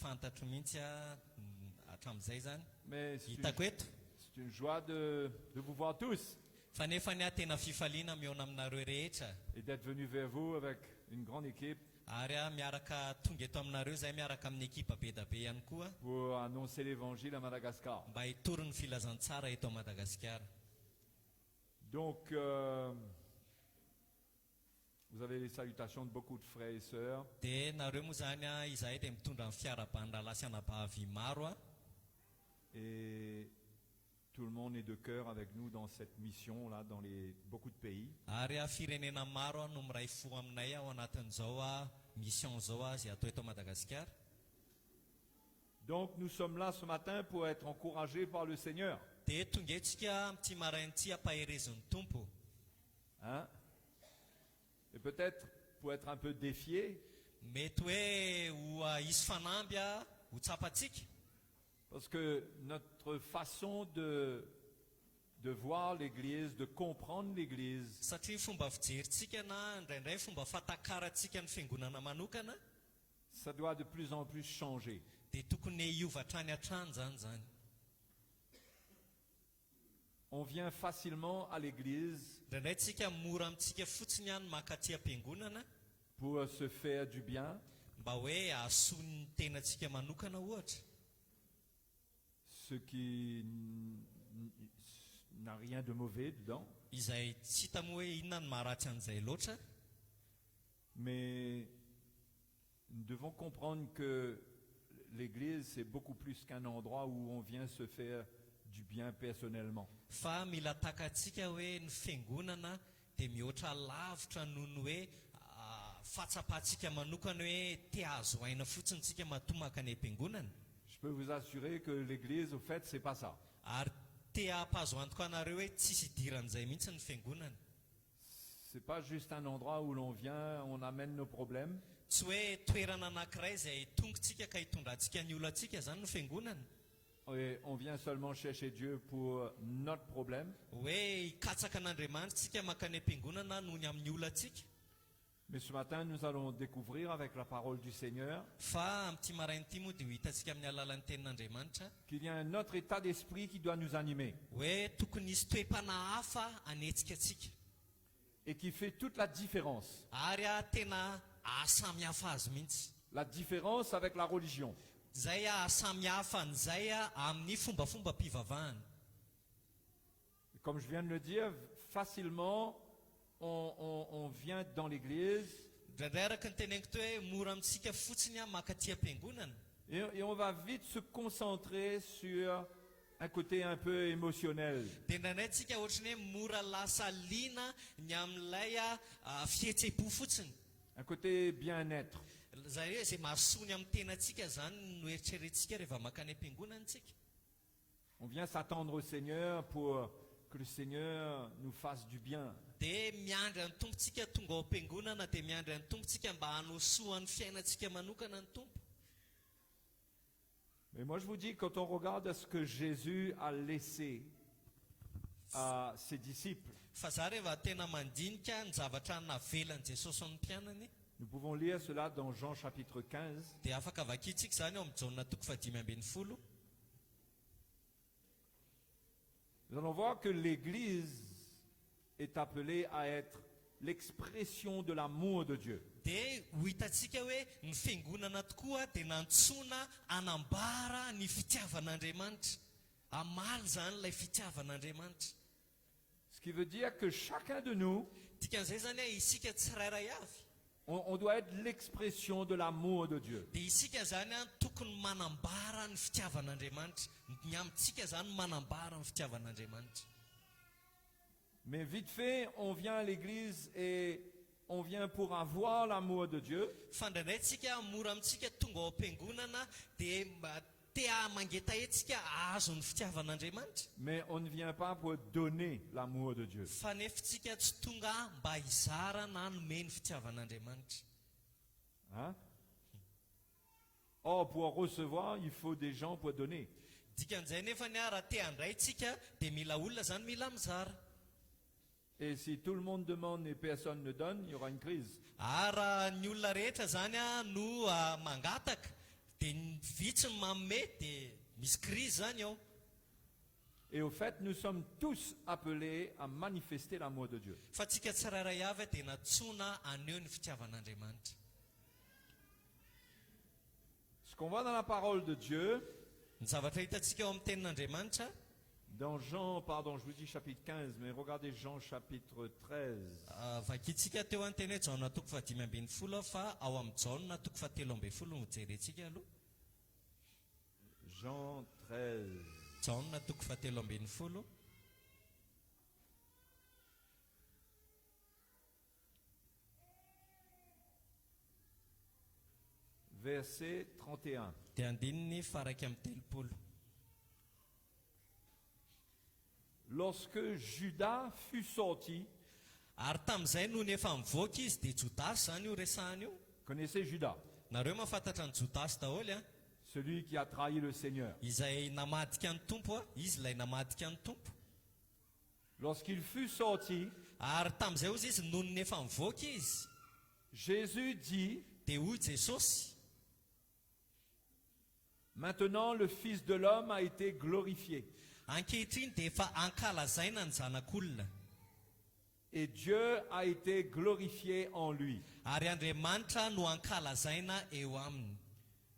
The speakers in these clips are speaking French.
fantatro mihitsy hatramin'izay zany Mais hitako eto c'est une joie de vous voir tous fa nefa ny tena fifaliana miona aminareo rehetra et d'être venu vers vous avec une grande équipe ary miaraka tonga eto aminareo zay miaraka amin'ny ekipa be da be ihany koa pour annoncer l'évangile à Madagascar. mba hitory ny filazantsara eto à Madagasikara. Donc, vous avez les salutations de beaucoup de frères et sœurs. Dia nareo moa zany izahay dia mitondra ny fiara-bandrala sy anabavy maro Et tout le monde est de cœur avec nous dans cette mission-là, dans beaucoup de pays. ary firenena maro no miray fo aminay ao anatin'izao mission zao zay atao eto Madagasikara. Donc, nous sommes là ce matin pour être encouragés par le Seigneur. Dia tonga etsika amin'ity marain'ity ampaherezin'ny tompo. Hein? Et peut-être pour être un peu défiés, Mety hoe ho hisy fanamby ho tsapatsika parce que notre façon de voir l'Église, de comprendre l'Église, satria fomba fijeritsika na indraindray fomba fatakaratsika ny fiangonana manokana ça doit de plus en plus changer. dia tokony hiova hatrany hatrany zany. On vient facilement à l'Église Indraindray tsika mora amintsika fotsiny ihany makaty am-piangonana pour se faire du bien, mba hoe ahasoa ny tenantsika manokana ohatra, ce qui n'a rien de mauvais dedans. izay tsy hita moa hoe inona ny maharatsy an'izay loatra. Mais nous devons comprendre que l'Église, c'est beaucoup plus qu'un endroit où on vient se faire du bien personnellement. Fa mila takatsika hoe ny fiangonana dia mihoatra lavitra noho ny hoe fatsapatsika manokana hoe te azo aina fotsiny tsika matomaka ny am-piangonana. Je peux vous assurer que l'Église, au fait, c'est pas ça. Ary te ampazo antoka anareo hoe tsisy idiran'izay mihitsy ny fiangonana. C'est pas juste un endroit où l'on vient, on amène nos problèmes. Tsy hoe toerana anankiray izay tongotsika ka hitondrantsika ny olantsika zany no fiangonana. Et on vient seulement chercher Dieu pour notre problème. Hoe hikatsaka an'Andriamanitra tsika makany am-piangonana noho ny amin'ny olantsika. Mais ce matin, nous allons découvrir avec la parole du Seigneur Fa amin'ity marain'ity moa dia ho hitantsika amin'ny alalan'ny tenin'Andriamanitra qu'il y a un autre état d'esprit qui doit nous animer hoe tokony hisy toe-panahy hafa hanetsika atsika et qui fait toute la différence. ary tena ahasamy hafa azy mihitsy. La différence avec la religion. Zay ahasamy hafa an'izay amin'ny fombafomba-pivavahana. Comme je viens de le dire, facilement, on vient dans l'église Indraindray araka ny teneniko teo hoe mora amintsika fotsiny makaty am-piangonana et on va vite se concentrer sur un côté un peu émotionnel. dia indraindray tsika ohatrany hoe mora lasa liana ny amin'ilay fihetsepo fotsiny. Un côté bien-être. Zay hoe zay mahasoa ny amin'ny tenantsika zany no eritreretintsika rehefa makany am-piangonantsika. On vient s'attendre au Seigneur pour que le Seigneur nous fasse du bien. Dia miandry ny tompontsika tonga ao am-piangonana dia miandry ny tompontsika mba hanosoa ny fiainantsika manokana ny tompo. Mais moi je vous dis, quand on regarde ce que Jésus a laissé à ses disciples, Fa za rehefa tena mandinika ny zavatra navelany Jesosy ny mpianany nous pouvons lire cela dans Jean chapitre 15. dia afaka vakintsika zany ao amin'ny Jaona 5:10. Nous allons voir que l'Église est appelée à être l'expression de l'amour de Dieu. dia ho hitantsika hoe ny fiangonana tokoa dia nantsona anambara ny fitiavan'Andriamanitra, amaly zany ilay fitiavan'Andriamanitra. Ce qui veut dire que chacun de nous, Dikan'izay zany hoe isika tsirairay avy on doit être l'expression de l'amour de Dieu. dia isika zany tokony manambara ny fitiavan'Andriamanitra, ny amintsika zany manambara ny fitiavan'Andriamanitra. Mais vite fait, on vient à l'église et on vient pour avoir l'amour de Dieu. Fa indraindray tsika mora amintsika tonga ao am-piangonana dia mba te mangeta etsika azo ny fitiavan'Andriamanitra. Mais on ne vient pas pour donner l'amour de Dieu. Fa nefa tsika tsy tonga mba hizara na hanome ny fitiavan'Andriamanitra. Hein? Or, pour recevoir, il faut des gens pour donner. Dikan'izay nefa ny raha te handray tsika dia mila olona zany mila mizara. Et si tout le monde demande et personne ne donne, il y aura une crise. Ary ny olona rehetra zany no mangataka dia itsy ny manome dia misy crise zany ao. Et au fait, nous sommes tous appelés à manifester l'amour de Dieu. Fa tsika tsirairay avy dia natsoina aneho ny fitiavan'Andriamanitra. Ce qu'on voit dans la parole de Dieu, Ny zavatra hitantsika eo amin'ny tenin'Andriamanitra, dans Jean, pardon, je vous dis chapitre 15, mais regardez Jean chapitre 13. vakitsika teo anteny hoe Jaona toko 5:12 fa ao amin'ny Jaona toko 7:12 no jerentsika aloha. Jean 13. Jaona toko 7:12. Verset 31. Dia andininy faraka amin'ny 30. Lorsque Judas fut sorti, Ary tamin'izay no efa mivoaka izy dia Jodasy zany io resahany io. connaissez Judas, Nareo mahafantatra ny Jodasy daholo a, celui qui a trahi le Seigneur. izay namadika ny tompo a, izy ilay namadika ny tompo. Lorsqu'il fut sorti, Ary tamin'izay ozy izy noho ny efa mivoaka izy Jésus dit, dia hoy Jesosy, maintenant le Fils de l'homme a été glorifié. ankehitriny dia efa ankalazaina ny zanak'olona, Et Dieu a été glorifié en lui. ary Andriamanitra no ankalazaina eo aminy.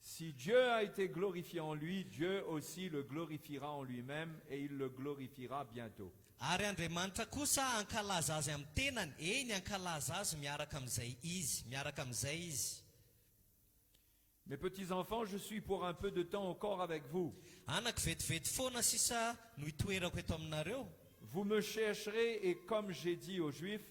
Si Dieu a été glorifié en lui, Dieu aussi le glorifiera en lui-même et il le glorifiera bientôt. Ary Andriamanitra kosa ankalaza azy amin'ny tenany, eny ankalaza azy miaraka amin'izay izy. Mes petits-enfants, je suis pour un peu de temps encore avec vous. Anako vetivety foana sisa no hitoerako eto aminareo. Vous me chercherez et comme j'ai dit aux Juifs,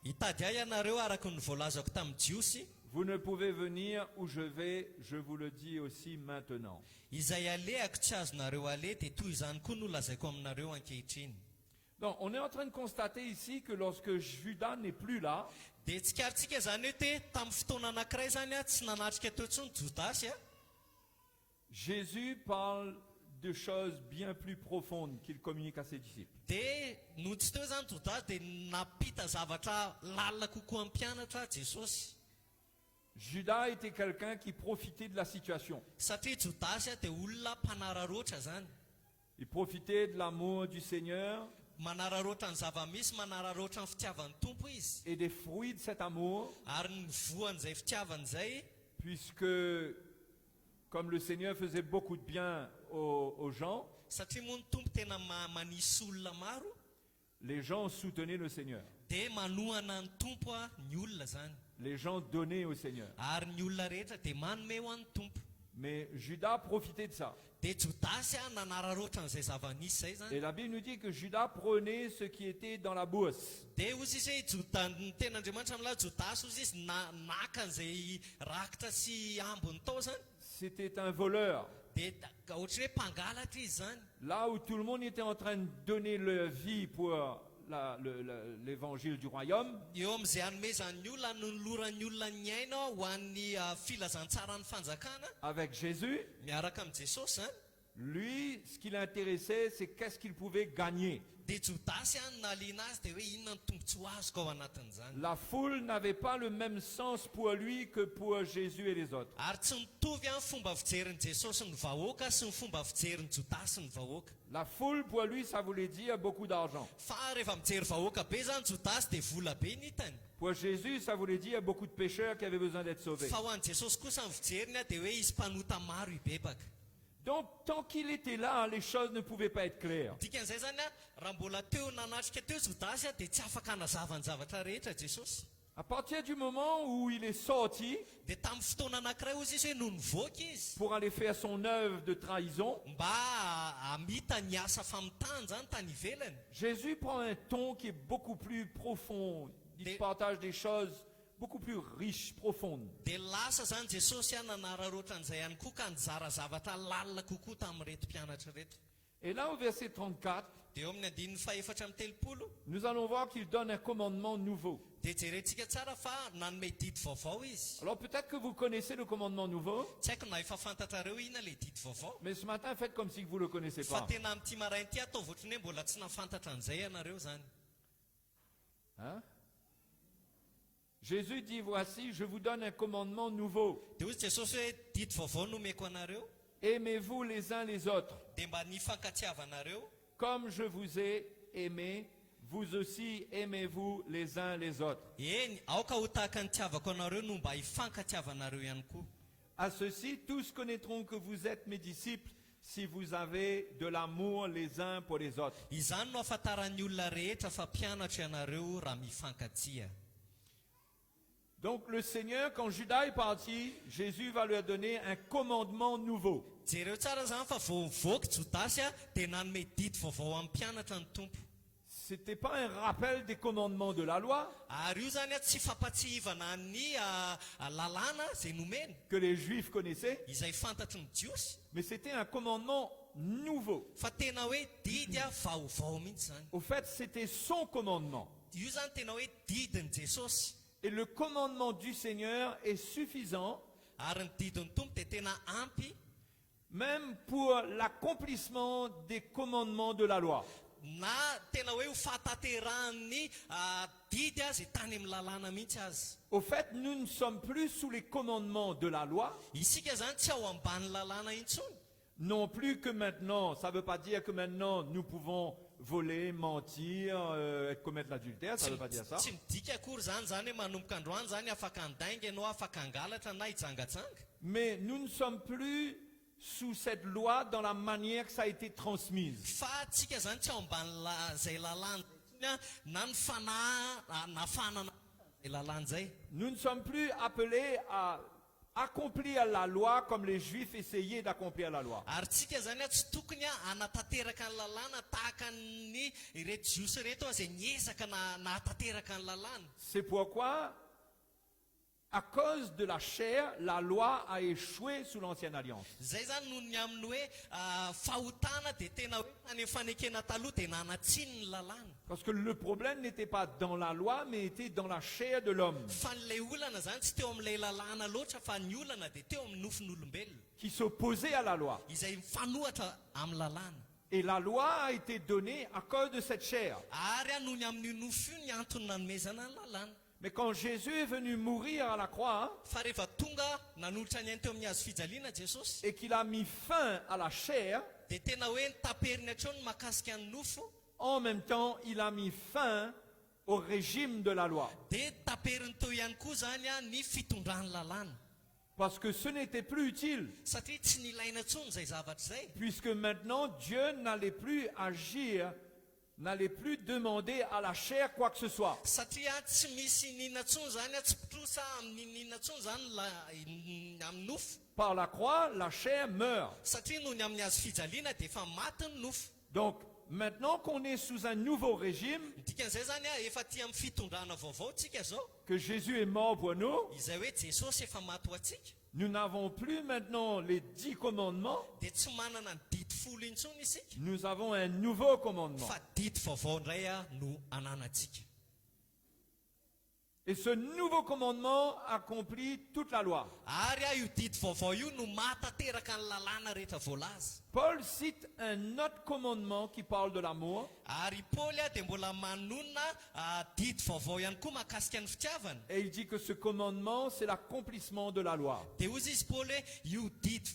Hitady ahy ianareo araka ny voalazako tamin'ny Jiosy, vous ne pouvez venir où je vais, je vous le dis aussi maintenant. izay alehako tsy azonareo aleha dia toy izany koa no lazaiko aminareo ankehitriny. Donc, on est en train de constater ici que lorsque Judas n'est plus là, Dia tsikarintsika zany hoe te tamin'ny fotoana anankiray zany a tsy nanatrika teo intsony Jodasy a, Jésus parle de choses bien plus profondes qu'il communique à ses disciples. dia noho tsy teo zany Jodasy dia napita zavatra lalina kokoa amin'ny mpianatra Jesosy. Judas était quelqu'un qui profitait de la situation. Satria Jodasy a dia olona mpanararoatra zany, Il profitait de l'amour du Seigneur manararoatra ny zava-misy, manararoatra ny fitiavan'ny tompo izy, et des fruits de cet amour, ary ny voan'izay fitiavany izay, puisque comme le Seigneur faisait beaucoup de bien aux gens, satria moa ny tompo tena manisy olona maro, les gens soutenaient le Seigneur. dia manohana ny tompo a ny olona zany, Les gens donnaient au Seigneur. ary ny olona rehetra dia manome ho an'ny tompo. Mais Judas profitait de ça. Dia Jodasy a nanararoatra n'izay zava-nisy zay zany. Et la Bible nous dit que Judas prenait ce qui était dans la bourse. Dia ozy izy hoe ny ten'Andriamanitra amin'ilay Jodasy ozy izy naka an'izay rakitra sy ambony tao zany. C'était un voleur. Dia ohatra hoe mpangalatra izy zany. Là où tout le monde était en train de donner leur vie pour l'évangile du royaume, Eo amin'izay hanomezan'ny olona noloran'ny olona ny aina ho an'ny filazantsara ny fanjakana avec Jésus, miaraka amin'ny Jesosy zany. lui, ce qui l'intéressait, c'est qu'est-ce qu'il pouvait gagner. Dia Jodasy a naliana azy dia hoe inona ny tombontsoa azoko ao anatin'izany. La foule n'avait pas le même sens pour lui que pour Jésus et les autres. Ary tsy mitovy amin'ny fomba fijerin'ny Jesosy ny vahoaka sy ny fomba fijerin'ny Jodasy ny vahoaka. La foule, pour lui, ça voulait dire beaucoup d'argent. Fa rehefa mijery vahoaka be zany Jodasy dia vola be ny hitany. Pour Jésus, ça voulait dire beaucoup de pécheurs qui avaient besoin d'être sauvés. Fa ho an'i Jesosy kosa ny fijeriny a dia hoe izy mpanota maro hibebaka. Donc, tant qu'il était là, les choses ne pouvaient pas être claires. Dikan'izay zany a, raha mbola teo nanatrika teo Jodasy a dia tsy afaka hanazava ny zavatra rehetra Jesosy. À partir du moment où il est sorti Dia tamin'ny fotoana anankiray ozy izy hoe no nivoaka izy pour aller faire son œuvre de trahison, mba hamita ny asa famitany zany tany ivelany. Jésus prend un ton qui est beaucoup plus profond. Il partage des choses beaucoup plus riches, profondes. Dia lasa zany Jesosy a nanararoatra an'izay ihany koa ka nizara zavatra lalina kokoa tamin'ireto mpianatra reto. Et là, au verset 34, Dia eo amin'ny andininy fahaefatra amin'ny 30 nous allons voir qu'il donne un commandement nouveau. dia jerentsika tsara fa nanome didy vaovao izy. Alors peut-être que vous connaissez le commandement nouveau, Tsy haiko na efa fantatrareo ina le didy vaovao, mais ce matin, faites comme si vous ne le connaissez fa pas. tena amin'ity maraina ity ataovy ohatrany hoe mbola tsy nafantatra an'izay ianareo zany. Hein? Jésus dit, voici, je vous donne un commandement nouveau. dia ozy Jesosy hoe didy vaovao nomeko anareo Aimez-vous les uns les autres. dia mba nifankatsiavanareo Comme je vous ai aimé, vous aussi aimez-vous les uns les autres. eny aoka ho tahaka ny tiavako anareo no mba hifankatiavanareo ihany koa. À ceci, tous connaîtront que vous êtes mes disciples si vous avez de l'amour les uns pour les autres. Izany no ahafantaran'ny olona rehetra fa mpianatra ianareo raha mifankatia. Donc le Seigneur, quand Judas est parti, Jésus va lui donner un commandement nouveau. Jereo tsara zany fa vao mivoaka Jodasy dia nanome didy vaovao amin'ny mpianatra ny tompo. Ce n'était pas un rappel des commandements de la loi Ary io zany tsy fampatsihivana ny lalàna izay nomeny que les Juifs connaissaient, izay fantatry ny jiosy, mais c'était un commandement nouveau. fa tena hoe didy vaovao mihitsy zany. Au fait, c'était son commandement. Io zany tena hoe didin'i Jesosy. Et le commandement du Seigneur est suffisant Ary ny didin'ny tompo dia tena ampy même pour l'accomplissement des commandements de la loi. na tena hoe ho fahataterahany didy izay tany amin'ny lalàna mihitsy azy. Au fait, nous ne sommes plus sous les commandements de la loi, Isika zany tsy ao ambany lalàna intsony. non plus que maintenant, ça ne veut pas dire que maintenant nous pouvons voler, mentir, commettre l'adultère, ça ne veut pas dire ça. Tsy midika akory zany hoe manomboka androany zany afaka andainga ianao afaka angalatra na hitsangatsanga. Mais nous ne sommes plus sous cette loi dans la manière que ça a été transmise. Fa tsika zany tsy ao ambany zay lalàna na ny fanahy nafanana zay lalàna zay. Nous ne sommes plus appelés à accomplir la loi comme les Juifs essayaient d'accomplir la loi. Ary tsika zany tsy tokony anatateraka ny lalàna tahaka ny ireto jiosy reto izay niezaka nahatateraka ny lalàna. C'est pourquoi, à cause de la chair, la loi a échoué sous l'ancienne alliance. Zay zany noho ny amin'ny hoe fahotana dia tena hoe any fanekena taloha dia nanatsiny ny lalàna. Parce que le problème n'était pas dans la loi, mais était dans la chair de l'homme, Fa n'ilay olana zany tsy teo amin'ilay lalàna loatra fa ny olana dia teo amin'ny nofon'olombelona qui s'opposait à la loi. izay mifanohatra amin'ny lalàna. Et la loi a été donnée à cause de cette chair. Ary noho ny amin'ny nofo io ny antony nanomezana ny lalàna. Mais quand Jésus est venu mourir à la croix Fa rehefa tonga nanolotra ny ainy teo amin'ny hazo fijaliana Jesosy et qu'il a mis fin à la chair, dia tena hoe nitaperiny hatreo ny mahakasika ny nofo en même temps, il a mis fin au régime de la loi. dia taperiny teo ihany koa zany ny fitondrany lalàna. Parce que ce n'était plus utile, Satria tsy nilaina intsony zay zavatra zay. puisque maintenant Dieu n'allait plus agir, n'allait plus demander à la chair quoi que ce soit. Satria tsy misy nina tsony zany tsy pitrosa amin'ny nina tsony zany amin'ny nofo. Par la croix, la chair meurt. Satria noho ny amin'ny hazo fijaliana dia efa maty ny nofo. Donc, maintenant qu'on est sous un nouveau régime, Ny dikan'izay zany efa ty amin'ny fitondrana vaovao tsika zao que Jésus est mort pour nous, izay hoe Jesosy efa maty ho antsika nous n'avons plus maintenant les 10 commandements, dia tsy manana ny didy folo intsony isika nous avons un nouveau commandement. fa didy vaovao indray no ananantsika. Et ce nouveau commandement accomplit toute la loi. Ary io didy vaovao io no mahatateraka ny lalàna rehetra voalaza. Paul cite un autre commandement qui parle de l'amour, Ary Paoly dia mbola manonona didy vaovao ihany koa mahakasika ny fitiavana. et il dit que ce commandement, c'est l'accomplissement de la loi. Dia ozy izy Paoly hoe io didy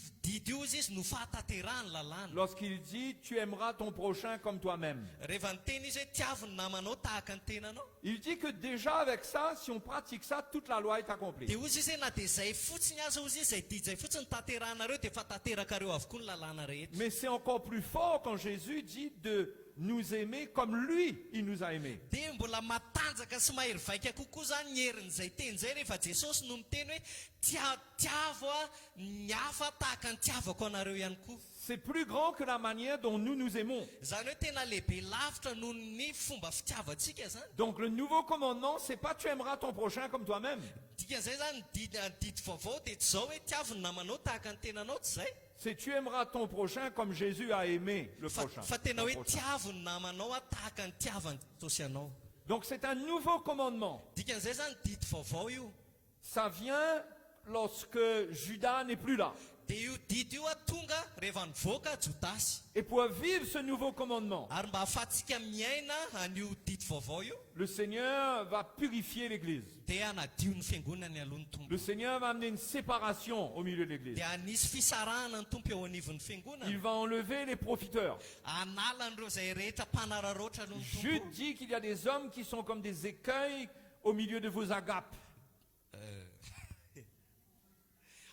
io izy no fahataterahany lalàna. Lorsqu'il dit, tu aimeras ton prochain comme toi-même. Rehefa nyteny izy hoe tiavy ny namanao tahaka ny tenanao. Il dit que déjà avec ça, si on pratique ça, toute la loi est accomplie. Dia ozy izy hoe na dia zay fotsiny aza ozy izy zay didy zay fotsiny taterahanareo dia efa taterakareo avokoa ny lalàna rehetra. Mais c'est encore plus fort quand Jésus dit de nous aimer comme lui, il nous a aimés. Dia mbola matanjaka sy mahery vaika kokoa zany ny herin'izay teny zay rehefa Jesosy no miteny hoe tiavo ny hafa tahaka ny tiavako anareo ihany koa. C'est plus grand que la manière dont nous nous aimons. Zany hoe tena lehibe lavitra noho ny fomba fitiavantsika zany. Donc le nouveau commandement, c'est pas tu aimeras ton prochain comme toi-même. Dikan'izay zany didy vaovao dia tsy zao hoe tiavy ny namanao tahaka ny tenanao tsy zay. C'est tu aimeras ton prochain comme Jésus a aimé le prochain. Fa tena Ton hoe prochain. tiavy ny namanao tahaka ny tiavany Jesosy anao. Donc c'est un nouveau commandement. Dikan'izay zany didy vaovao io. Ça vient lorsque Judas n'est plus là. dia io didy io tonga rehefa nivoaka Jodasy. Et pour vivre ce nouveau commandement, Ary mba ahafahantsika miaina an'io didy vaovao io, le Seigneur va purifier l'Église. dia anadio ny fiangonany aloha ny tompo. Le Seigneur va amener une séparation au milieu de l'Église. Dia anisy fisarahana ny tompo eo anivon'ny Il fiangonana. va enlever les profiteurs. Anala an'ireo izay rehetra mpanararoatra aloha ny Jude tompo. dit qu'il y a des hommes qui sont comme des écueils au milieu de vos agapes.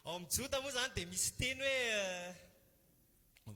Ao amin'ny Joda moa zany dia misy teny hoe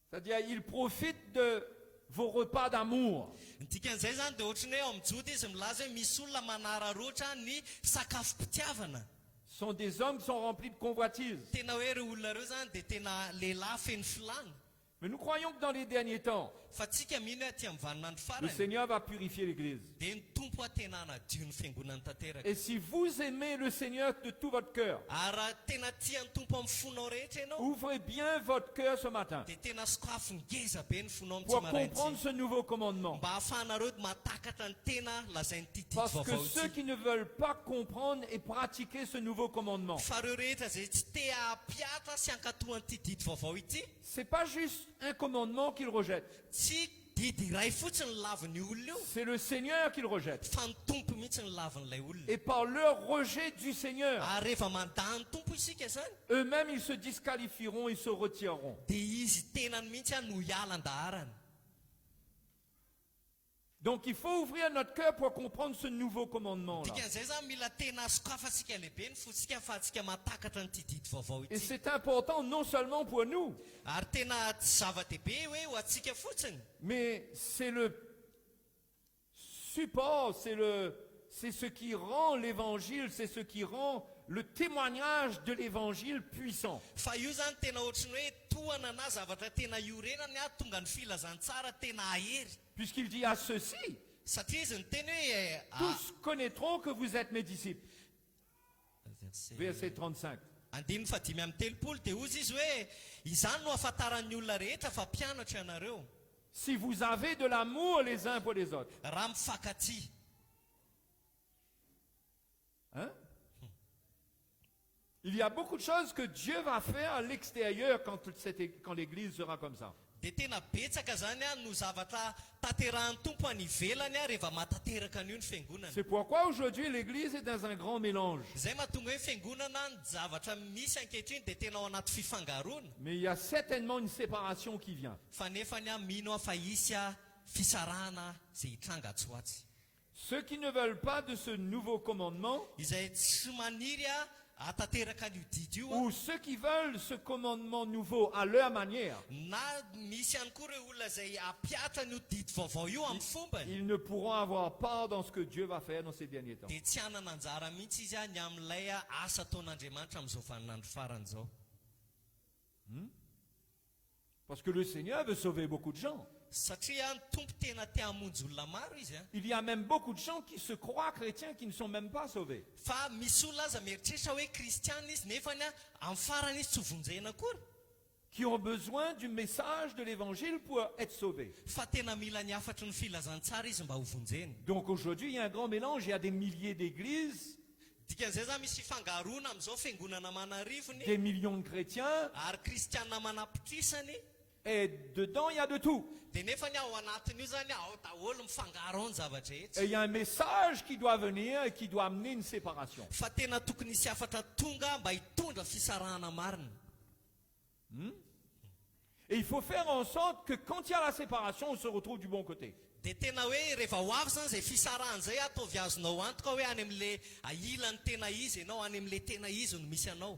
C'est-à-dire, ils profitent de vos repas d'amour. ny dikan'izay zany dia ohatrany hoe ao amin'ny Joda izy milaza hoe misy olona manararoatra ny sakafom-pitiavana. Ce sont des hommes qui sont remplis de convoitises. Tena hoe ireo olona ireo zany dia tena lehilahy feno filàna. Mais nous croyons que dans les derniers temps, Fa tsika mino hoe aty amin'ny vaninandro le farany Seigneur va purifier l'Église. dia ny tompo a tena anadio ny fiangonany tanteraka. Et si vous aimez le Seigneur de tout votre cœur, Ary raha tena tia ny tompo amin'ny fonao rehetra ianao, ouvrez bien votre cœur ce matin dia tena sokafo ngeza be ny fonao pour amin'ny comprendre tsimaraintsy. ce nouveau commandement. Mba ahafahanareo matakatra ny tena lazainy ity didy Parce que vaovao ceux ity. qui ne veulent pas comprendre et pratiquer ce nouveau commandement, Fa ireo rehetra izay tsy te hapiatra sy hankatohan'ity didy vaovao ity, c'est pas juste un commandement qu'ils rejettent, tsy didy iray fotsiny ny lavin'io olona io, c'est le Seigneur qu'ils rejettent. fa ny tompo mihitsy ny lavin'ilay olona. Et par leur rejet du Seigneur, Ary rehefa mandà ny tompo isika zany, eux-mêmes ils se disqualifieront, ils se retireront. dia izy tenany mihitsy a no hialan-daharany. Donc il faut ouvrir notre cœur pour comprendre ce nouveau commandement-là. Dikan'izay zany mila tena sokafatsika lehibe ny fotsika fa atsika matakatra nyity didy vaovao Et ity. c'est important non seulement pour nous, Ary tena tsy zava-dehibe hoe ho atsika fotsiny, mais c'est le support, c'est ce qui rend l'évangile, c'est ce qui rend le témoignage de l'évangile puissant. fa io zany tena ohatrany hoe tohana na zavatra tena iorenany a tonga ny filazantsara tena ahery. Puisqu'il dit à ceux-ci, Satria izy ny teny hoe tous connaîtront que vous êtes mes disciples. Verset 35. andininy fa 5:30 dia ozy izy hoe izany no ahafantaran'ny olona rehetra fa mpianatra ianareo Si vous avez de l'amour les uns pour les autres. raha mifankatia. Hein? Il y a beaucoup de choses que Dieu va faire à l'extérieur quand l'Église sera comme ça. Dia tena betsaka zany a no zavatra tanterahan'ny tompo any ivelany a rehefa matateraka an'io ny fiangonana. C'est pourquoi aujourd'hui l'Église est dans un grand mélange. Izay mahatonga hoe fiangonana ny zavatra misy ankehitriny dia tena ao anaty fifangaroana. Mais il y a certainement une séparation qui vient. Fa nefany a mino a fa hisy a fisarahana izay hitranga atsoatsy. Ceux qui ne veulent pas de ce nouveau commandement, Izay tsy maniry a atateraka an'io didy io a, ou ceux qui veulent ce commandement nouveau à leur manière, na misy ihany koa ireo olona izay apiatra an'io didy vaovao io amin'ny fombany, ils ne pourront avoir part dans ce que Dieu va faire dans ces derniers temps. dia tsy hanana anjara mihitsy izy a ny amin'ilay a asa ataon'Andriamanitra amin'izao vaninandro farany izao. Parce que le Seigneur veut sauver beaucoup de gens. Satria ny tompo tena te hamonjy olona maro izy a. Il y a même beaucoup de gens qui se croient chrétiens qui ne sont même pas sauvés. Fa misy olona aza mieritreritra hoe kristiana izy nefany a amin'ny farany izy tsy vonjena akory. Qui ont besoin du message de l'évangile pour être sauvés. Fa tena mila ny afatry ny filazantsara izy mba ho vonjeny. Donc aujourd'hui, il y a un grand mélange. Il y a des milliers d'églises, Dikan'izay zany misy fifangaroana amin'izao fiangonana manarivony des millions de chrétiens, ary kristianina manapitrisany. et dedans, il y a de tout. Dia nefany ao anatin'io zany ao daholo mifangaro ao ny zavatra Et rehetra. il y a un message qui doit venir et qui doit amener une séparation. Fa tena tokony hisy afatra tonga mba hitondra fisarahana marina. Et il faut faire en sorte que quand il y a la séparation, on se retrouve du bon côté. Dia tena hoe rehefa ho avy zany izay fisarahana izay ataovy azonao antoka hoe any amin'le ailany tena izy ianao, any amin'le tena izy no misy anao.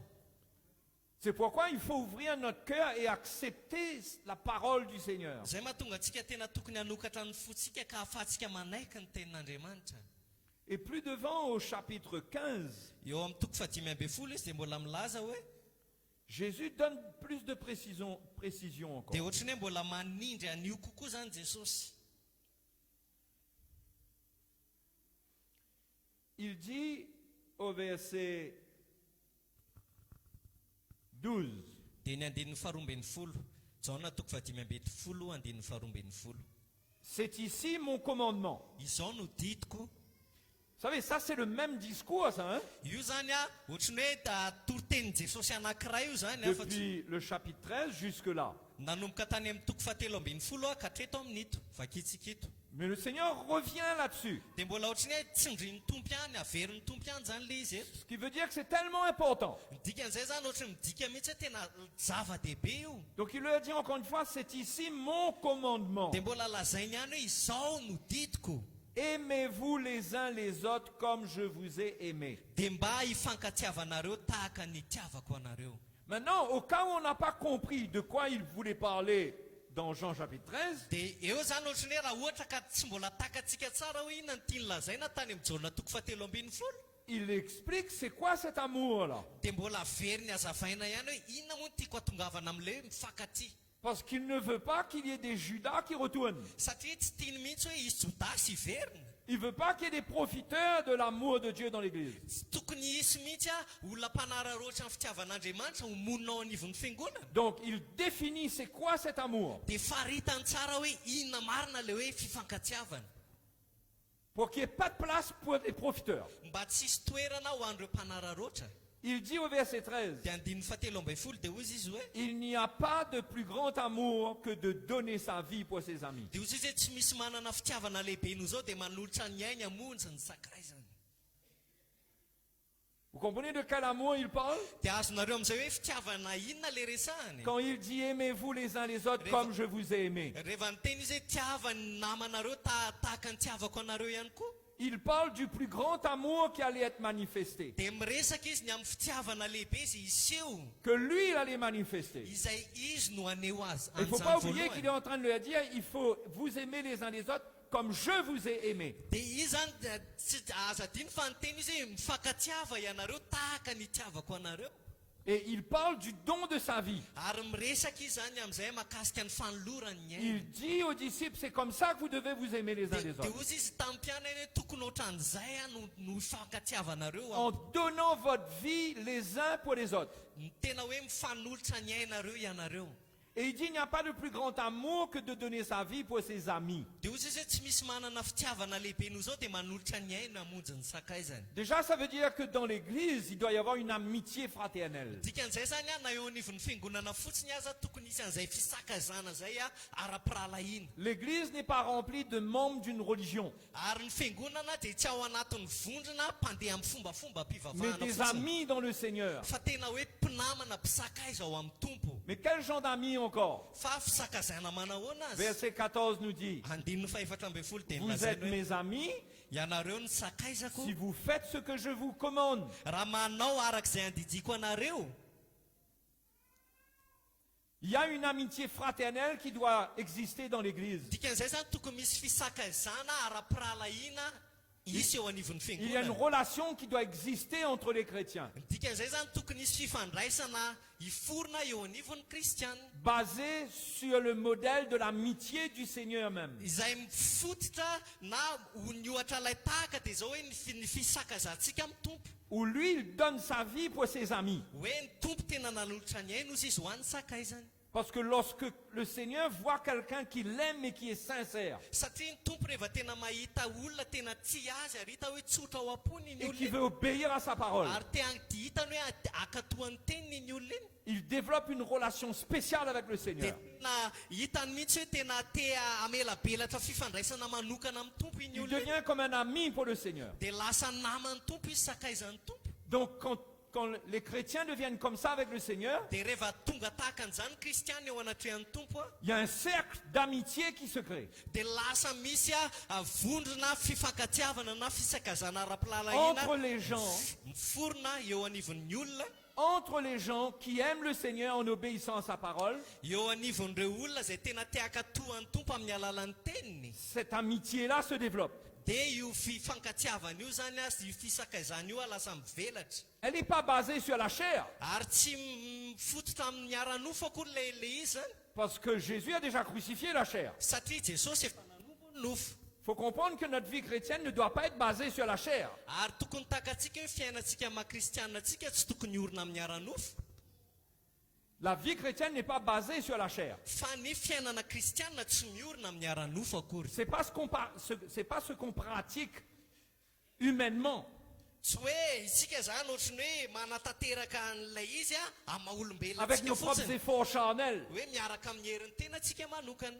C'est pourquoi il faut ouvrir notre cœur et accepter la parole du Seigneur. Izay mahatonga antsika tena tokony hanokatra ny fotsika ka ahafahantsika manaiky ny tenin'Andriamanitra. Et plus devant, au chapitre 15, Eo amin'ny toko 15 izy dia mbola milaza hoe Jésus donne plus de précision encore. dia ohatrany hoe mbola manindry an'io kokoa zany Jesosy. Il dit au verset 12, Dia ny andinin'ny 12, Jaona toko 15, andinin'ny 12. c'est ici mon commandement. Izao no didiko, savez, ça c'est le même discours, ça, hein? io zany a ohatrany hoe toritenin Jesosy anankiray io zany a fa tsy Depuis le chapitre 13 jusque-là. nanomboka tany amin'ny toko fahatelo ambin'ny folo a ka hatreto amin'ito vakitsikito Mais le Seigneur revient là-dessus. dia mbola ohatrany hoe tsindrin'ny tompo ihany averin'ny tompo ihany zany le izy eto Ce qui veut dire que c'est tellement important. ny dikan'izay zany ohatrany midika mihitsy hoe tena zava-dehibe io Donc il leur dit encore une fois, c'est ici mon commandement. dia mbola lazainy ihany hoe izao no didiko Aimez-vous les uns les autres comme je vous ai aimé. dia mba hifankatiavanareo tahaka ny itiavako anareo. Maintenant, au cas où on n'a pas compris de quoi il voulait parler dans Jean chapitre 13, dia eo zany ohatrany hoe raha ohatra ka tsy mbola takantsika tsara hoe inona ny tiany lazaina tany amin'ny jaona toko fahatelo ambin'ny folo il explique c'est quoi cet amour-là. dia mbola very hazavaina ihany hoe inona moa no tiako atongavana amin'ilay mifankatia Parce qu'il ne veut pas qu'il y ait des Judas qui retournent. satria tsy tiany mihitsy hoe isy jodasy hiverina Il ne veut pas qu'il y ait des profiteurs de l'amour de Dieu dans l'Église. tsy tokony hisy mihitsy a olona mpanararoatra amin'ny fitiavan'andriamanitra ho monina ao anivon'ny fiangonana Donc il définit c'est quoi cet amour. dia faritany tsara hoe inona marina le hoe fifankatiavana Pour qu'il n'y ait pas de place pour des profiteurs. mba tsisy toerana ho an'ireo mpanararoatra Il dit au verset 13, dia andininy fahatelo ambin'ny folo dia hozy izy hoe il n'y a pas de plus grand amour que de donner sa vie pour ses amis. dia hozy izy hoe tsy misy manana fitiavana lehibe noho zao dia manolotra ny ainy hamonjy ny sakaizany Vous comprenez de quel amour il parle? dia azonareo amin'izay hoe fitiavana inona le resahany Quand il dit aimez-vous les uns les autres comme je vous ai aimé. rehefa nyteny izy hoe tiava ny namanareo tahaka ny tiavako anareo ihany koa Il parle du plus grand amour qui allait être manifesté. dia miresaka izy ny amin'ny fitiavana lehibe izy iseho Que lui, il allait manifester. izay izy no aneho azy Il ne faut an'izany pas oublier qu'il est voalohany en train de leur dire, il faut vous aimer les uns les autres comme je vous ai aimé. dia izy zany dia tsy aza adiny fa nyteny izy hoe mifankatiava ianareo tahaka ny tiavako anareo Et il parle du don de sa vie. ary miresaka izy zany amin'izay mahakasika ny fanolorany ny ainy Il dit aux disciples, c'est comme ça que vous devez vous aimer les uns les dia autres. ozy izy tamin'ny mpianany hoe tokony ohatran'izay a no ifankatiavanareo En donnant votre vie les uns pour les autres. ny tena hoe mifanolotra ny ainareo ianareo Et il dit, il n'y a pas de plus grand amour que de donner sa vie pour ses amis. dia ozy izy hoe tsy misy manana fitiavana lehibe noho zao dia manolotra ny aina hamonjy ny sakaizany Déjà, ça veut dire que dans l'église, il doit y avoir une amitié fraternelle. dikan'izay zany a na eo anivon'ny fiangonana fotsiny aza tokony isy an'izay fisakazana zay a ara-pirahalaina L'église n'est pas remplie de membres d'une religion, ary ny fiangonana dia tsy ao anatin'ny vondrona mpandeha amin'ny fombafomba mais mpivavahana des fotsiny amis dans le Seigneur. fa tena hoe mpinamana mpisakaiza ao amin'ny tompo Mais quel genre d'amis encore? fa fisakazana manahoana azy Verset 14 nous dit, andininy faefatra ambin'ny folo dia vous êtes nilazainy hoe mes amis ianareo ny sakaizako si vous faites ce que je vous commande. raha manao arak'izay andidiko anareo Il y a une amitié fraternelle qui doit exister dans l'église. dikan'izay zany tokony misy fisakazana ara-pirahalaina isy eo anivon'ny Il y a une fiangonana relation qui doit exister entre les chrétiens, dikan'izay zany tokony isy fifandraisana hiforona eo anivon'ny kristiana basée sur le modèle de l'amitié du Seigneur même. izay mifototra na ho ny ohatra ilay tahaka dia zao hoe ny fisakazantsika amin'ny tompo Où lui, il donne sa vie pour ses amis. hoe ny tompo tena nanolotra ny aina ozy izy ho an'ny sakaizany Parce que lorsque le Seigneur voit quelqu'un qui l'aime et qui est sincère, satria ny tompo rehefa tena mahita olona tena tsy azy ary hita hoe tsotra ao am-pony iny et qui olona veut obéir à sa parole, ary dia hitany hoe akatoan'ny teniny iny olona iny il développe une relation spéciale avec le dia Seigneur. tena hitany mihitsy hoe tena te amelabelatra fifandraisana manokana amin'ny tompo iny Il olona iny devient comme un ami pour le Seigneur. dia lasa naman'ny tompo izy sakaizan'ny tompo Donc quand les chrétiens deviennent comme ça avec le Seigneur, dia rehefa tonga tahaka an'izany kristiana eo anatrehan'ny tompo a il y a un cercle d'amitié qui se crée dia lasa misy vondrona fifankatiavana na fisakazana ara-pilalaina entre les gens, miforona eo anivon'ny olona entre les gens qui aiment le Seigneur en obéissant à sa parole. eo anivon'ireo olona zay tena teaka tohan'ny tompo amin'ny alalan'ny teniny Cette amitié-là se développe. dia io fifankatiavana io zany a io fisakaizana io a lasa mivelatra Elle n'est pas basée sur la chair, ary tsy mifototra amin'ny ara-nofo akory le izy zany parce que Jésus a déjà crucifié la chair. satria jesosy efa nanombo ny nofo Il faut comprendre que notre vie chrétienne ne doit pas être basée sur la chair. ary tokony takatsika hoe fiainantsika mahakristianantsika tsy tokony orina amin'ny ara-nofo La vie chrétienne n'est pas basée sur la chair. fa ny fiainana kristianina tsy miorina amin'ny ara-nofo akory C'est pas ce qu'on pratique humainement. Tsy hoe isika zany ohatrany hoe manatanteraka an'ilay izy a amin'ny Avec maha-olombelona nos propres fotsiny efforts charnels. hoe miaraka amin'ny herin'ny tena antsika manokana.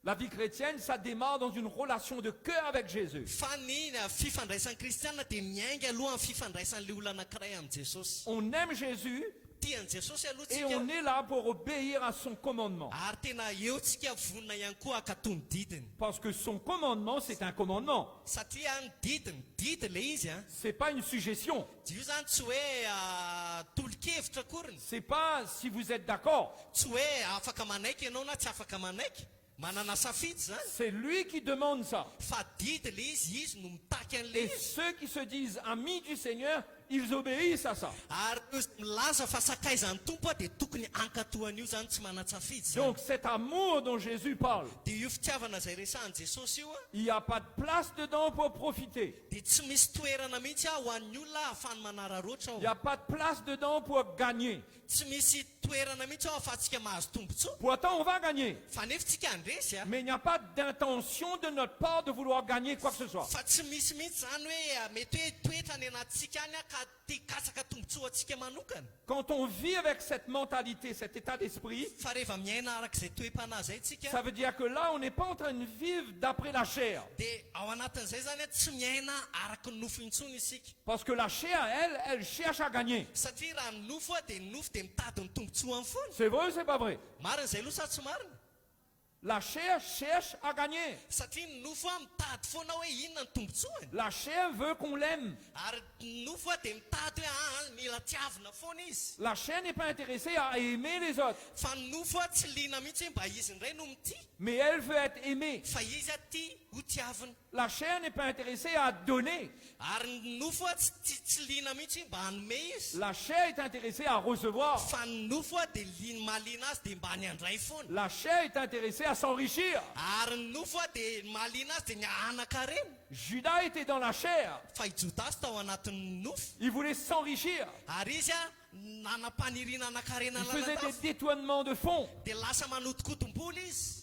La vie chrétienne, ça démarre dans une relation de cœur avec Jésus. Fa ny fifandraisan'ny kristiana dia miainga aloha amin'ny fifandraisan'ilay olona anankiray amin'ny Jesosy. On aime Jésus Tian'i Jesosy aloha et tsika on est là pour obéir à son commandement. ary tena eo tsika vonona ihany koa akaton'ny didiny. Parce que son commandement, c'est un commandement. Satria ny didiny didy ilay izy a. C'est pas une suggestion. Io zany tsy hoe tolo-kevitra akoriny. C'est pas si vous êtes d'accord. Tsy hoe afaka manaiky ianao na tsy afaka manaiky. Manana safidy zany. C'est lui qui demande ça. Fa didy ilay izy no mitaky an'ilay Et izy. ceux qui se disent amis du Seigneur, ils obéissent à ça. Ary milaza fa sakaizan'ny tompo dia tokony ankatohan'io zany tsy manan-tsafidy zany. Donc cet amour dont Jésus parle, Dia io fitiavana izay resahan'i Jesosy io a il n'y a pas de place dedans pour profiter. dia tsy misy toerana mihitsy ho an'ny olona ahafahany manararoatra Il n'y ao. a pas de place dedans pour gagner. Tsy misy toerana mihitsy ao ahafahantsika mahazo tombotsoa. Pourtant, on va gagner. Fa nefa tsika andresy a Mais il n'y a pas d'intention de notre part de vouloir gagner quoi que ce soit. fa tsy misy mihitsy zany hoe mety hoe toetra ny anatintsika any a ka tia katsaka tombotsoa antsika manokana. Quand on vit avec cette mentalité, cet état d'esprit, Fa rehefa miaina arak'izay toe-panahy zay tsika ça veut dire que là, on n'est pas en train de vivre d'après la chair. dia ao anatin'izay zany a tsy miaina araky ny nofo intsony isika. Parce que la chair, elle cherche à gagner. Satria raha ny nofo a dia ny nofo dia mitady ny tombotsoa amin'ny fony. C'est vrai ou c'est pas vrai? Marina izay aloha sa tsy marina? La chair cherche à gagner. Satria ny nofo a mitady foana hoe inona ny tombotsoany. La chair veut qu'on l'aime. Ary ny nofo a dia mitady hoe mila tiavina foana izy. La chair n'est pas intéressée à aimer les autres. Fa ny nofo a tsy liana mihitsy hoe mba izy indray no mitia. Mais elle veut être aimée. Fa izy a tia ho tiavina. La chair n'est pas intéressée à donner. Ary ny nofo a tsy liana mihitsy hoe mba hanome izy. La chair est intéressée à recevoir. Fa ny nofo a dia mahaliana azy dia mba ny handray foana. La chair est intéressée à s'enrichir. Ary ny nofo a dia mahaliana azy dia ny hahanankarena. Judas était dans la chair. Fa i Jodasy tao anatin'ny nofo. Il voulait s'enrichir. Ary izy a nanam-paniriana hanankarena Il faisait des lalandafo. détournements de fonds. Dia lasa manotokotom-bola izy.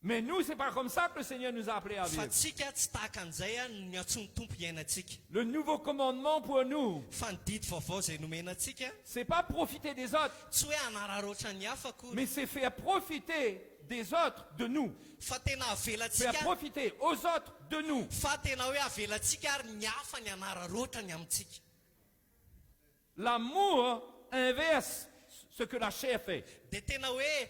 Mais nous, c'est pas comme ça que le Seigneur nous a appelés à Fa vivre. tsika tsy tahaka an'izay a ny antsony tompo iainantsika. Le nouveau commandement pour nous, Fa ny didy vaovao izay nomenantsika c'est pas profiter des autres, tsy hoe hanararoatra ny hafa akory. mais c'est faire profiter des autres de nous. Fa tena Faire avelatsika profiter aux autres de nous. fa tena hoe avelatsika ary ny hafa ny hanararoatra ny amintsika. L'amour inverse ce que la chair fait. Dia tena hoe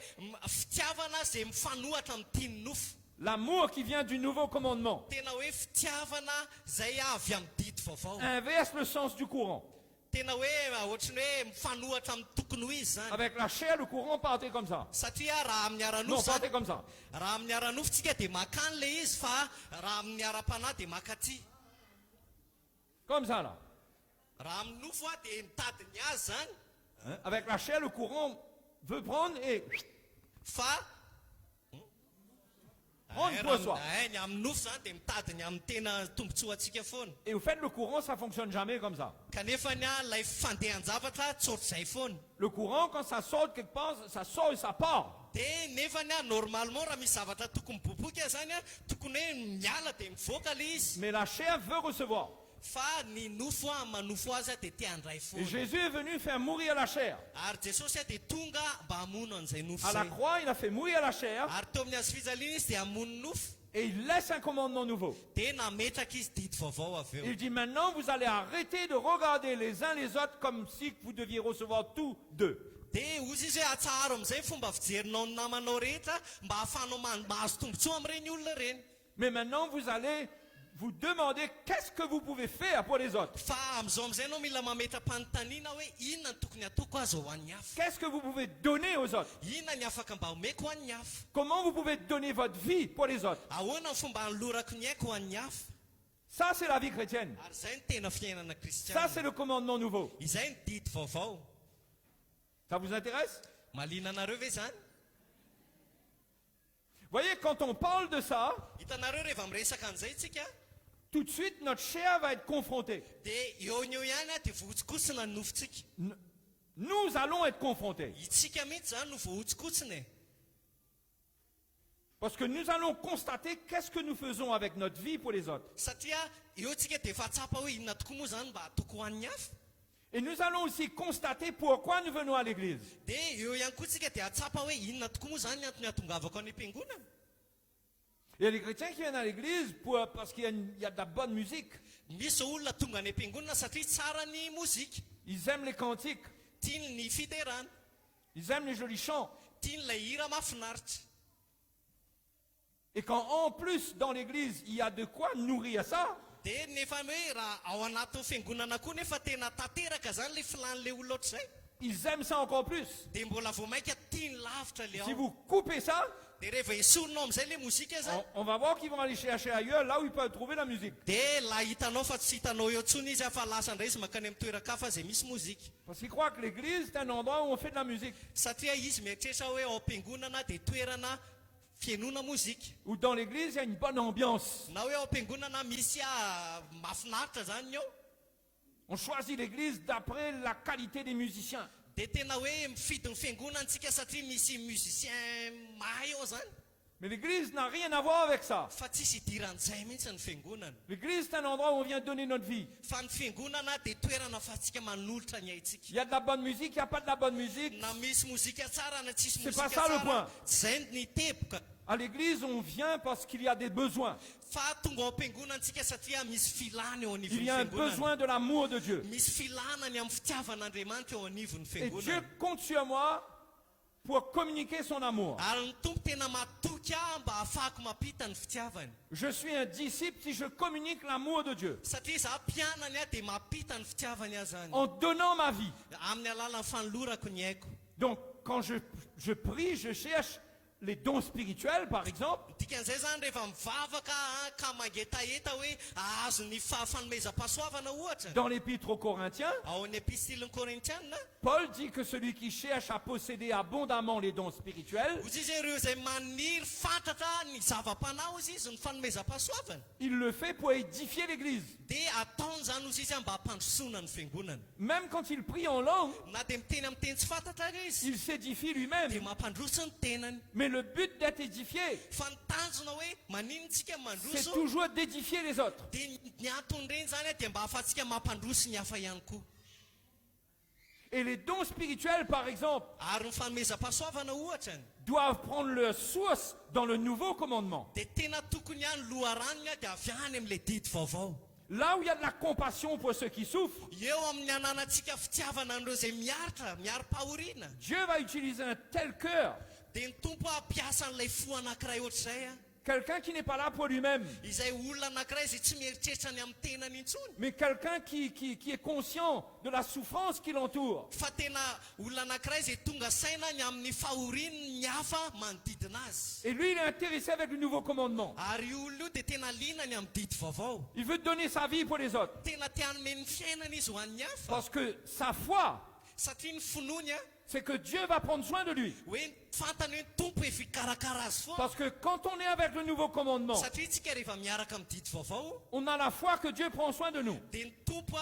fitiavana izay mifanohatra amin'ny tiany nofo. L'amour qui vient du nouveau commandement Tena hoe fitiavana izay avy amin'ny didy vaovao. inverse le sens du courant. Tena hoe ohatrany hoe mifanohatra amin'ny tokony ho izy zany. Avec la chair, le courant partait comme ça. Satria raha amin'ny Non, ara-nofo partait zany comme ça. raha amin'ny ara-nofo tsika dia makany le izy fa raha amin'ny ara-panahy dia makaty. Comme ça, là. Raha amin'ny nofo a dia mitady ny azy zany Hein? Avec la chair, le courant veut prendre et fa prendre pour soi. ny amin'ny nofo zany dia mitady ny amin'ny tena tombontsoa antsika foana. Et au fait, le courant, ça fonctionne jamais comme ça. Kanefa ny a ilay fandehan-javatra tsotr'izay foana. Le courant, quand ça sort de quelque part, ça sort et ça part. Dia nefa ny a normalement raha misy zavatra tokony boboka zany a tokony hoe miala dia mivoaka le izy. Mais la chair veut recevoir. Fa ny nofo a manofo azy a dia tia handray Et foana. Jésus est venu faire mourir la chair. Ary Jesosy a dia tonga mba hamono an'izay nofo À la zay. croix, il a fait mourir la chair Ary teo amin'ny hazo fijaliana izy dia hamono nofo. et il laisse un commandement nouveau. Dia nametraka izy didy vaovao avy eo. Il dit maintenant, vous allez arrêter de regarder les uns les autres comme si vous deviez recevoir tous deux. Dia ozy izy hoe atsaharo amin'izay fomba fijerinao ny namanao rehetra mba hahafanao mahazo tombotsoa amin'ireny olona reny. Mais maintenant, vous allez vous demander qu'est-ce que vous pouvez faire pour les autres. Fa amin'izao amin'izay anao mila mametra-panontaniana hoe inona ny tokony ataoko azy ho an'ny hafa. Qu'est-ce que vous pouvez donner aux autres. Inona ny afaka mba homeko ho an'ny hafa. Comment vous pouvez donner votre vie pour les autres. Ahoana ny fomba hanlorako ny haiko ho an'ny hafa. Ça, c'est la vie chrétienne. Ary izay ny tena fiainana Ça, kristiana. c'est le commandement nouveau. Izay ny didy vaovao. Ça vous intéresse? Mahaliana anareo ve zany? Voyez, quand on parle de ça, Hitanareo rehefa miresaka an'izay tsika tout de suite, notre chair va être confrontée. dia eo ny eo ihany a dia vohotsikosina ny nofontsika. Nous allons être confrontés. Itsika mihitsy zany no vohotsikosina e. Parce que nous allons constater qu'est-ce que nous faisons avec notre vie pour les autres. Satria eo tsika dia efa tsapa hoe inona tokoa moa zany mba atoko ho an'ny hafa. Et nous allons aussi constater pourquoi nous venons à l'église. Dia eo ihany koa tsika dia atsapa hoe inona tokoa moa zany ny antony atongavako any am-piangonana. Il y a des chrétiens qui viennent à l'église parce qu'il y a de la bonne musique. Misy zao olona tonga any am-piangonana satria tsara ny mozika, Ils aiment les cantiques. tiany ny fiterana, Ils aiment les jolis chants. tiany ilay hira mahafinaritra. Et quand en plus dans l'église il y a de quoi nourrir ça, Dia nefa hoe raha ao anatin'ny fiangonana koa nefa tena tanteraka zany le filan'le olona ohatr'izay, ils aiment ça encore plus. dia mbola vao mainka tiany lavitra le Si ao. vous coupez ça, Dia rehefa esorinao amin'izay le mozika zany, on va voir qu'ils vont aller chercher ailleurs, là où ils peuvent trouver la musique. dia la hitanao fa tsy hitanao eo ntsony izy fa lasa indray izy mankany amin'ny toeran-kafa izay misy mozika. Parce qu'ils croient que l'église c'est un endroit où on fait de la musique. Satria izy mieritreritra hoe ao am-piangonana dia toerana fiainona mozika, Ou dans l'église il y a une bonne ambiance. na hoe ao am-piangonana misy mahafinaritra zany ny ao. On choisit l'église d'après la qualité des musiciens. Dia tena hoe mifidy ny fiangonantsika satria misy musicien mahay ao zany. Mais l'église n'a rien à voir avec ça. Fa tsisy idiran'izay mihitsy ny fiangonana. L'église c'est un endroit où on vient donner notre vie. Fa ny fiangonana dia toerana afahantsika manolotra ny aintsika. Il y a de la bonne musique, il n'y a pas de la bonne musique. Na misy mozika tsara na tsisy C'est mozika pas ça le tsara, point. zay ny teboka. À l'église on vient parce qu'il y a des besoins. Fa tonga ao am-piangonantsika satria misy filana eo Il anivon'ny y a un fiangonana. besoin de l'amour de Dieu. Misy filanany amin'ny fitiavan'Andriamanitra eo anivon'ny Et Dieu fiangonana. compte sur moi pour communiquer son amour. Ary ny tompo tena matoky aho mba ahafahako mampita ny fitiavany. Je suis un disciple si je communique l'amour de Dieu. Satria zaho mpianany aho dia mampita ny fitiavany aho zany. En donnant ma vie. Amin'ny alalan'ny fanolorako ny haiko. Donc quand je prie, je cherche les dons spirituels par exemple. Dikan'izay zany rehefa mivavaka ka mangetaheta hoe ahazo ny fanomezam-pahasoavana ohatra. Dans l'épître aux Corinthiens, Ao amin'ny epistilin'ny Korintianina, Paul dit que celui qui cherche à posséder abondamment les dons spirituels, hozy izy ireo izay maniry fantatra ny zava-panao izy izy ny fanomezam-pahasoavana. il le fait pour édifier l'église. Dia ataony zany ozy izy mba hampandrosoana ny fiangonana. Même quand il prie en langue, Na dia miteny amin'ny teny tsy fantatra ary izy, il s'édifie lui-même. dia mampandroso ny tenany. Mais le but d'être édifié, Fa ny tanjona hoe maninontsika c'est mandroso, toujours d'édifier les autres. dia ny antony reny zany dia mba ahafahantsika mampandroso ny hafa ihany koa. Et les dons spirituels, par exemple, Ary ny fanomezam-pahasoavana ohatra ny doivent prendre leur source dans le nouveau commandement. dia tena tokony ihany loharaniny dia avy any amin'ilay didy vaovao. Là où il y a de la compassion pour ceux qui souffrent, Eo amin'ny ananantsika fitiavana an'ireo izay miaro-pahoriana, Dieu va utiliser un tel cœur. dia ny tompo ampiasa an'ilay fo anankiray ohatr'izay Quelqu'un qui n'est pas là pour lui-même, izay olona anankiray izay tsy mieritreritra ny amin'ny tenany intsony, mais quelqu'un qui est conscient de la souffrance qui l'entoure. fa tena olona anankiray izay tonga saina ny amin'ny fahorininy ny hafa manodidina azy. Et lui, il est intéressé avec le nouveau commandement. Ary io olona io dia tena liana ny amin'ny didy vaovao. Il veut donner sa vie pour les autres. Tena te hanome ny fiainana izy ho an'ny hafa, Parce que sa foi, satria ny finoany c'est que Dieu va prendre soin de lui. hoe fantany hoe ny tompo hoe fikarakara azy foa. Parce que quand on est avec le nouveau commandement, Satria tsika rehefa miaraka amin'ny didy vaovao, on a la foi que Dieu prend soin de nous. dia ny tompo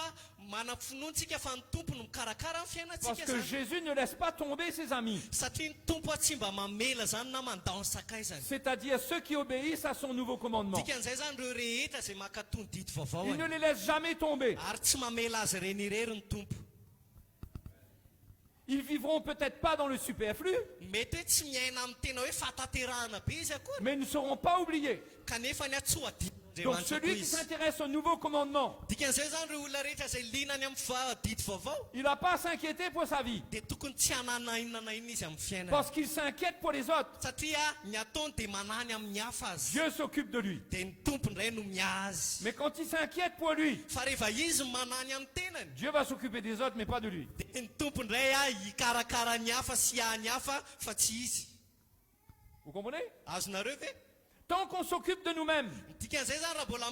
manam-finoantsika fa ny tompo no mikarakara ny Parce fiainantsika que zany. Jésus ne laisse pas tomber ses amis. Satria ny tompo tsy mba mamela zany na mandao ny sakaizany. C'est-à-dire ceux qui obéissent à son nouveau commandement. Dikan'izay zany ireo rehetra izay makatony didy vaovao Il ne any, les laisse jamais tomber. ary tsy mamela azy reny irery ny tompo. Ils vivront peut-être pas dans le superflu, Mety hoe tsy miaina amin'ny tena hoe fataterahana be izy akory, mais ils ne seront pas oubliés. kanefa ny atso Donc adidin'Andriamanitra celui koa qui izy. s'intéresse au nouveau commandement, Dikan'izay zany ireo olona rehetra izay linany amin'ny didy vaovao, il n'a pas à s'inquiéter pour sa vie. dia tokony tsy hanana inona na inona izy amin'ny fiainana. Parce qu'il s'inquiète pour les autres. Satria ny ataony dia manany amin'ny hafa azy, Dieu s'occupe de lui. dia ny tompo indray no miazy. Mais quand il s'inquiète pour lui, Fa rehefa izy manany amin'ny tenany, Dieu va s'occuper des autres, mais pas de lui. dia ny tompo indray hikarakara ny hafa sy hany hafa fa tsy izy. Vous comprenez? Azonareo ve? Tant qu'on s'occupe de nous-mêmes, Dikan'izay zany raha mbola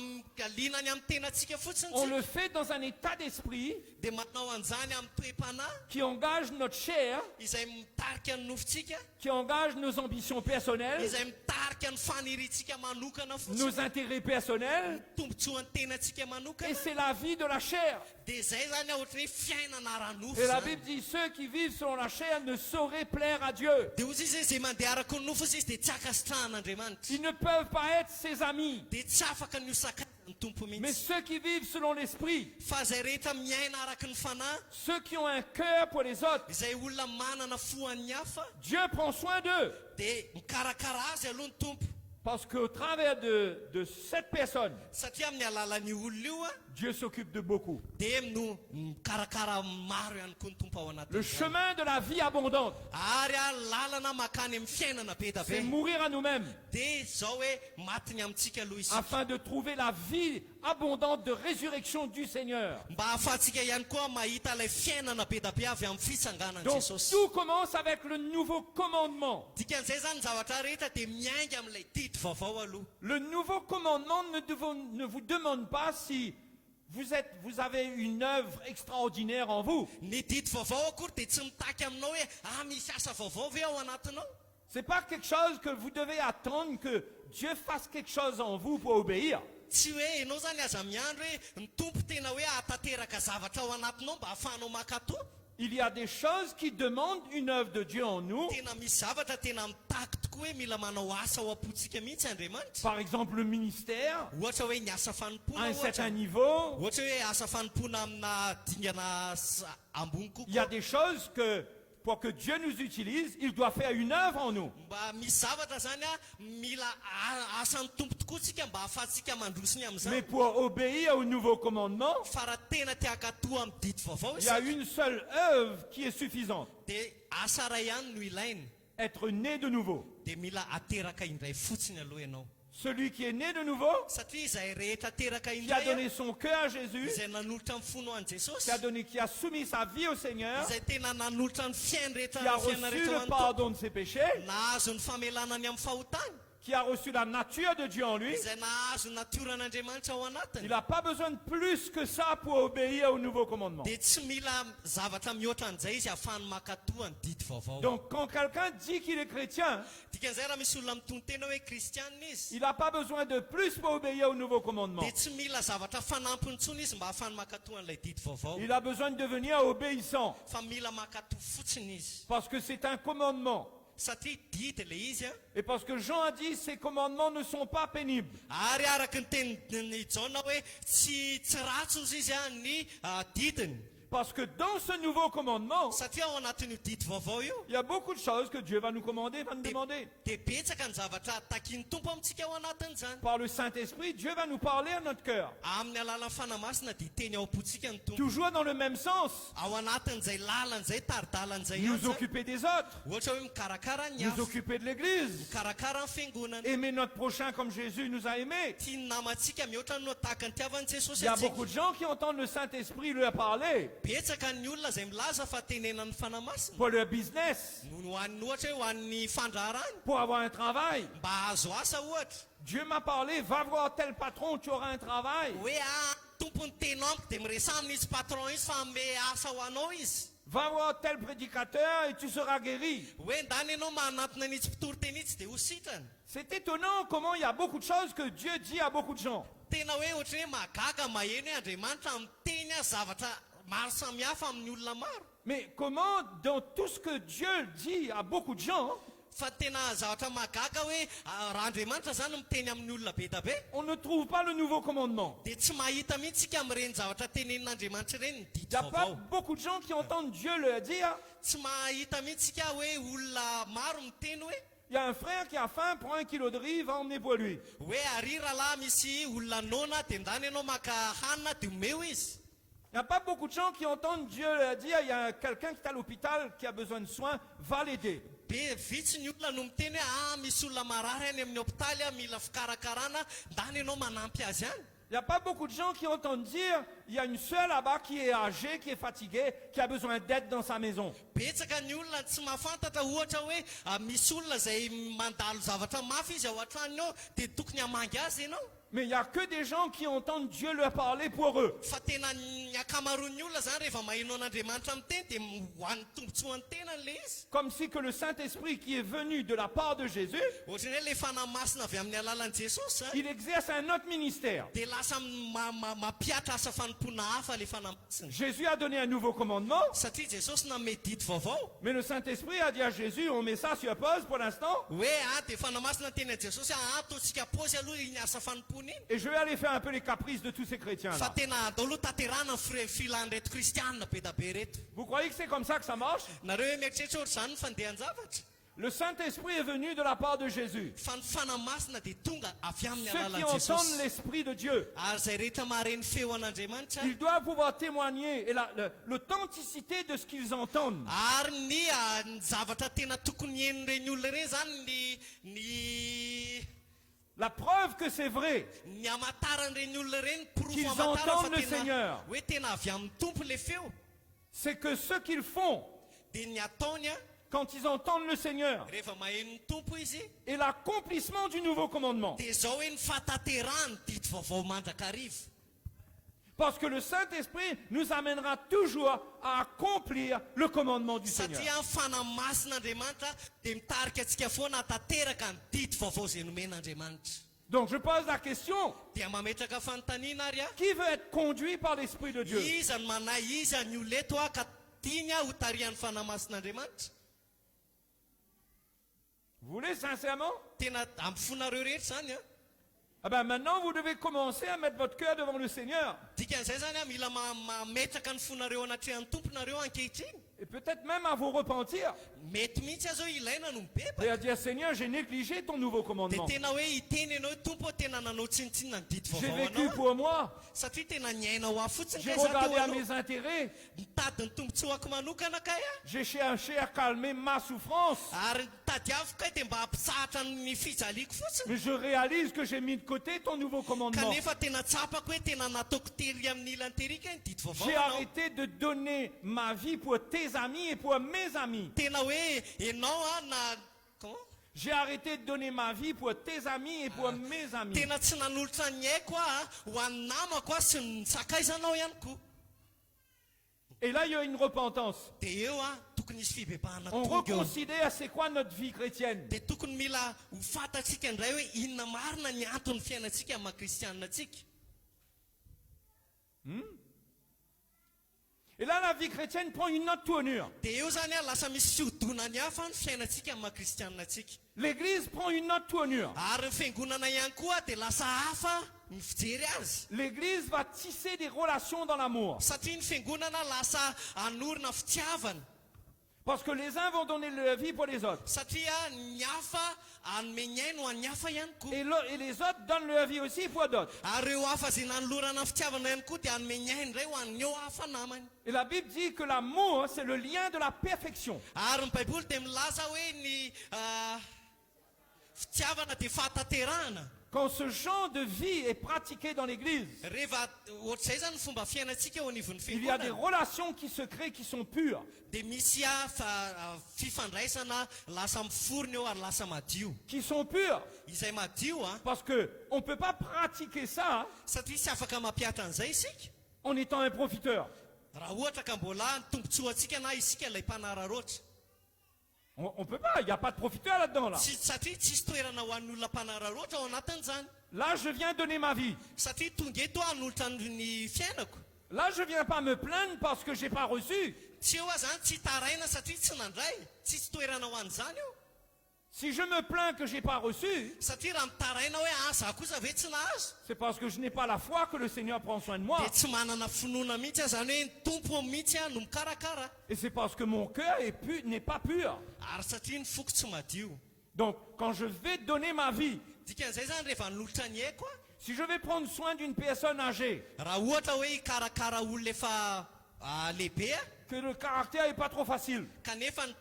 linany amin'ny tenantsika fotsiny on tsika, le fait dans un état d'esprit dia manao an'izany amin'ny toe-panahy qui engage notre chair, izay mitarika ny nofontsika, qui engage nos ambitions personnelles, izay mitarika ny fanirintsika manokana fotsiny, nos intérêts personnels, tombontsoan'ny tenantsika manokana. et c'est la vie de la chair. dia izay zany ohatra hoe fiainana ara-nofo Et la zany. Bible dit, ceux qui vivent selon la chair ne sauraient plaire à Dieu. Dia ozy izy izay mandeha araka ny nofo izy dia tsy akasitrahan'Andriamanitra. Ils ne peuvent pas être ses amis. Dia tsy afaka ny osakazany tompo Mais mihitsy. ceux qui vivent selon l'esprit, Fa izay rehetra miaina araka ny fanahy, ceux qui ont un cœur pour les autres, izay olona manana fo an'ny hafa, Dieu prend soin d'eux. dia mikarakara azy aloha ny tompo. Parce qu'au travers de cette personne, Satria amin'ny alalan'ny olona io a, Dieu s'occupe de beaucoup. dia no mikarakara maro ihany koa ny tompo ao Le anatin'izany. chemin de la vie abondante, Ary a lalana makany amin'ny fiainana be da c'est be. mourir à nous-mêmes Dia zao hoe matiny amintsika aloha isika. afin de trouver la vie abondante de résurrection du Seigneur. Mba ahafahantsika ihany koa mahita ilay fiainana be da be avy amin'ny fitsanganan'i Donc Jesosy. tout commence avec le nouveau commandement. Dikan'izay zany zavatra rehetra dia miainga amin'ilay didy vaovao aloha. Le nouveau commandement ne vous demande pas si vous avez une œuvre extraordinaire en vous. Ny didy vaovao akory dia tsy mitaky aminao hoe misy asa vaovao ve ao anatinao. C'est pas quelque chose que vous devez attendre que Dieu fasse quelque chose en vous pour obéir. Tsy hoe ianao zany aza miandro hoe ny tompo tena hoe atateraka zavatra ao anatinao mba ahafahanao makatoa. Il y a des choses qui demandent une œuvre de Dieu en nous. Tena misy zavatra tena mitaky tokoa hoe mila manao asa ao am-pontsika mihitsy Andriamanitra. Par exemple, le ministère, Ohatra hoe ny asa à fanompoana un ohatra. certain niveau. Ohatra hoe asa fanompoana amina dingana ambony Il y a kokoa. des choses que, pour que Dieu nous utilise, il doit faire une œuvre en nous. Mba misy zavatra zany mila asan'ny tompo tokoa tsika mba ahafahantsika mandrosiny Mais amin'izany. pour obéir au nouveau commandement, Fa raha tena tiaka toa amin'ny didy vaovao il y a isika, une seule œuvre qui est suffisante. dia asa ray ihany no ilaina. Être né de nouveau. Dia mila ateraka indray fotsiny aloha ianao. Celui qui est né de nouveau, Satria izay rehetra teraka qui a indray donné son cœur à Jésus, izay nanolotra ny fono an' Jesosy, qui a soumis sa vie au Seigneur, izay tena nanolotra ny fiaina rehetra qui a ny fiaina reçu rehetra le ho an'ny tompo, pardon de ses péchés, nahazo ny famelanany amin'ny fahotany, qui a reçu la nature de Dieu en lui. izay nahazo ny natioran'Andriamanitra ao anatiny. Il n'a pas besoin de plus que ça pour obéir au nouveau commandement. Dia tsy mila zavatra mihoatra an'izay izy ahafahany makatoa ny didy vaovao. Donc quand quelqu'un dit qu'il est chrétien, Dikan'izay raha misy olona mitony tena hoe kristianina izy, il n'a pas besoin de plus pour obéir au nouveau commandement. dia tsy mila zavatra fanampiny intsony izy mba ahafahany makatoa an'ilay didy vaovao. Il a besoin de devenir obéissant Fa mila makatoa fotsiny izy. parce que c'est un commandement. Satria didy ilay izy a. Et parce que Jean a dit ces commandements ne sont pas pénibles. Ary araka ny tenyny Jaona hoe tsy ratso izy a ny didiny. Parce que dans ce nouveau commandement, Satria ao anatin'io didy vaovao io, il y a beaucoup de choses que Dieu va nous commander, va nous demander. dia betsaka ny zavatra takiany tompo amintsika ao anatin'izany. Par le Saint-Esprit, Dieu va nous parler à notre cœur. Amin'ny alalan'ny fanamasina dia teny ao am-pontsika ny tompo. Toujours dans le même sens. Ao anatin'izay lalan'izay taridalan'izay Nous ihany zany. occuper des autres. Ohatra hoe mikarakara ny Nous hafa, occuper de l'Église. mikarakara ny fiangonana. Aimer notre prochain comme Jésus nous a aimés. Tia ny namantsika mihoatra no tahaka ny tiavan'i Il Jesosy y a antsika. beaucoup de gens qui entendent le Saint-Esprit leur parler Betsaka ny olona izay milaza fa tenenan'ny fanamasina. pour leur business, No ho an'ny ohatra hoe ho an'ny fandraharany, pour avoir un travail. mba azo asa ohatra. Dieu m'a parlé, va voir tel patron, tu auras un travail. Hoe tompony tenao amiko dia miresa amin'izy patron izy fa ame asa ho anao izy. Va voir tel prédicateur et tu seras guéri. Hoe ndany ianao manatona an'itsy mpitory teny itsy dia ho sitrany. C'est étonnant comment il y a beaucoup de choses que Dieu dit à beaucoup de gens. Tena hoe ohatra hoe magaga maheno hoe Andriamanitra miteny zavatra maro samihafa amin'ny olona maro. Mais comment, dans tout ce que Dieu dit à beaucoup de gens, Fa tena zavatra magaga hoe raha Andriamanitra zany miteny amin'ny olona be da be, on ne trouve pas le nouveau commandement? dia tsy mahita mihitsika amin'ireny zavatra tenenin'Andriamanitra ireny ny Il didy n'y a pas vaovao. beaucoup de gens qui entendent Dieu leur dire, Tsy mahita mihitsika hoe olona maro miteny hoe il y a un frère qui a faim, prends 1 kilo de riz, va emmener pour lui. hoe ary rahalahy misy olona nona dia ndany ianao maka hanina dia omeo izy. Il n'y a pas beaucoup de gens qui entendent Dieu leur dire, il y a quelqu'un qui est à l'hôpital, qui a besoin de soins, va l'aider. Be vitsy ny olona no miteny hoe misy olona marary any amin'ny hôpitaly mila fikarakarana, ndany ianao manampy azy any. Il n'y a pas beaucoup de gens qui entendent dire, il y a une sœur là-bas qui est âgée, qui est fatiguée, qui a besoin d'aide dans sa maison. Betsaka ny olona tsy mahafantatra ohatra hoe misy olona izay mandalo zavatra mafy izy ao an-tranony ao dia tokony hamangy azy ianao. Mais il n'y a que des gens qui entendent Dieu leur parler pour eux. fa tena ny akamaroan'ny olona zany rehefa maheno an'andriamanitra amin'ny teny dia hoan'ny tombontsoa ny tenany le izy Comme si que le Saint-Esprit qui est venu de la part de Jésus, ohatrany hoe le fanamasina avy amin'ny alalan'i jesosy zany il exerce un autre ministère. dia lasa mapiatra asa fanompoana hafa le fanamasina Jésus a donné un nouveau commandement, satria jesosy nanome didy vaovao mais le Saint-Esprit a dit à Jésus, on met ça sur pause pour l'instant, hoe dia fanamasina teny a jesosy ataontsika paozy aloha iny asa fanompoana iny et je vais aller faire un peu les caprices de tous ces fa chrétiens-là. tena atao aloha taterana filan'ny reto kristianina be da be reto Vous croyez que c'est comme ça que ça marche? nareo hoe mieritreritra ohatr' zany ny fandehan-javatra Le Saint-Esprit est venu de la part de Jésus. fa ny fanamasina dia tonga avy amin'ny Ceux qui alalan'i entendent jesosy l'Esprit de Dieu, ary zay rehetra mahareny feo an'andriamanitra ils doivent pouvoir témoigner et l'authenticité de ce qu'ils entendent. ary ny zavatra tena tokony henon'ireny olona ireny zany ny La preuve que c'est vrai, ny amataran'ireny olona ireny qu'ils profo amatara entendent fa le Seigneur. hoe tena avy amin'ny tompo le feo c'est que ce qu'ils font dia ny ataony a quand ils entendent le Seigneur rehefa maheno ny tompo izy est l'accomplissement du nouveau commandement. dia zao hoe ny fataterahany didy vaovao mandrakarivo Parce que le Saint-Esprit nous amènera toujours à accomplir le commandement du Seigneur. satria ny fanamasin'andriamanitra dia mitarika antsika foana hatateraka ny didy vaovao zay nomen'andriamanitra Donc je pose la question, dia mametraka fanontaniana ary a qui veut être conduit par l'Esprit de Dieu? iza ny manay iza ny olona eto a ka tiany a ho tarihan'ny fanamasin'andriamanitra Vous voulez sincèrement? tena amin'ny fonareo rehetra zany a Ah ben maintenant vous devez commencer à mettre votre cœur devant le Seigneur. dikan'izay zany a mila mametraka ny fonareo anatrehan'ny tomponareo ankehitriny Et peut-être même à vous repentir. mety mihitsy azo ilaina no mibeba Et à dire Seigneur, j'ai négligé ton nouveau dia commandement. tena hoe hiteny ianao hoe tompo tena nanao tsinitsinina ny didy J'ai vaovao vécu anao pour moi. satria tena nyainao aho fotsiny J'ai kay za regardé teo à anao mes intérêts. mitady ny tombotsoako manokana kay a J'ai cherché à calmer ma souffrance. ary nitadiaviko kay dia mba hampisahatra ny fijaliako fotsiny Mais je réalise que j'ai mis de côté ton nouveau commandement. kanefa tena tsapako hoe tena nataoko tery amin'ny ilany terika ny didy vaovao J'ai anao arrêté de donner ma vie pour tes amis et pour mes amis. tena hoe ianao a na comment J'ai arrêté de donner ma vie pour tes amis et pour mes amis. tena tsy nanolotra ny aiko a ho an'ny namako a sy ny sakaizanao ihany koa Et là, il y a une repentance. dia eo a tokony hisy fibebahana On tonga eo reconsidère c'est quoi notre vie chrétienne. dia tokony mila ho fantatsika indray hoe inona marina ny anton'ny fiainantsika maha-kristianina atsika Et là, la vie chrétienne prend une autre tournure. dia eo zany a lasa misy fihodonany hafa ny fiainantsika maha-kristianina atsika L'Église prend une autre tournure. ary ny fiangonana ihany koa dia lasa hafa ny fijery azy L'Église va tisser des relations dans l'amour. satria ny fiangonana lasa anorina fitiavana Parce que les uns vont donner leur vie pour les autres. satria ny hafa anome ny aino an'ny hafa ihany koa Et les autres donnent leur vie aussi pour d'autres. ary ireo hafa zay nanolorana ny fitiavana ihany koa dia anome ny aino indray ho an'ny eo hafa namany Et la Bible dit que l'amour, c'est le lien de la perfection. ary ny baiboly dia milaza hoe ny fitiavana dia fahataterahana Quand ce genre de vie est pratiqué dans l'Église, rehefa ohatr'izay zany ny fomba fiainantsika eo anivon'ny il y a des fiangonana relations qui se créent qui sont pures. dia misy fifandraisana lasa miforona eo ary lasa madio Qui sont pures. izay madio a Parce qu'on ne peut pas pratiquer ça satria tsy afaka mampiatra an'izay isika en étant un profiteur. raha ohatra ka mbola ny tombontsoa antsika na isika ilay mpanararoatra On ne peut pas, il n'y a pas de profiteur là-dedans. Là. satria tsisy toerana ho an'ny olona mpanararoatra ao anatin'izany Là, je viens donner ma vie. satria tonga eto hanolotra ny fiainako Là, je ne viens pas me plaindre parce que je n'ai pas reçu. tsy eo a zany tsy taraina satria tsy nandray tsisy toerana ho an'izany eo Si je me plains que je n'ai pas reçu, satria raha mitaraina hoe za kosa ve tsy nahazo c'est parce que je n'ai pas la foi que le Seigneur prend soin de moi. dia tsy manana finoana mihitsy a zany hoe ny tompo mihitsy a no mikarakara Et c'est parce que mon cœur n'est pas pur. ary satria ny foko tsy madio Donc, quand je vais donner ma vie, dikan'izay zany rehefa nolotra ny aiko a si je vais prendre soin d'une personne âgée, raha ohatra hoe hikarakara olona efa lehibe a que le caractère n'est pas trop facile, kanefa ny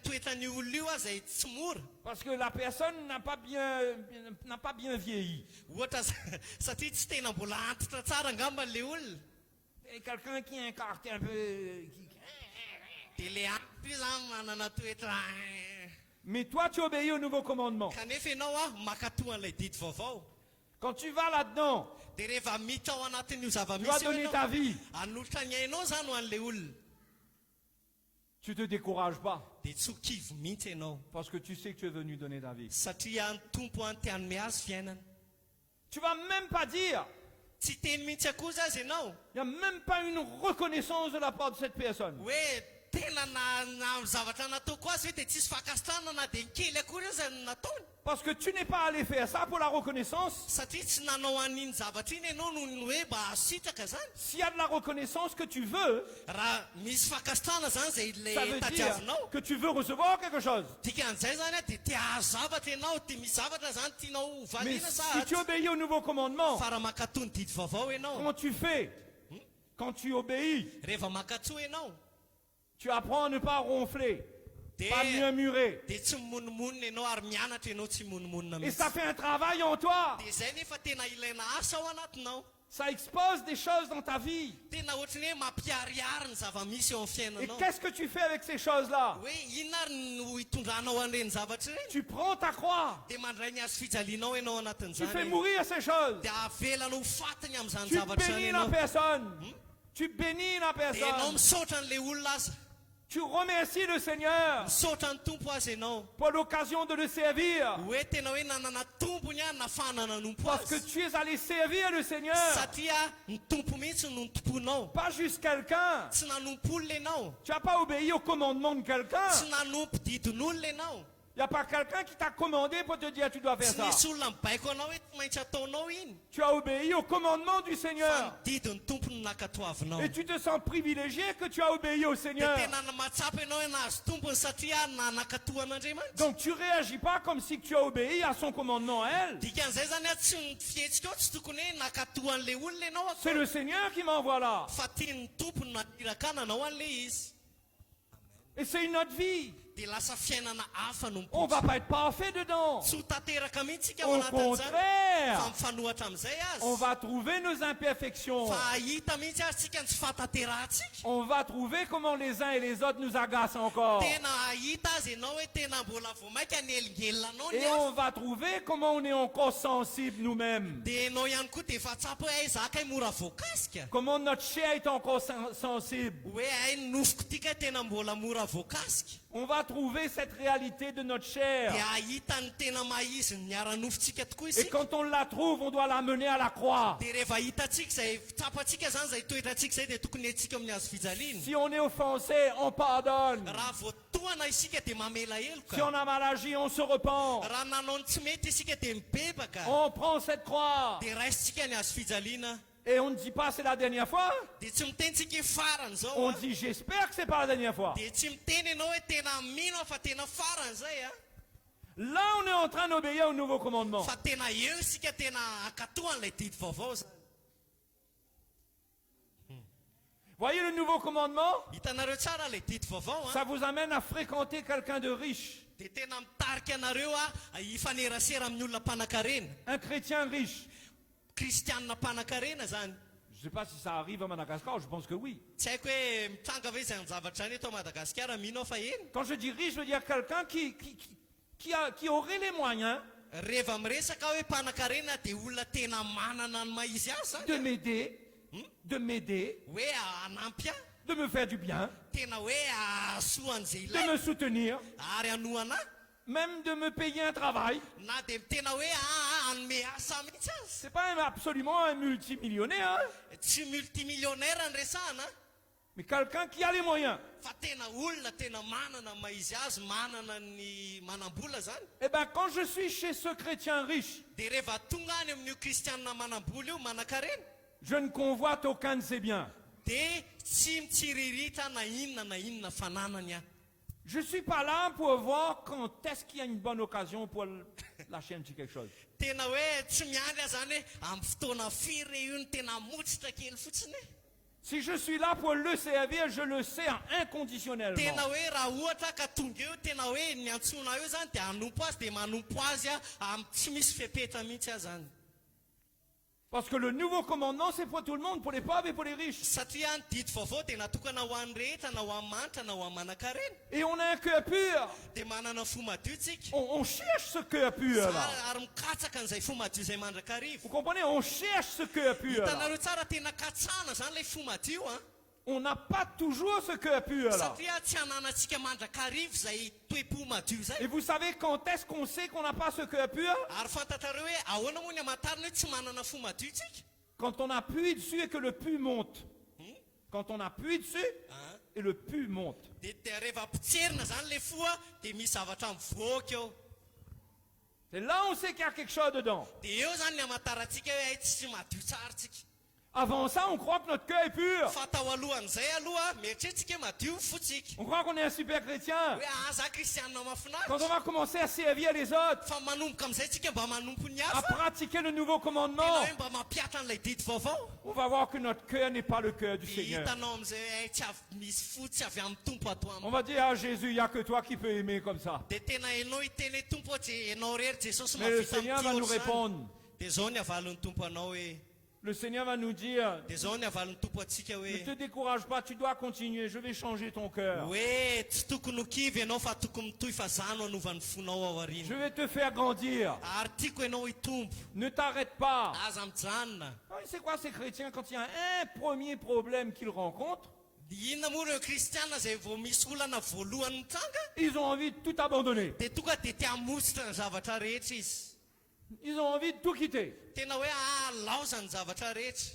toetrany olona io a zay tsy mora parce que la personne n'a pas bien vieilli. ohatra satria tsy tena mbola antitra tsara angamba le olona Et quelqu'un qui a un caractère un peu... dia le ampy io zany manana toetra Mais toi, tu obéis au nouveau commandement. kanefa ianao a makatoa an'ilay didy vaovao Quand tu vas là-dedans, Dia rehefa miditra ao anatin'io tu vas zava-misy io donner ianao, ta vie. hanolotra ny ainao zany ho an'ilay olona. Tu te décourages pas Dia tsy ho kivy mihitsy ianao. parce que tu sais que tu es venu donner ta vie. Satria ny tompo any te hanome azy fiainana. Tu vas même pas dire, Tsy teny mihitsy akoza azy ianao il n'y a même pas une reconnaissance de la part de cette personne. hoe tena na zavatra nataoko azy hoe dia tsisy fakasitrana na dia ny kely akory azy ny nataony. Parce que tu n'es pas allé faire ça pour la reconnaissance. Satria tsy nanao an'iny zavatra iny ianao noho ny hoe mba hasitraka zany. S'il y a de la reconnaissance que tu veux, Raha misy fakasitrana zany zay ça veut le dire tadiavinao, que tu veux recevoir quelque chose. dikan'izay zany a dia te hahazo zavatra ianao, dia misy zavatra zany tianao Mais valiana si sa tu obéis au nouveau commandement, fa raha makatò ny didy vaovao ianao, comment tu fais? Quand tu obéis, rehefa makatsoa ianao tu apprends à ne pas ronfler, dia pas murmurer. dia tsy mimonomonina ianao ary mianatra ianao tsy mimonomonina Et mihitsy. ça fait un travail en toi. Dia izay nefa tena ilaina asa ao anatinao. Ça expose des choses dans ta vie. Tena ohatrany hoe mampiariary ny zava-misy eo amin'ny Et fiainanao. qu'est-ce que tu fais avec ces choses-là? Hoe inona ary no hitondranao an'ireny zavatra ireny? Tu prends ta croix. Dia mandray ny azo fijalianao ianao Tu fais anatin'izany. mourir ces choses. Dia avelanao ho fatiny amin'izany Tu zavatra zany bénis la ianao. personne. Tu bénis la Dia ianao personne. misaotra an'ilay olona aza. Tu remercies le Seigneur Misaotra ny tompo azy ianao. pour l'occasion de le servir. Hoe tena hoe nanana tompony a nafana nanompo Parce que azy. tu es allé servir le Seigneur. Satria ny tompo mihitsy no tomponao. Pas juste quelqu'un. Tsy nanompo olona ianao. Tu n'as pas obéi au commandement de quelqu'un. Tsy nanompo didin'olona ianao. Il n'y a pas quelqu'un qui t'a commandé pour te dire tu dois faire Tsy ça. nisy olona mibaiko anao hoe tsy maintsy ataonao iny. Tu as obéi au commandement du Fa Seigneur. ny didin'ny tompony nakatoavinao. Et tu te sens privilégié que tu as obéi au Dia Seigneur. tena mahatsapa ianao hoe nahazo tompony satria nanakatoan'Andriamanitra. Donc tu réagis pas comme si tu as obéi à son commandement à elle. Dikan'izay zany a tsy ny fihetsika ao tsy tokony hoe nakatoan'ilay olona ianao ako. C'est le Seigneur qui m'envoie là. Fa tiany tompony natiraka nanao an'le izy. Et c'est une autre vie. Dia lasa fiainana hafa no On mipotsy. va pas être parfait dedans. Tsy ho tanteraka mihitsika ao Au anatin'izany. Fa contraire, mifanohatra amin'izay on azy. va trouver nos imperfections. Fa hita mihitsy azy tsika ny tsy fahataterahantsika. On va trouver comment les uns et les autres nous agacent encore. Tena hita azy ianao hoe tena mbola vao maika ny elingelina anao ny Et azy. on va trouver comment on est encore sensible nous-mêmes. Dia ianao ihany koa dia efa tsapa hoe ay zaka ay mora voakasika. Comment notre chair est encore sensible. Hoe ay ny nofoko tika tena mbola mora voakasika. On va trouver cette réalité de notre chair. Dia ahita ny tena maizy ny ara-nofontsika tokoa Et isika. quand on la trouve, on doit l'amener à la croix. Dia rehefa hitantsika zay tsapantsika zany zay toetrantsika zay dia tokony atsika amin'ny hazo fijaliana. Si on est offensé, on pardonne. Raha voatohana isika dia mamela heloka. Si on a mal agi, on se repent. Raha nanao ny tsy mety isika dia mibebaka. On prend cette croix. Dia raisitsika ny hazo fijaliana. Et on ne dit pas c'est la dernière fois. Dia tsy mitenitsika hoe farany zao. On dit j'espère que c'est pas la dernière fois. Dia tsy miteny ianao hoe tena mino fa tena farany zay a. Là, on est en train d'obéir au nouveau commandement. Fa tena eo isika tena akatohan'ilay didy vaovao zany. Voyez le nouveau commandement, Hitanareo tsara ilay didy vaovao a. ça vous amène à fréquenter quelqu'un de riche. Dia tena mitarika anareo a hifanerasera amin'ny olona mpanan-karena. Un chrétien riche. Kristianina mpanan-karena zany. Je ne sais pas si ça arrive à Madagascar, je pense que oui. Tsy haiko hoe mitranga ve izay zavatra zany eto Madagasikara mino fa eny. Quand je dis riche, je veux dire quelqu'un qui aurait les moyens Rehefa miresaka hoe mpanan-karena dia olona tena manana ny maizy azy de zany. m'aider, Hoe hanampy ahy. de me faire du bien, Tena hoe ahasoan'izay de ilay. me soutenir, Ary hanohana. même de me payer un travail. Na dia tena hoe hanome asa mihitsy azy. C'est pas absolument un multimillionnaire, hein, Tsy multimillionnaire ny resahana. mais quelqu'un qui a les moyens. Fa tena olona tena manana maizy azy, manana ny manam-bola zany. Eh bien, quand je suis chez ce chrétien riche, Dia rehefa tonga any amin'io kristianina manam-bola io manan-karena. je ne convoite aucun de ses biens. Dia tsy mitsiriritra na inona fananany ahy. Je ne suis pas là pour voir quand est-ce qu'il y a une bonne occasion pour lâcher un petit quelque chose. Tena hoe tsy miandry ahy zany hoe amin'ny fotoana firy io ny tena motsitra kely fotsiny. Si je suis là pour le servir, je le sais inconditionnellement. Tena hoe raha ohatra ka tonga eo tena hoe ny antsona eo zany dia hanompo azy dia manompo azy a tsy misy fepetra mihitsy ahy zany. Parce que le nouveau commandement, c'est pour tout le monde, pour les pauvres et pour les riches. Satria ny didy vaovao dia natokana ho an'ny rehetra na ho amin'ny manitra na ho amin'ny manan-karena. Et on a un cœur pur. Dia manana fo madio tsika. On cherche ce cœur pur là. Ary mikatsaka an'izay fo madio izay mandrakarivo. Vous comprenez? On cherche ce cœur pur là. Hitanareo tsara tena katsana zany ilay fo madio a. On n'a pas toujours ce cœur pur là. Satria tsy hananantsika mandrakarivo izay toe-po madio Et izay. vous savez quand est-ce qu'on sait qu'on n'a pas ce cœur pur? Ary fantatrareo hoe ahoana moa ny hamantarana hoe tsy manana fo madio tsika. Quand on appuie dessus et que le pu monte. Quand on appuie dessus et le pu monte. Dia rehefa pitserina zany le fo a dia misy zavatra mivoaka eo. Et là on sait qu'il y a quelque chose dedans. Dia eo zany ny hamantarantsika hoe tsy madio tsara tsika. Avant ça, on croit que notre cœur est pur. Fa tao alohan'izay aloha mieritreritsika madio fo tsika. On croit qu'on est un super chrétien. Hoe za kristianina Quand mahafinaritra. on va commencer à servir les autres, Fa manomboka amin'izay tsika mba manompo ny à hafa. pratiquer le nouveau Tena commandement, hoe mba mampiatra an'ilay didy vaovao. on va voir que notre cœur n'est pas le cœur du Dia Seigneur. hitanao amin'izay tsy misy fo tsy avy amin'ny tompo ato On aminy. va dire, ah Jésus, il n'y a que toi qui peux aimer comme ça. Dia tena hainao hiteny hoe tompo tsy hainao rery Jesosy Mais le mahavita Seigneur va nous amin'ity répondre. Dia zao ny avalon'ny tompo anao hoe. Le Seigneur va nous dire, Dia zao ny avalon'ny tompo atsika ne te hoe. décourage pas, tu dois continuer, je vais changer ton cœur. Hoe tsy tokony ho kivy ianao fa tokony mitohy fa zano hanovan'ny fonao ao Je aoriana. vais te faire grandir. Ary tiako ianao hitombo. Ne t'arrête pas. Aza mijanona. Ah, c'est quoi ces chrétiens quand il y a un premier problème qu'ils rencontrent? Inona moa ireo kristiana izay vao misy olana voalohany mitranga Ils ont envie de tout abandonner. dia tonga dia te hamositra ny zavatra rehetra izy. Ils ont envie de tout quitter. Tena hoe laoza ny zavatra rehetra.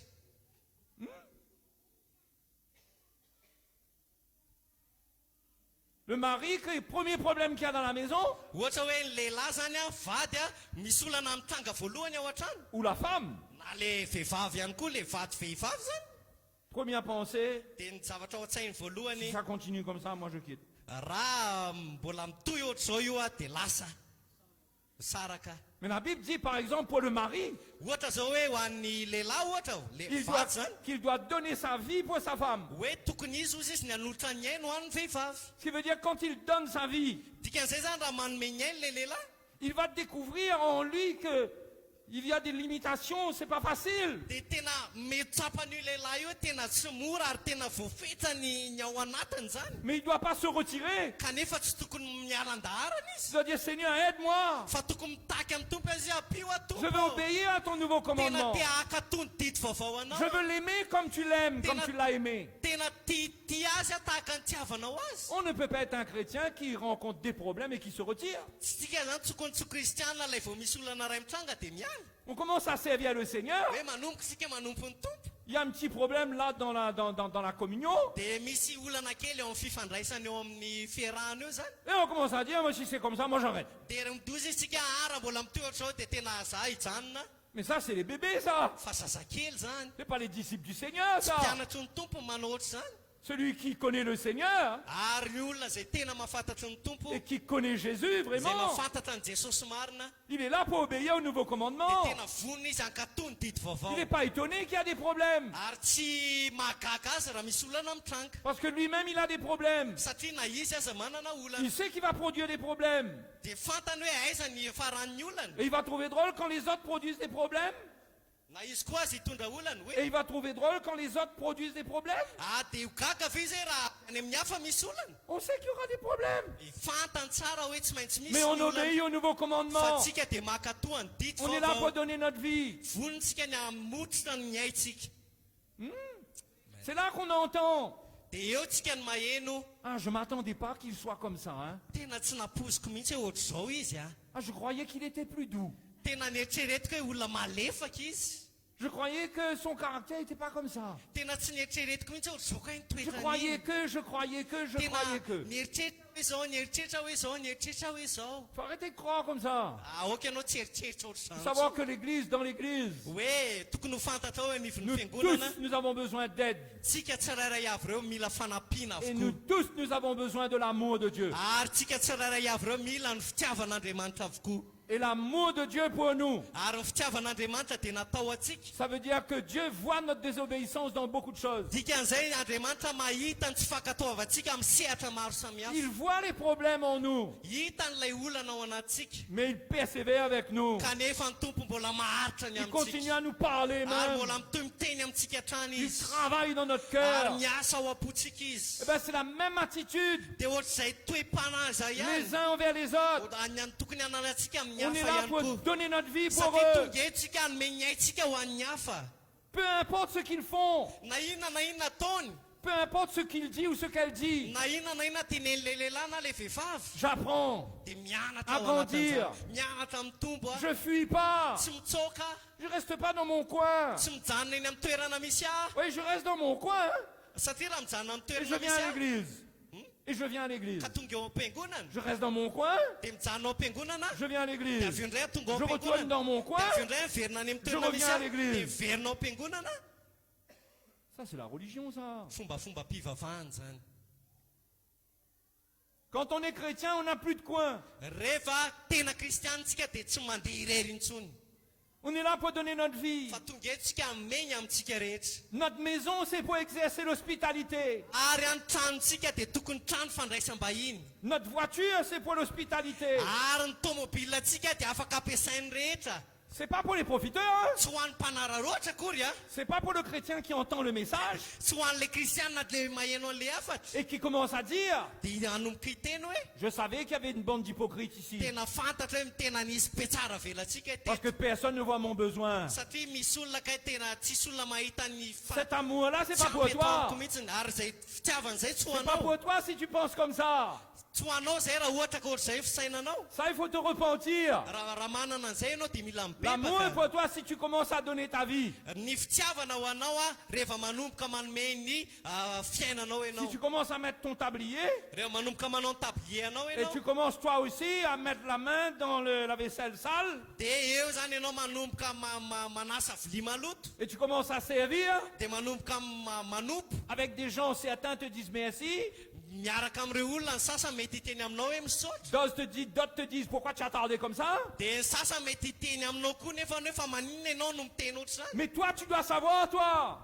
Le mari, le premier problème qu'il y a dans la maison, Ohatra hoe ny lehilahy zany a vady a misy olana mitranga voalohany ao an-trano. ou la femme, Na le vehivavy ihany koa le vady vehivavy zany. première pensée, Dia ny zavatra ao an-tsainy si voalohany ça continue comme ça, moi je quitte. raha mbola mitohy ohatr'izao io a dia lasa saraka. Mais la Bible dit par exemple pour le mari, Ohatra zao hoe ho an'ny lehilahy ohatra le il vady zany qu'il doit donner sa vie pour sa femme. hoe tokony izy ozy izy ny hanolotra ny ainy ho an'ny vehivavy. Ce qui veut dire quand il donne sa vie, Dikan'izay zany raha manome ny ainy le lehilahy il va découvrir en lui que il y a des limitations, c'est pas facile. dia tena metsapany io lehilahy io tena tsy mora ary tena voafetrany ny ao anatiny zany. Mais il ne doit pas se retirer. Kanefa tsy tokony mialan-daharana Il izy doit dire Seigneur, aide-moi. fa tokony mitaky amin'ny tompo izy apio Je veux obéir à ton nouveau tena commandement. te akatony didy vaovao anao. Je veux l'aimer comme tu l'aimes, comme tu l'as aimé. Tena tia azy tahaka ny tiavanao azy. On ne peut pas être un chrétien qui rencontre des problèmes et qui se retire. Tsy tika zany tsokony tsy kristianina ilay vao misy olana ray mitranga dia miala. On commence à servir le Seigneur. Hoe manomboka isika manompo ny tompo Il y a un petit problème là dans la communion. dia misy olana kely eo amin'ny fifandraisany eo amin'ny fiarahana eo zany. Et on commence à dire, moi, si c'est comme ça, moi j'arrête. Dia midoza izy tsika raha mbola mitoy ohatr'izao dia tena za hijanona Mais ça, c'est les bébés, ça. fa zazakely zany. C'est pas les disciples du Seigneur, Tsy ça. mpianatry ny tompo manao ohatr' zany. Celui qui connaît le Seigneur Ary ny olona izay tena mahafantatry ny tompo et qui connaît Jésus izay vraiment, mahafantatra ny Jesosy marina il est là pour obéir au nouveau dia commandement. tena vonona izy hankatony didy vaovao. Il n'est pas étonné qu'il y a des problèmes. Ary tsy mahagaga azy raha misy olana mitranka Parce que lui-même, il a des problèmes. satria na izy aza manana olana Il sait qu'il va produire des problèmes. dia fantany hoe aiza ny faran'ny olana. Et il va trouver drôle quand les autres produisent des problèmes. Na izy koa azy hitondra olana Et hoe il va trouver drôle quand les autres produisent des problèmes. dia ho gaga ve zay raha any amin'ny hafa misy olana. On sait qu'il y aura des problèmes. Fantany tsara hoe tsy maintsy misy Mais on ny olana. obéit au nouveau Fa commandement. tsika dia makatoa ny didy On est là pour vaovao. donner notre vie. Vonontsika ny hamotritra ny aitsika C'est là qu'on entend. dia eo tsika ny maheno. Ah, je ne m'attendais pas qu'il soit comme ça. Hein. Tena tsy napoziko mihitsy hoe ohatr'izao izy a. Ah, je croyais qu'il était plus doux. Tena nieritreretika hoe olona malefaka izy. Je croyais que son caractère n'était pas comme ça. Tena tsy nieritreretiko mihitsy ohatr'izao ka ny Je croyais toetrany. je croyais que. Tena Il nieritreritra hoe zao nieritreritra hoe zao. faut arrêter de croire comme ça. Aoka ianao tsy eritreritra Il faut ohatr'izany. savoir que l'église, dans l'église, Hoe tokony ho fantatra hoe mivony nous fiangonana tous, nous avons besoin d'aide. tsika tsirairay avy ireo mila fanampiana Et nous avokoa. tous, nous avons besoin de l'amour de Dieu. Ary tsika tsirairay avy ireo mila ny fitiavan'Andriamanitra avokoa. Et l'amour de Dieu pour nous, Ary ny fitiavan'Andriamanitra dia natao atsika. ça veut dire que Dieu voit notre désobéissance dans beaucoup de choses. Dikan'izay Andriamanitra mahita ny tsy fankatoavantsika amin'ny sehatra maro samihafa. Il voit les problèmes en nous, Hita n'ilay olana ao anatsika. mais il persévère avec nous. Kanefa ny tompo mbola maharitra ny Il continue amintsika. à nous parler Ary même. mbola mitoy miteny amintsika hatrany Il izy. travaille dans notre Ary cœur. miasa ao am-potsika izy. Eh ben, c'est la même attitude Dia ohatr'izay toe-panahy izay les ihany. uns envers les autres. Ny tokony hananantsika amin'ny On est hafa là ihany pour koa. donner notre vie pour Satria eux. tonga etsika hanome ny aintsika ho an'ny hafa. Peu importe ce qu'ils font, Na inona ataony. peu importe ce qu'il dit ou ce qu'elle dit, Na inona tenen'ilay lehilahy na ilay vehivavy. j'apprends. Dia mianatra À ao grandir. anatin'izany. Mianatra mitombo a. Je fuis pas. Tsy mitsoaka. Je reste pas dans mon coin. Tsy mijanona eny amin'ny toerana misy ahy. Oui, je reste dans mon coin. Satria raha mijanona amin'ny Et je toerana viens misy à ahy. l'église. Et je viens à l'église. Ka tonga eo am-piangonana. Je reste dans mon coin. Dia mijanona ao am-piangonana. Je viens à Dia l'église. avy eo indray tonga ao Je retourne am-piangonana. dans mon coin. Dia avy eo indray miverina any amin'ny toerana misy reviens à ahy. l'église. Dia miverina ao am-piangonana. Ça, c'est la religion, ça. Fombafomba mpivavahana zany. Quand on est chrétien, on n'a plus de coin. Rehefa tena kristianitsika dia tsy mandeha irery intsony. On est là pour donner notre vie. Fa tonga etsika hameny amintsika rehetra. Notre maison, c'est pour exercer l'hospitalité. Ary any tranontsika dia tokony trano fandraisam-bahiny. Notre voiture, c'est pour l'hospitalité. Ary ny tômôbilantsika dia afaka ampiasainy rehetra. C'est pas pour les profiteurs. Hein. Tsy ho an'ny mpanararoatra akory a. C'est pas pour le chrétien qui entend le message Tsy ho an'ilay kristianina le maheno an'ilay afatra. et qui commence à dire, Dia hanomboka hiteny hoe je savais qu'il y avait une bande d'hypocrites ici. tena fantatra hoe tena nisy petsara velantsika Parce que personne ne voit mon besoin. satria misy olona ka tena tsisy olona mahita ny Cet amour-là, c'est pas pour toi. mihitsiny. Ary zay fitiavan'izay tsy ho C'est pas anao. pour toi si tu penses comme ça. Tsy ho anao zay raha ohatra ka ohatr'izay fisainanao. Ça, il faut te repentir. Raha manana an'izay ianao dia mila L'amour est mibebaka. pour toi si tu commences à donner ta vie. Ny fitiavana ho anao a rehefa manomboka manome ny fiainanao Si ianao. tu commences à mettre ton tablier Rehefa manomboka manao ny tablier anao et ianao. tu commences toi aussi à mettre la main dans la vaisselle sale Dia eo zany ianao manomboka manasa vilia maloto. et tu commences à servir Dia manomboka manompo. avec des gens, certains te disent merci, Miaraka amin'ireo olona ny sasany mety hiteny aminao hoe misaotra. d'autres te disent pourquoi tu as tardé comme ça. Dia ny sasany mety hiteny aminao koa nefa hoe fa maninona ianao no miteny ohatr'izany. Mais toi, tu dois savoir, toi.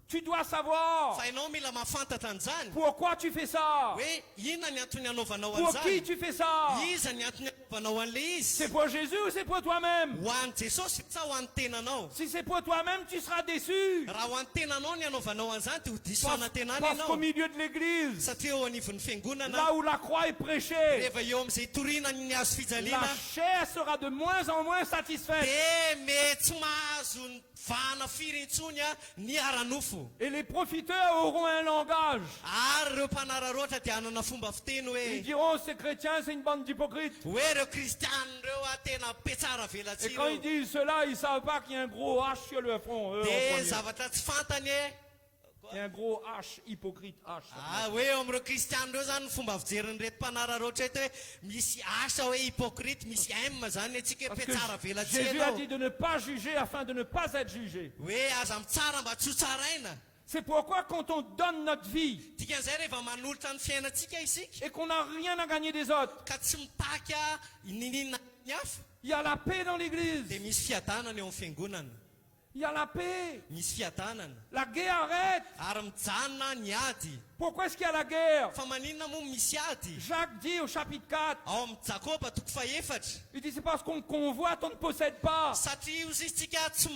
Tu dois savoir Fa ianao mila mahafantatra an'izany pourquoi tu fais ça. hoe inona ny antony anaovanao Pour qui an'izany. tu fais ça. Iza ny antony anaovanao an'le izy. C'est pour Jésus ou c'est pour toi-même. Ho an'i Jesosy sa ho an'ny tenanao. Si c'est pour toi-même, tu seras déçu. Raha ho an'ny tenanao ny anaovanao an'izany dia ho diso Parce, fanantenana parce qu'au ianao. milieu de l'église, Satria eo anivon'ny fiangonana là où la croix est prêchée, rehefa eo amin'izay toriana ny hazo la fijaliana chair sera de moins en moins satisfaite. dia mety tsy mahazo ny vahana firy intsony a ny ara-nofo. Et les profiteurs auront un langage. Ary ireo mpanararoatra dia hanana fomba fiteny Ils hoe diront, ces chrétiens, c'est une bande d'hypocrites. hoe ireo kristianina ireo a tena petsara Et velatsy quand ils ireo. disent cela, ils ne savent pas qu'il y a un gros H sur leur front. Eux, en Dia premier. zavatra tsy fantany e. Il y a un gros H, hypocrite H. Hoe eo amin'ireo kristianina ireo zany ny fomba fijerin'reto mpanararoatra eto hoe misy asa hoe hypocrite, misy m zany atsika hoe Parce que petsara velatsy Jésus a ianao. dit de ne pas juger afin de ne pas être jugé. Hoe aza mitsara mba tsy ho tsaraina. C'est pourquoi quand on donne notre vie Dikan'izay rehefa manolotra ny fiainantsika isika et qu'on n'a rien à gagner des autres, ka tsy mitaky a ninina ny hafa il y a la paix dans dia l'église. misy fiadanana eo amin'ny fiangonana. Il y a la paix. Misy fiadanana La guerre arrête. ary mijanona ny ady. Pourquoi est-ce qu'il y a la guerre? Fa maninona moa misy ady? Jacques dit au chapitre 4, Ao amin'ny Jakoba toko faefatra. il dit c'est parce qu'on convoite, on ne possède pas. Satria izy tsika tsy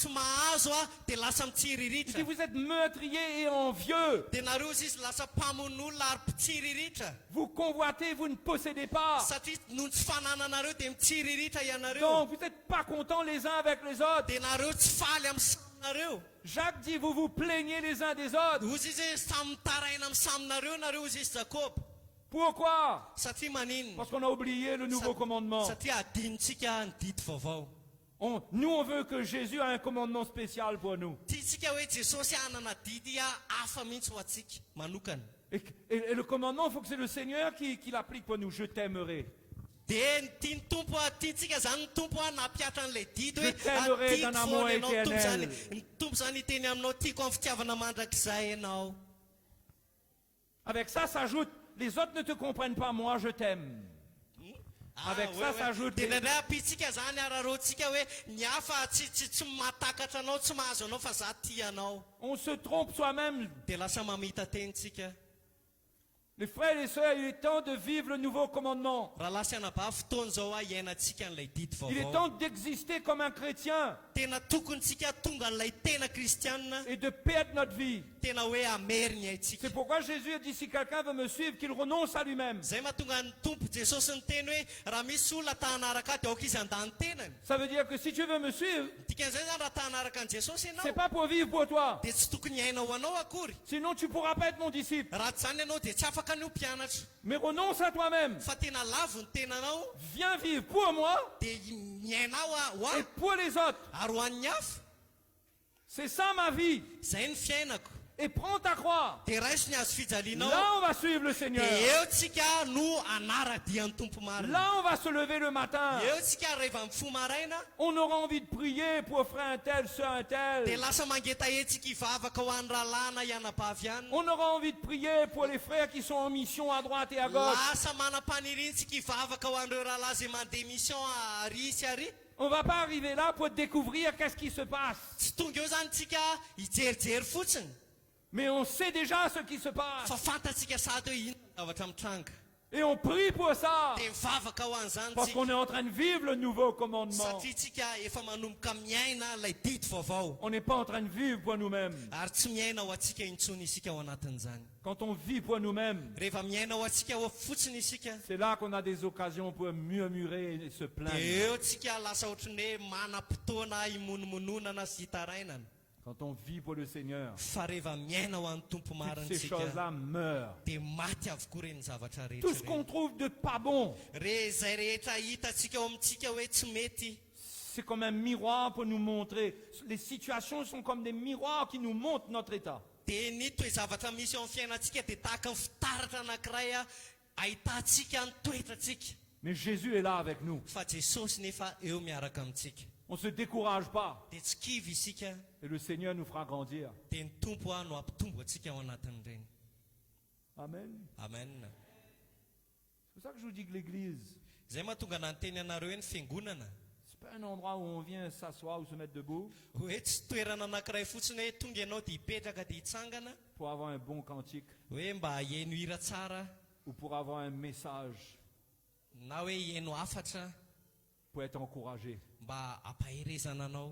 mahazo a dia lasa Il mitsiriritra. dit vous êtes meurtriers et envieux. Dia nareo izy lasa mpamon'olona ary mpitsiriritra. Vous convoitez, vous ne possédez pas. Satria noho tsy fanananareo dia mitsiriritra ianareo. Donc vous n'êtes pas contents les uns avec les autres. Dia nareo tsy faly amin'ny saminareo. Jacques dit vous vous plaignez les uns des autres. Ozy izy hoe samy mitaraina amin'ny saminareo nareo izy izy Jakoba. Pourquoi? Satria maninona? Parce qu'on a oublié le nouveau commandement. Satria adinontsika ny didy vaovao. Nous on veut que Jésus a un commandement spécial pour nous. Tiantsika hoe Jesosy hanana didy a hafa mihitsy ho antsika manokana. Et le commandement, il faut que c'est le Seigneur qui l'applique pour nous. Je t'aimerai. Dia ny tiany tompo a tiantsika zany ny tompo a napiatra an'ilay didy hoe Je t'aimerai atiako d'un amour foana ianao tompo zany. éternel. Ny tompo zany hiteny aminao tiako amin'ny fitiavana mandrakizay ianao. Avec ça s'ajoute, les autres ne te comprennent pas, moi je t'aime. Avec ça s'ajouter. tena ndray apitsika zany ararotsika hoe ny hafa tsy mahatakatra anao tsy mahazo anao fa za tia anao On se trompe soi-même. dia lasa mamita tenitsika. Les frères et les sœurs, il est temps de vivre le nouveau commandement. raha lasa anabaa fotoana zao a iainantsika n'ilay didy Il est vaovao temps d'exister comme un chrétien tena tokonytsika tonga n'ilay tena kristianina et de perdre notre vie. tena hoe amery ny aitsika. C'est pourquoi Jésus a dit, si quelqu'un veut me suivre, qu'il renonce à lui-même. zay mahatonga ny tompo jesosy ny teny hoe raha misy olona tahanaraka dia aoka izy andany tenany. Ça veut dire que si tu veux me suivre, dikan'izay zany raha tahanaraka an' jesosy c'est ianao pas pour vivre pour toi. dia tsy tokony iaina ho anao akory. Sinon, tu pourras pas être mon disciple. raha tsy zany ianao dia tsy afaka nio mpianatra. Mais renonce à toi-même. fa tena lavo ny tenanao Viens vivre pour moi dia miainao ho et aho pour les autres. ary ho an'ny hafa. C'est ça ma vie. zay ny fiainako. Et prends ta croix. dia raisy ny hazo fijalinao. Là, on va suivre le dia Seigneur. eo tsika no anara-dian'ny tompo marina. Là, on va se lever le matin. eo tsika rehefa mifoha maraina On aura envie de prier pour frère un tel, sœur un dia tel. lasa mangeta etsika hivavaka ho an'ny rahalana ianam-pavy On aura envie de prier pour les frères qui sont en mission à droite et à gauche. lasa manam-panirinsika hivavaka ho an'ireo rahalahy zay mandeha mission ary sy ary. On va pas arriver là pour découvrir qu'est-ce qui se passe. tsy tonga eo zany tsika hijerijery fotsiny Mais on sait déjà ce qui se passe. fa fantatsika sady hoe ino zavatra mitranga. Et on prie pour ça. dia mivavaka ho an'izany Parce tsika qu'on est en train de vivre le nouveau commandement. satria tsika efa manomboka miaina ilay didy vaovao On n'est pas en train de vivre pour nous-mêmes. ary tsy miaina ho atsika intsony isika ao anatin'izany. Quand on vit pour nous-mêmes, rehefa miaina ho atsika ho fotsiny isika c'est là qu'on a des occasions pour murmurer et se dia plaindre. eo tsika lasa ohatrany hoe manam-potoana imonomononana sy hitarainana. Quand on vit pour le Seigneur, fa rehefa miaina ho an'ny tompo toutes ces marintsika choses-là meurent. dia maty avokoa reny zavatra Tout ce rehetra qu'on trouve de pas bon, zay rehetra hitantsika ao amintsika hoe tsy mety c'est comme un miroir pour nous montrer. Les situations sont comme des miroirs qui nous montrent notre état. dia ny toe zavatra misy eo amin'ny fiainantsika dia tahaka ny fitaratra anankiray a ahitantsika ny toetratsika. Mais Jésus est là avec nous. fa jesosy nefa eo miaraka amintsika. On ne se décourage pas. dia tsy kivy isika Et le Seigneur nous fera grandir. dia ny tompo a no ampitombo atsika ao anatin'ireny. Amen. amen. C'est pour ça que je vous dis que l'église, zay mahatonga na ny teny anareo hoe ny fiangonana c'est pas un endroit où on vient s'asseoir ou se mettre debout hoe tsy toerana anankiray fotsiny hoe tonga ianao dia hipetraka dia hitsangana pour avoir un bon cantique hoe mba hieno hira tsara ou pour avoir un message, na hoe hieno hafatra pour être encouragé. mba ampaherezana anao.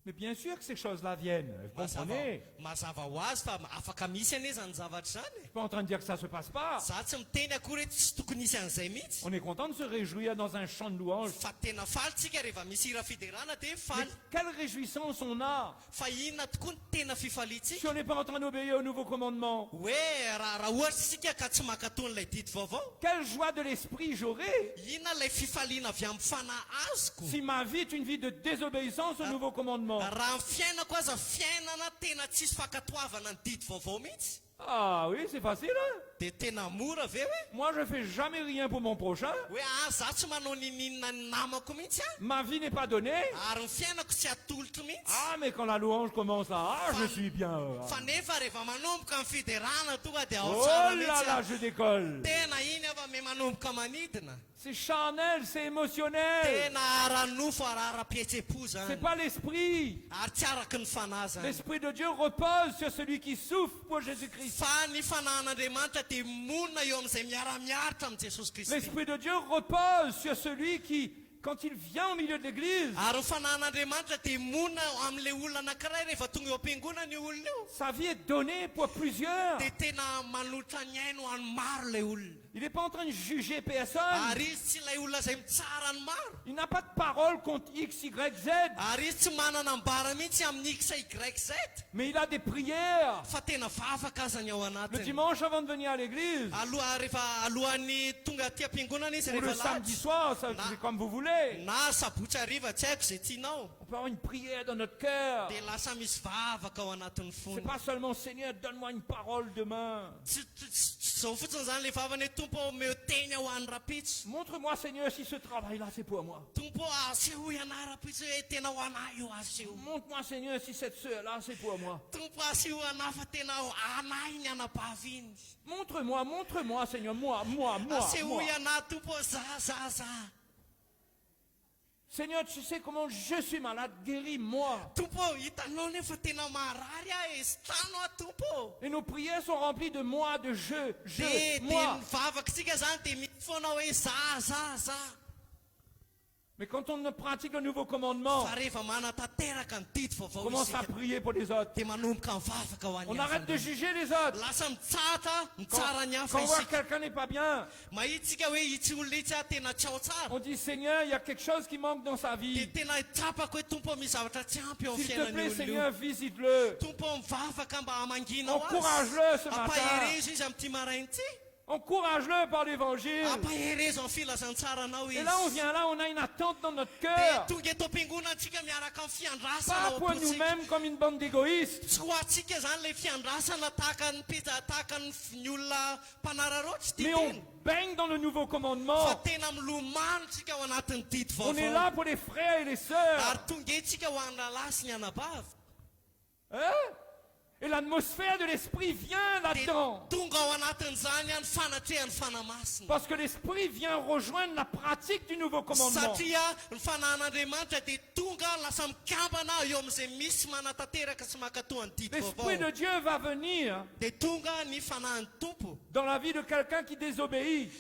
Mais bien sûr que ces choses-là viennent. Vous comprenez? mazava ho azy fa afaka misy ane zany zavatra zany. Je suis pas en train de dire que ça ne se passe pas. za tsy miteny akory hoe tsy tokony isy an'izay mihitsy. On est content de se réjouir dans un chant de louange. fa tena faly tsika rehefa misy hira fiderana dia Mais faly. quelle réjouissance on a fa inona tokoa ny tena fifalitsika si on n'est pas en train d'obéir au nouveau commandement. hoe raha ohatra isika ka tsy makatony didy vaovao. Quelle joie de l'esprit j'aurai inona ilay fifaliana avy amin'ny fanahy azoko. si ma vie est une vie de désobéissance au nouveau commandement. raha ny fiainako aza fiainana tena tsisy fakatoavana ny didy vaovao mihitsy. Ah oui, c'est facile. Hein? dia tena mora ve hoe Moi, je fais jamais rien pour mon prochain. hoe za tsy manao nininona ny namako mihitsy a Ma vie n'est pas donnée. ary ny fiainako tsy atolotro mihitsy. Ah, mais quand la louange commence là, ah, je suis bien. fa nefa rehefa manomboka ny fiderana tonga dia Oh ao tsara là là, mihitsy je décolle. tena iny afa me manomboka manidina. C'est charnel, c'est émotionnel. tena ara-nofo ary ara-pihetsepo C'est zany pas l'esprit. ary tsy araky ny fanahy zany. L'esprit de Dieu repose sur celui qui souffre pour Jésus-Christ. fa ny fanahin'andriamanitra dia monina eo amin'izay miara-miaritra amin'ny jesosy kristy. L'esprit de Dieu repose sur celui qui, quand il vient au milieu de l'église, ary ny fanahin'andriamanitra dia monina amin'ilay olona anankiray rehefa tonga eo am-piangonana io olona io sa vie est donnée pour plusieurs. dia tena manolotra ny aino any maro ilay olona. Il n'est pas en train de juger personne. ary izy tsy ilay olona izay mitsara ny maro. Il n'a pas de parole contre X, Y, Z. ary izy tsy manana mbara mihitsy amin'ny x yz. Mais il a des prières. fa tena vavaka azany ao Le anatiny. dimanche avant de venir à l'église. rehefa alohan'ny tonga aty am-piangonana izy Ou le rehefa samedi latsy soir, ça, c'est comme vous voulez. na sabotsy ariva tsy haiko izay tianao. On peut avoir une prière dans notre cœur. dia lasa misy vavaka ao anatin'ny C'est fony. pas seulement Seigneur, donne-moi une parole demain. tsy zao fotsiny zany le vavany hoe tompo meoteny ho an'ny rapitso. Montre-moi, Seigneur, si ce travail-là, c'est pour moi. Tompo aseho ianahy rapitso hoe tena ho anahy io aseho. Montre-moi, Seigneur, si cette sœur-là, c'est pour moi. Tompo aseho anahy fa tena anahy ny anabavy iny. Montre-moi, Seigneur, moi. Aseho ianahy tompo za. Seigneur, tu sais comment je suis malade, guéris-moi. Tompo hitanao nefa tena marary aho esotrano aho tompo. Et nos prières sont remplies de moi, de je, De moi. mivavakitsika zany de misy foana hoe za. Mais quand on pratique le nouveau commandement, Fa rehefa manatanteraka ny didy on vaovao commence à isika prier pour les autres. de manomboka mivavaka ho an'ny On arrête de hafa. juger les autres. Lasa mitsata mitsara ny hafa Quand on voit que isika. quelqu'un n'est pas bien, Mahitsika hoe itsy olona itsy tena tsy ao tsara. on dit Seigneur, il y a quelque chose qui manque dans sa De vie. tena tsapako hoe tompo misy zavatra tsy ampy eo amin'ny S'il te fiainany plaît, olona io. Seigneur, visite-le. Tompo mivavaka mba hamanginao Encourage-le ce ampaherezo izy amin'ity marain'ity. Encourage-le par l'évangile. Ampaherezo amin'ny filazantsaranao Et là, on izy. vient là, on a une attente dans notre De cœur. tonga eto am-piangonana antsika miaraka amin'ny fiandrasana Pas ao pour am-pontsika. nous-mêmes comme une bande d'égoïstes. Tsy ho antsika zany le fiandrasana tahaka ny pija tahaka ny olona mpanararotsy ty Mais on tena. baigne dans le nouveau Fa commandement. tena milomano tsika ao anatin'ny didy On est vaovao. là pour les frères et les sœurs. Ary tonga etsika ho an'ny lalahy sy ny anabavy. Hein? Et l'atmosphère de l'esprit vient De là-dedans. tonga ao anatin'izany any fanatrehan'ny fanamasina. Parce que l'esprit vient rejoindre la pratique du nouveau commandement. Satria ny fanahin'Andriamanitra de tonga lasa mikambana eo amin'izay misy manatanteraka sy makatoa ny didy L'esprit de vaovao. Dieu va venir De tonga ny fanahin'ny tompo. dans la vie de quelqu'un qui désobéit.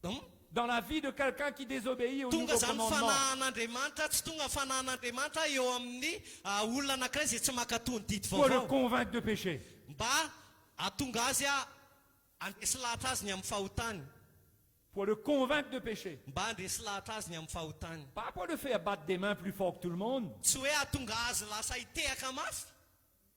Hmm? Dans la vie de quelqu'un qui désobéit au Tonga nouveau zany commandement. fanahin'Andriamanitra tsy tonga fanahin'Andriamanitra eo amin'ny olona anankiray izay tsy makatoa ny didy Pour le vaovao. convaincre de péché. Mba atonga azy andresy lahatra azy ny amin'ny fahotany. Pour le convaincre de péché. Mba andresy lahatra azy ny amin'ny fahotany. Pas pour le faire battre des mains plus fort que tout le monde. Tsy hoe atonga azy lasa hitehaka mafy.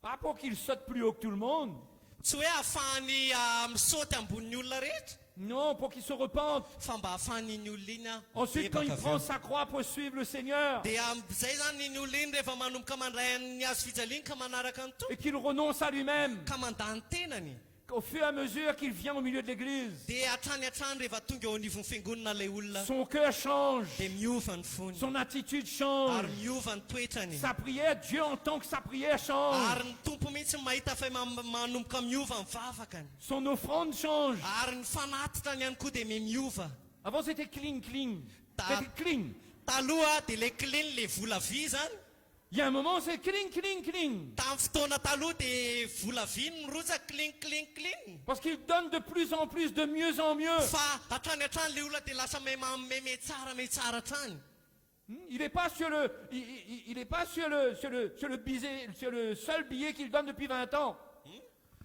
Pas pour qu'il saute plus haut que tout le monde. Tsy hoe ahafahany misaoty ambonin'ny olona rehetra. Non, pour qu'il se repente. Fa mba ahafahan'iny olona iny Ensuite, quand il ebaka prend avy eo. sa croix pour suivre le Seigneur, De zay zany iny olona iny rehefa manomboka mandray ny azo fijaliany ka manaraka ny et tompo. qu'il renonce à lui-même, Ka mandany tenany. au fur et à mesure qu'il vient au milieu de l'église, De hatrany hatrany rehefa tonga eo anivon'ny fiangonana ilay olona. son cœur change, De miova ny fony. son attitude Ary change. miova ny toetrany. Sa prière, Dieu entend que sa prière change. Ary ny tompo mihitsy mahita fa manomboka miova ny vavakany. Son offrande change. Ary ny fanatitra ny ihany koa de miova. Avant, c'était cling. Ta- C'était cling. Taloha de le clean le vola vy zany. Il y a un moment, c'est cling. Tamin'ny fotoana taloha de vola vy ny rotsaka clean. Parce qu'il donne de plus en plus, de mieux en mieux. Fa hatrany hatrany le olona de lasa me tsara hatrany. Il n'est pas sur il est pas sur le seul billet qu'il donne depuis 20 ans.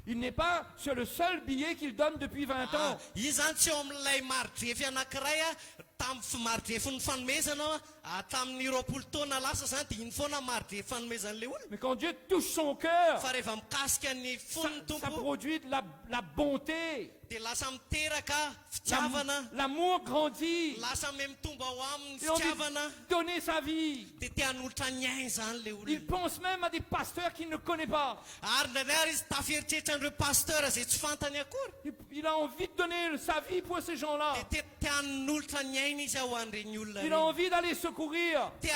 Il n'est pas sur le seul billet qu'il donne depuis 20 ans. Izy zany tsy eo amin'ilay maridrefy anankiray tamin'ny maridrefy ny fanomezana tamin'ny 20 taona lasa zany de iny foana maridrefy fanomezan'le olona. Mais quand Dieu touche son cœur, Fa rehefa mikasika ny ça, fon'ny ça tompo produit de la bonté. de lasa miteraka fitiavana. L'amour grandit. Lasa mitombo ao aminy Et on dit fitiavana. donner sa vie. De te hanolotra ny ainy zany le olona. Il pense même à des pasteurs qu'il ne connaît pas. Ary ndraindray izy taferitreritrandreo pasteur zay tsy fantany akory. Il a envie de donner sa vie pour ces gens-là. De te hanolotra ny ainy izy ao an'ireny olona Il a reny. envie d'aller secourir. Te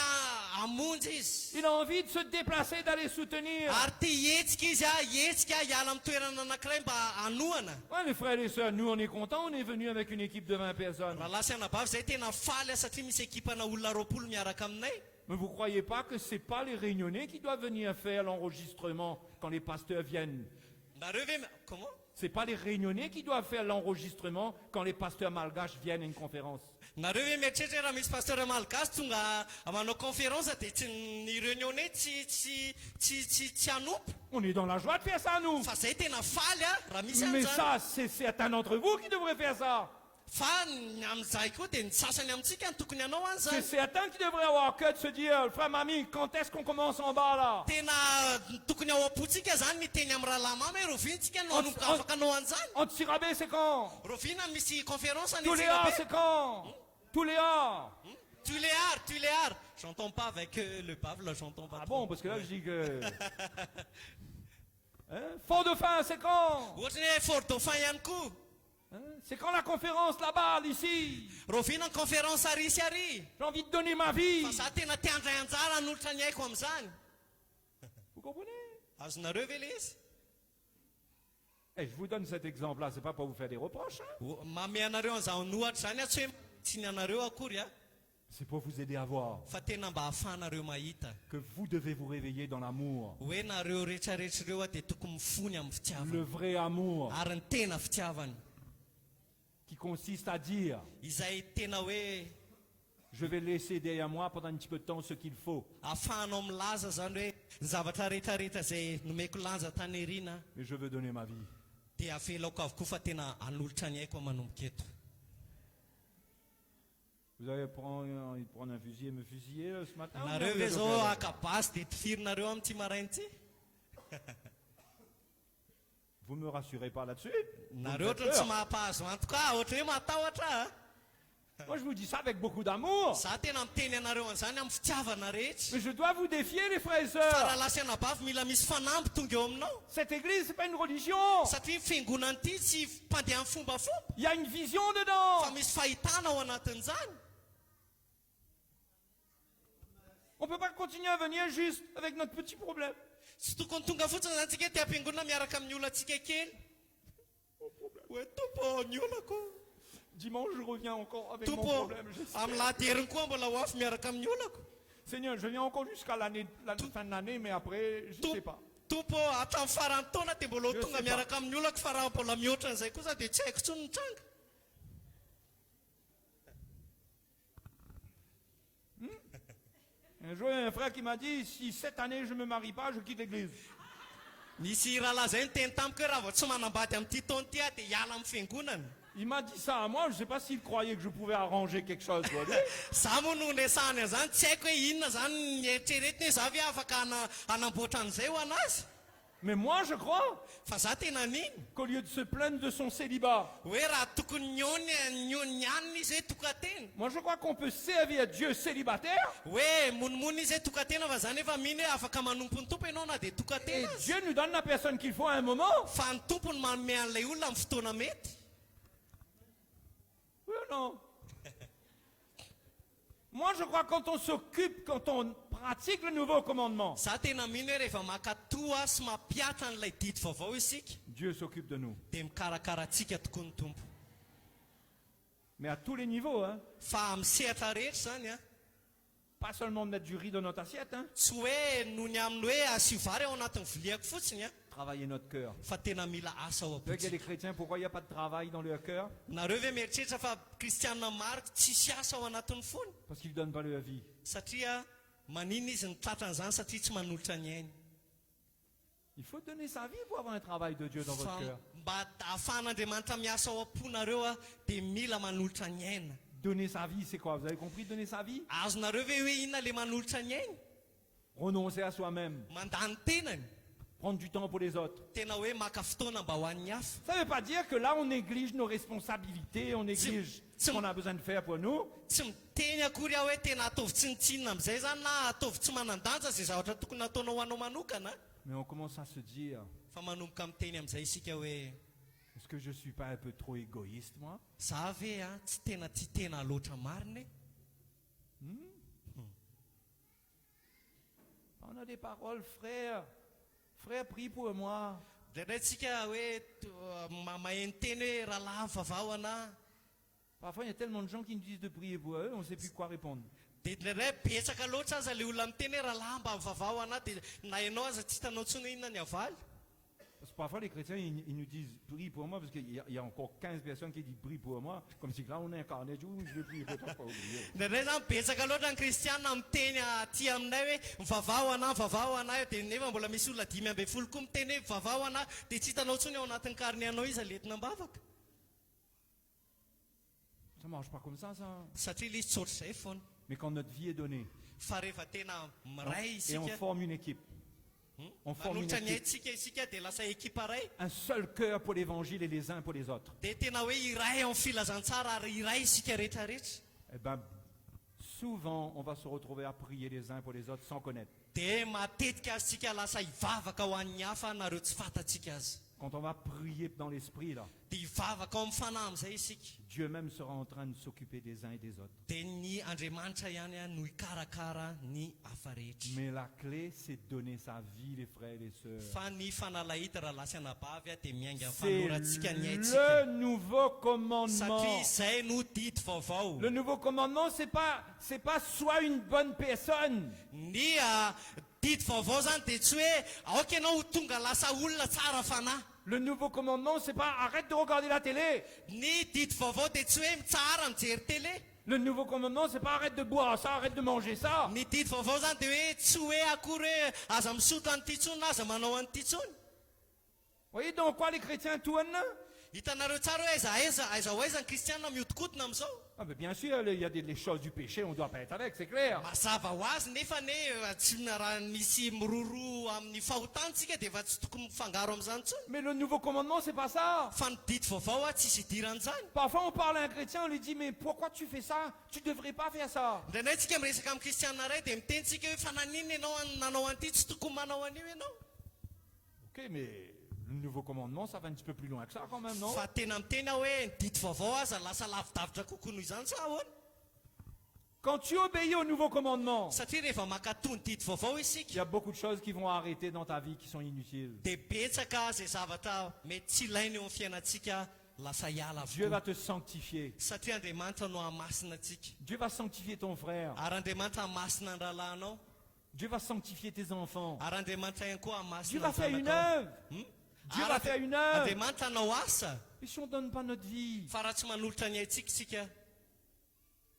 hamonjy izy. Il a envie de se déplacer, d'aller soutenir. Ary te hietsika izy hietsika hiala amin'ny toerana anankiray mba hanoana. Ouais, mes frères et sœurs, nous on est contents, on est venus avec une équipe de 20 personnes. Raha sy anabavy zay tena faly satria misy ekipana olona 20 miaraka aminay. Mais vous ne croyez pas que ce n'est pas les réunionnais qui doivent venir faire l'enregistrement quand les pasteurs viennent. Nareo ve comment? Ce n'est pas les réunionnais qui doivent faire l'enregistrement quand les pasteurs malgaches viennent à une conférence. Nareo ve mieritreritra raha misy pasteur malagasy tonga manao conférence de tsy ny réunionnais tsy hanompo. On est dans la joie de faire ça, nous. Fa zay tena faly raha misy Mais an'izany. ça, c'est certains d'entre vous qui devraient faire ça. Fa amin'izay koa de ny sasany amintsika ny tokony hanao C'est an'izany. certains qui devraient avoir à cœur de se dire, frère Mamie, quand est-ce qu'on commence en bas là? Tena tokony ao am-potsika zany miteny amin'ny rahalamamy hoe rovintsika no hanomboka afaka hanao an'izany. Entre Sirabé, c'est quand? Rovina misy conférence any Touléa, Tsirabe. c'est quand? Touléa. Tu les arts. J'entends pas avec le Pavle, j'entends pas. Ah trop. bon, parce que là, je dis que... Hein? Fort-Dauphin, c'est quand? Ohatra hoe Fort Dauphin ihany koa. Hein? C'est quand la conférence là-bas, ici, Rovina ny conférence ary sy ary. j'ai envie de donner ma vie. Fa za tena te handray anjara hanolotra ny haiko amin'izany. Vous comprenez? Azonareo ve le izy? Et je vous donne cet exemple-là, c'est pas pour vous faire des reproches, hein? Mame anareo an'izao nohatra zany tsy hoe tsy ny anareo akory a. C'est pour vous aider à voir Fa tena mba ahafahanareo mahita. que vous devez vous réveiller dans l'amour. Hoe nareo rehetrarehetra ireo a dia tokony mifony amin'ny Le fitiavana. vrai amour Ary ny tena fitiavana. qui consiste à dire, Izay tena hoe je vais laisser derrière moi pendant un petit peu de temps ce qu'il faut, ahafahanao milaza zany hoe ny zavatra rehetrarehetra izay nomeko lanja tany erina mais je veux donner ma vie. dia avelako avokoa fa tena hanolotra ny haiko manomboka eto. Vous allez prendre un fusil et me fusiller ce matin? ou Nareo bien ve vous zao allez- akabasy dia tifirinareo amin'ity marainy ity? Vous me rassurez pas là-dessus? Vous me Nareo faites ohatrany tsy peur. mahampahazo antoka ohatra hoe matahotra a. Moi je vous dis ça avec beaucoup d'amour. Za tena miteny anareo an'izany amin'ny fitiavana rehetra. Mais je dois vous défier les frères et Fa raha sœurs. lasa anabavy mila misy fanamby tonga eo aminao. Cette église, c'est pas une religion. Satria ny fiangonana ity tsy mpandeha amin'ny fombafomba. Il y a une vision Fa dedans. misy fahitana ao anatin'izany. On peut pas continuer à venir juste avec notre petit problème. Tsy tokony tonga fotsiny zany tsika ty am-piangonana miaraka amin'ny olantsika kely. Hoe tompo ny olako. Dimanche, je reviens encore avec mon Tompo problème. j'espère. amin'ny lahady heriny koa mbola ho afy miaraka amin'ny olako. Seigneur, je viens encore jusqu'à la fin de l'année, mais après, je ne sais pas. Tompo hatramin'ny farany taona dia mbola ho Je tonga sais miaraka amin'ny olako fa raha mbola mihoatra an'izay kosa dia tsy haiko tsony nitranga. Un jour, il y a un frère qui m'a dit, si cette année je ne me marie pas, je quitte l'église. Nisy rahalahy zay niteny tamiko hoe raha vao tsy manambady amin'ity taona ity a dia hiala amin'ny fiangonana. Il m'a dit ça à moi, je ne sais pas s'il croyait que je pouvais arranger quelque chose. vous voyez. Za moa no resahany an'izany tsy haiko hoe inona zany ny eritreretiny hoe za ve afaka hanamboatra an'izay ho anazy. Mais moi, je crois Fa za tena niny qu'au lieu de se plaindre de son célibat, hoe raha tokony nyony hanina izy hoe tokatena. moi je crois qu'on peut servir Dieu célibataire Hoe monimony izy hoe tokatena fa zany efa miny hoe afaka manompo ny tompo ianao na dia et tokatena azy. Dieu nous donne la personne qu'il faut à un moment. Fa ny tompony manome an'ilay olona amin'ny fotoana mety. Oui ou non? Moi je crois que quand on s'occupe, quand on pratique le nouveau commandement, Za tena miny hoe rehefa makatoa sy mampiatra an'ilay didy vaovao isika Dieu s'occupe de nous. dia mikarakara antsika tokoa ny tompo. Mais à tous les niveaux, hein. Fa amin'ny sehatra rehetra zany a. Pas seulement de mettre du riz dans notre assiette, hein. Tsy hoe noho ny amin'ny hoe asio vary ao anatin'ny viliako fotsiny a. Travailler notre cœur. Fa tena mila asa ao Vous savez qu'il y a am-potsika. des chrétiens, pourquoi il n'y a pas de travail dans leur cœur? Nareo ve mieritreritra fa kristianina maro tsisy asa ao anatin'ny fony? Parce qu'ils ne donnent pas leur vie. Satria manina izy ny tratran'izany satria tsy manolotra ny ainy. Il faut donner sa vie pour avoir un travail de Dieu dans votre Fa cœur. mba ahafahan'Andriamanitra miasa ao am-ponareo a dia mila manolotra ny aina. Donner sa vie, c'est quoi? Vous avez compris, donner sa vie? Azonareo ve hoe inona le manolotra ny aina? Renoncer à soi-même. Mandany tenany. Prendre du temps pour les autres. Tena hoe maka fotoana mba ho an'ny hafa. Ça ne veut pas dire que là, on néglige nos responsabilités, on néglige ce qu'on a besoin de faire pour nous. Tsy miteny akory aho hoe tena ataovy tsinitsinina amin'izay zany na ataovy tsy manan-danja zay zavatra tokony ataonao ho anao manokana. Mais on commence à se dire, Fa manomboka miteny amin'izay isika hoe est-ce que je ne suis pas un peu trop égoïste, moi? za ve a tsy tena tia tena loatra marina e? On a des paroles, frère. Frère, prie pour moi. Indraindray tsika hoe maheno teny hoe rahalahy vavao ana. Parfois, il y a tellement de gens qui nous disent de prier pour eux, on ne sait plus quoi répondre. Dia indraindray betsaka loatra aza le olona miteny hoe rahalahy mba mivavao ana dia na ianao aza tsy hitanao tsony hoe inona ny avaly. Parce que parfois, les chrétiens, ils nous disent prie pour moi, parce qu'il y a encore 15 personnes qui disent prie pour moi, comme si là, on incarnait, je vais prier pour toi, pas oublier. Indraindray zany betsaka loatra ny kristianina miteny aty aminay hoe mivavao ana dia nefa mbola misy olona 5 koa miteny hoe mivavao ana dia tsy hitanao tsony ao anatin'ny karneanao izy aletina mbavaka. Ça ne marche pas comme ça. Satria ilay izy tsy ohatr'izay foana. Mais quand notre vie est donnée, Fa rehefa tena miray et on isika forme une équipe, on forme une manolotra ny équipe, haitsika isika dia lasa ekipa ray. un seul cœur pour l'évangile et les uns pour les autres. Dia tena hoe iray ao amin'ny filazantsara ary iray isika rehetrarehetra. Eh bien, souvent, on va se retrouver à prier les uns pour les autres sans connaître. Dia matetika azy tsika lasa hivavaka ho an'ny hafa nareo tsy fantatsika azy. Quand on va prier dans l'esprit, là, dia hivavaka ao amin'ny fanahy amin'izay isika Dieu même sera en train de s'occuper des uns et des autres. dia ny Andriamanitra ihany no hikarakara ny hafa rehetra. Mais la clé, c'est de donner sa vie, les frères et les sœurs. Fa ny fanalahita raha lasa anabavy dia miainga amin'ny C'est fanorantsika ny haitsika. le nouveau commandement. Satria izay no didy vaovao. Le nouveau commandement, c'est pas sois une bonne personne. Ny didy vaovao zany dia tsy hoe aoka ianao tonga lasa olona tsara fanahy. Le nouveau commandement, c'est pas arrête de regarder la télé. Ny didy vaovao dia tsy hoe mitsara mijery télé. Le nouveau commandement, c'est pas arrête de boire ça, arrête de manger ça. Ny didy vaovao zany dia hoe tsy hoe akory hoe aza misotro an'ity tsony na aza manao an'ity tsony. Vous voyez dans quoi les chrétiens tournent? Hitanareo tsara hoe aiza ho aiza ny kristianina mihodikotina amin'izao. Ah ben bien sûr, il y a les choses du péché, on ne doit pas être avec, c'est clair. Mazava ho azy nefa ne tsy raha misy miroro amin'ny fahotantsika dia efa tsy tokony mifangaro amin'izany tsony. Mais le nouveau commandement, c'est pas ça. Fa ny didy vaovao tsisy idiran'izany. Parfois, on parle à un chrétien, on lui dit, mais pourquoi tu fais ça? Tu ne devrais pas faire ça. Indraindray tsika miresaka amin'ny kristianina iray dia mitentsika hoe fa nanino ianao nanao an'ity tsy tokony manao an'io ianao. Ok, mais le nouveau commandement, ça va un petit peu plus loin que ça quand même, non? Fa tena miteny aho hoe ny didy vaovao aza lasa lavidavitra kokoa noho izany sa ahoana. Quand tu obéis au nouveau commandement, Satria rehefa makatoa ny didy vaovao il isika y a beaucoup de choses qui vont arrêter dans ta vie qui sont inutiles. dia betsaka izay zavatra mety tsy ilaina eo amin'ny fiainantsika lasa hiala Dieu va avokoa. te sanctifier. Satria Andriamanitra no hamasina antsika. Dieu va sanctifier ton frère. Ary Andriamanitra hamasina ny rahalahinao. Dieu va sanctifier tes enfants. Ary Andriamanitra ihany koa Dieu hamasina va ny faire une zanakao. œuvre. Dieu va faire une œuvre. Andriamanitra hanao asa Et si on ne donne pas notre vie, fa raha tsy manolotra ny haitsika isika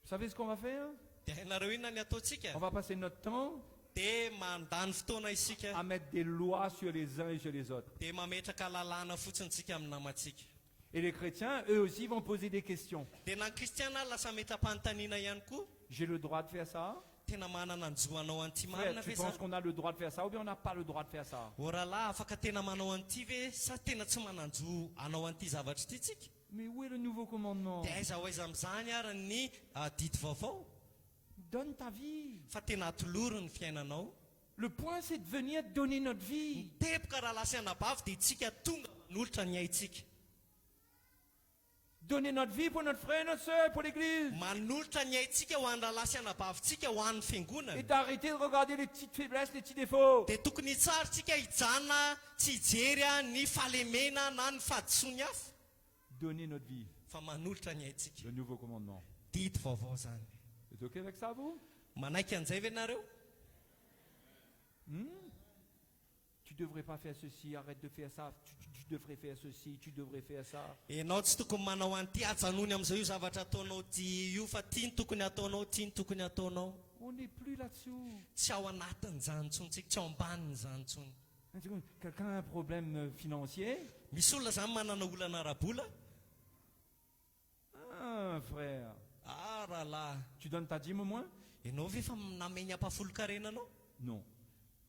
vous savez ce qu'on va faire? dia hainareo inona ny ataontsika On va passer notre temps dia mandany fotoana isika à mettre des lois sur les uns et sur les autres. dia mametraka lalàna fotsiny tsika amin'ny namantsika. Et les chrétiens, eux aussi, vont poser des questions. Dia na ny kristiana lasa metam-panontaniana ihany koa. J'ai le droit de faire ça? Tena manana ny joanao an'ity Frère, marina tu ve penses zany? qu'on a le droit de faire ça ou bien on n'a pas le droit de faire ça? O rahalahy afaka tena manao an'ity ve sa tena tsy mananjo anao an'ity zavatra ity tsika? Mais où est le nouveau commandement? Dia aiza ho aiza amin'izany ary ny didy vaovao Donne ta vie. fa tena atoloro ny fiainanao. Le point, c'est de venir donner notre vie. Tepoka raha lasa anabavy dia tsika tonga manolotra ny haitsika. Donner notre vie pour notre frère, notre soeur, pour l'église. Manolotra ny haitsika ho an'ny raha lasa anabavintsika ho an'ny fiangonana. Et d'arrêter de regarder les petites faiblesses, les petits défauts. Dia tokony hitsarotsika hijanona tsy hijery ny fahalemena na ny fahadisoany hafa Donner notre vie. fa manolotra ny haitsika. Le nouveau commandement. Didy vaovao zany. Vous êtes OK avec ça, vous? Manaiky an'izay ve nareo? Tu devrais pas faire ceci, arrête de faire ça. Tu devrais faire ceci, tu devrais faire ça. Ianao tsy tokony manao an'ity ajanony amin'izao io zavatra ataonao ty io fa tia ny tokony ataonao, tia ny tokony ataonao. On n'est plus là-dessous. Tsy ao anatin'izany intsony tsika, tsy ao ambanin'izany intsony. Quelqu'un a un problème financier? Misy olona zany manana olana arabola. Ah, frère. Ah rahalahy, Tu donnes ta dîme au moins? ianao ve fa nameny ampafolo-karena anao? Non.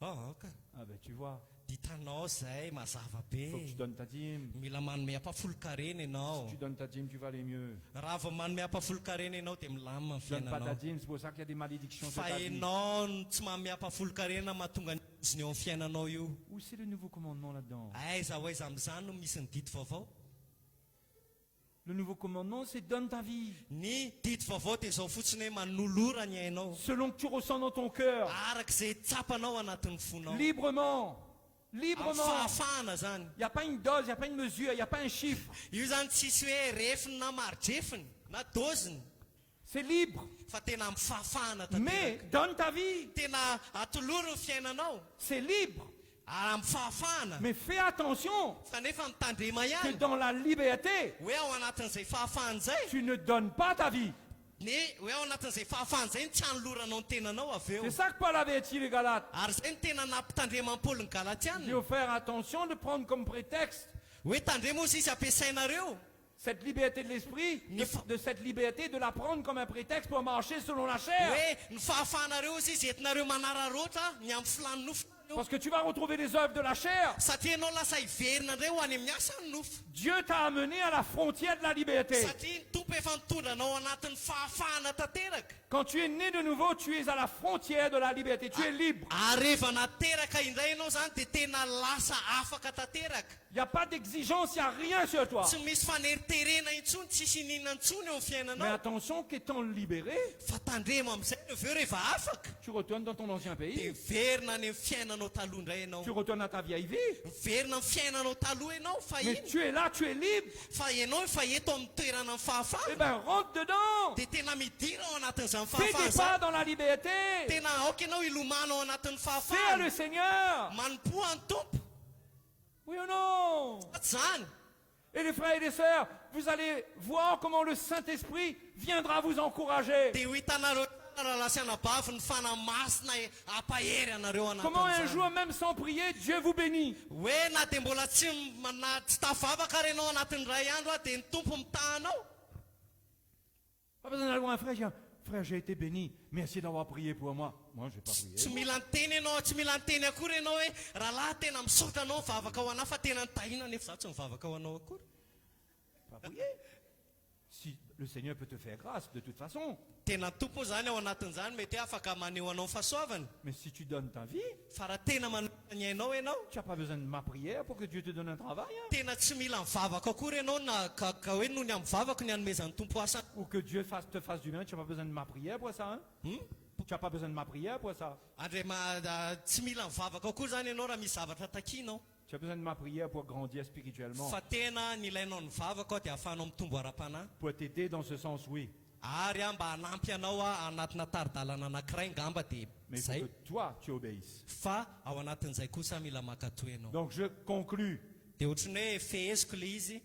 Oka. Ah ben tu vois, Ditanao zay mazava il faut que tu be. donnes ta dîme. Mila manome ampafolo-karena ianao. Si tu donnes ta dîme, tu vas aller mieux. Raha vao manome ampafolo-karena ianao dia milamina ny Tu donnes pas ta fiainanao. dîme, c'est pour ça qu'il y a des malédictions sur Fa ta vie. ianao no tsy manome ampafolo-karena mahatonga ny oziny eo amin'ny fiainanao io. Où c'est le nouveau commandement là-dedans? Aiza ho aiza amin'izany no misy ny didy vaovao. Le nouveau commandement, c'est donne ta vie. Ny didy vaovao dia izao fotsiny hoe manolora ny ainao Selon que tu ressens dans ton cœur. arak'izay tsapanao anatin'ny fonao. Librement. Amin'ny Librement. fahafahana zany. Il n'y a pas une dose, il n'y a pas une mesure, il n'y a pas un chiffre. Io zany tsisy hoe refiny na marodrefiny na doziny C'est libre. fa tena amin'ny fahafahana Mais tanteraka. donne ta vie. Tena atoloro ny fiainanao C'est libre. ary amin'ny fahafahana Mais fais attention fa nefa mitandrema que ihany dans la liberté, hoe ao anatin'izay fahafahana zay tu ne donnes pas ta vie. ny hoe ao anatin'izay fahafahana zay ny tsy hanoloranao ny tenanao avy eo. C'est ça que Paul avait dit les Galates. Ary zay ny tena nampitandremam-polo ny Il galatianina faut faire attention de prendre comme prétexte hoe tandrema ozy izy ampiasainareo cette liberté de l'esprit, de cette liberté de la prendre comme un prétexte pour marcher selon la chair. hoe ny fahafahanareo ozy izy entinareo manararoatra ny amin'ny filany nofona Parce que tu vas retrouver les œuvres de la chair. satria ianao lasa hiverina indray ho any amin'ny asa ny nofo Dieu t'a amené à la frontière de la liberté. satria ny tompo efa mitondranao anatin'ny fahafahana tanteraka Quand tu es né de nouveau, tu es à la frontière de la liberté. Tu es libre. ary rehefa nateraka indray ianao zany dia tena lasa afaka tanteraka Il n'y a pas d'exigence, il n'y a rien sur toi. tsy misy faneriterena intsony tsisy inina intsony eo amin'ny Mais fiainanao attention qu'étant libéré, fa tandremo amin'izay avy eo rehefa afaka tu retournes dans ton ancien dia pays. miverina any amin'ny fiainanao taloha indray ianao Tu retournes à ta vieille vie. miverina amin'ny fiainanao taloha ianao fa Mais iny tu es là, tu es libre. fa ianao efa eto amin'ny toerana amin'ny Eh fahafahana bien, rentre dedans. dia tena midira ao anatin'izany Fais fahafahana des pas zany dans la liberté. tena aoka ianao ilomano ao anatin'ny Fais le fahafahana Seigneur. manompo any tompo Oui ou non? tsy zany Et les frères et les sœurs, vous allez voir comment le Saint-Esprit viendra vous encourager. dia ho hitanareo raha lasiana bavy ny fanamasina ampahery anareo Comment un anatin'izany jour, même sans prier, Dieu vous bénit. hoe na dia mbola tsy tafavaka renao anatin'ny ray andro a dia ny tompo mitahanao Pas besoin d'aller voir un frère, dire, frère, j'ai été béni. Merci d'avoir prié pour moi. Moi, je n'ai pas tsy prié. mila nyteny ianao tsy mila nyteny akory ianao hoe rahalahy tena misaotra anao mivavaka ho anao fa tena nitahina nefa za tsy mivavaka ho anao akory Pas prié. Si le Seigneur peut te faire grâce, de toute façon. tena tompo zany ao anatin'izany mety hoe afaka maneho anao fahasoavana Mais si tu donnes ta vie, fa raha tena manotany ainao ianao tu n'as pas besoin de ma prière pour que Dieu te donne un travail. Hein. tena tsy mila mivavaka akory ianao na ka hoe noho ny amin'ny vavaka ny anomezan'ny tompo asa Ou que Dieu te fasse du bien, tu n'as pas besoin de ma prière pour ça. Hein. Tu n'as pas besoin de ma prière pour ça. tsy mila mivavaka akory zany ianao raha misy zavatra takianao Tu as besoin de ma prière pour grandir spirituellement. fa tena nilainao ny vavaka ao dia ahafahanao mitombo ara-panahy Pour t'aider dans ce sens, oui. ary a mba hanampy anao a anatina taridalana anankiray ngamba dia Mais il faut zay que toi, tu obéisses. fa ao anatin'izay kosa mila makatoy ianao Donc je conclus. dia ohatrany hoe feheziko le izy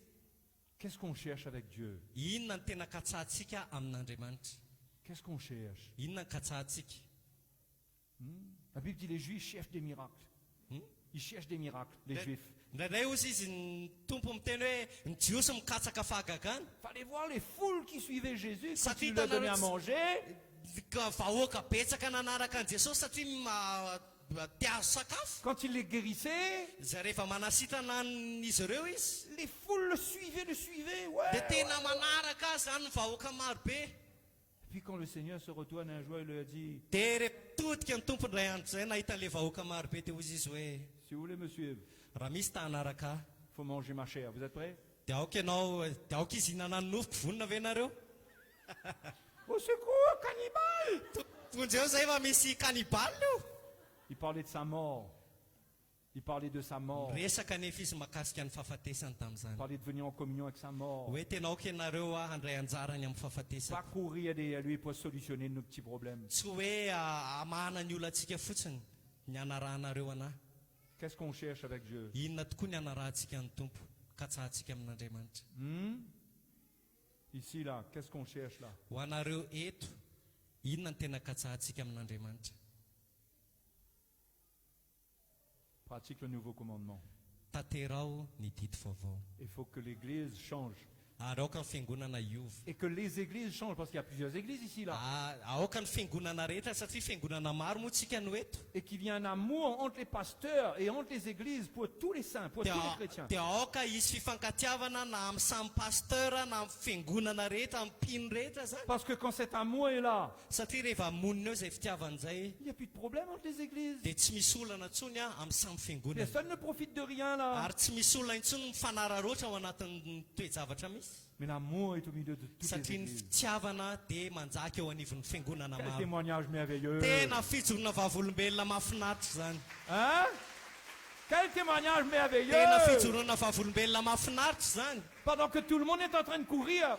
Qu'est-ce qu'on cherche avec Dieu? inona ny tena katsahantsika amin'andriamanitra Qu'est-ce qu'on cherche? inona ny katsahantsika La Bible dit les Juifs cherchent des miracles. Ils cherchent des miracles, les Juifs. indraindray ozy izy ny tompo miteny hoe ny jiosy mikatsaka fahagagana Fallait voir les foules qui suivaient Jésus Ça quand il dit leur dans donnait la- à manger. ka vahoaka betsaka nanaraka an'i jesosy satria tiazo sakafo Quand il les guérissait, zay rehefa manasitrana izy ireo izy les foules le suivaient. Ouais. dia tena manaraka azy zany ny vahoaka marobe Puis quand le Seigneur se retourne un jour, il leur dit, dia rehefa todika ny tompo ndray andro zay nahita an'ilay vahoaka marobe dia ozy izy hoe si vous voulez me suivre, raha misy tahanaraka ahy il faut manger ma chair. Vous êtes prêts? dia aoka ianao dia aoka izy hinana ny nofoko vonona ve nareo Au secours, cannibale! tonjeo zay fa misy kanibale io Il parlait de sa mort. Il parlait de sa mort. resaka nefa izy mahakasika ny fahafatesany Il tamin'izany parlait de venir en communion avec sa mort. hoe tena aoka ianareo a handray anjarany amin'ny fahafatesany Pas courir derrière lui pour solutionner nos petits problèmes. tsy hoe amahana ny olonantsika fotsiny ny anarahanareo anahy Qu'est-ce qu'on cherche avec Dieu? inona tokoa ny anarahantsika ny tompo katsahantsika amin'andriamanitra Ici, là, qu'est-ce qu'on cherche là? ho anareo eto inona ny tena katsahantsika amin'andriamanitra Pratique le nouveau commandement. tanterao ny didy vaovao Il faut que l'Église change. ary aoka ny fiangonana iova Et que les églises changent, parce qu'il y a plusieurs églises ici, là. aoka ny fiangonana rehetra satria fiangonana maro moa tsika no eto Et qu'il y a un amour entre les pasteurs et entre les églises pour tous les saints, pour tous les chrétiens. dia aoka isy fifankatiavana na amin'ny samy pastera na amin'ny fiangonana rehetra amin'ny mpino rehetra zany Parce que quand cet amour est là, satria rehefa monina eo zay fitiavan'izay il n'y a plus de problème entre les églises. dia tsy misy olana ntsony a amin'ny samy fiangonana Personne ne profite de rien, là. ary tsy misy olona intsony mifanararoatra ao anatin'ny toejavatra misy Mais l'amour est au milieu de toutes les satria ny églises. fitiavana dia manjaka eo anivon'ny fiangonana Quel maro témoignage merveilleux. tena fijorona vavolombelona mahafinaritra zany Hein? Quel témoignage tena merveilleux. fijorona vavolombelona mahafinaritra zany Pendant que tout le monde est en train de courir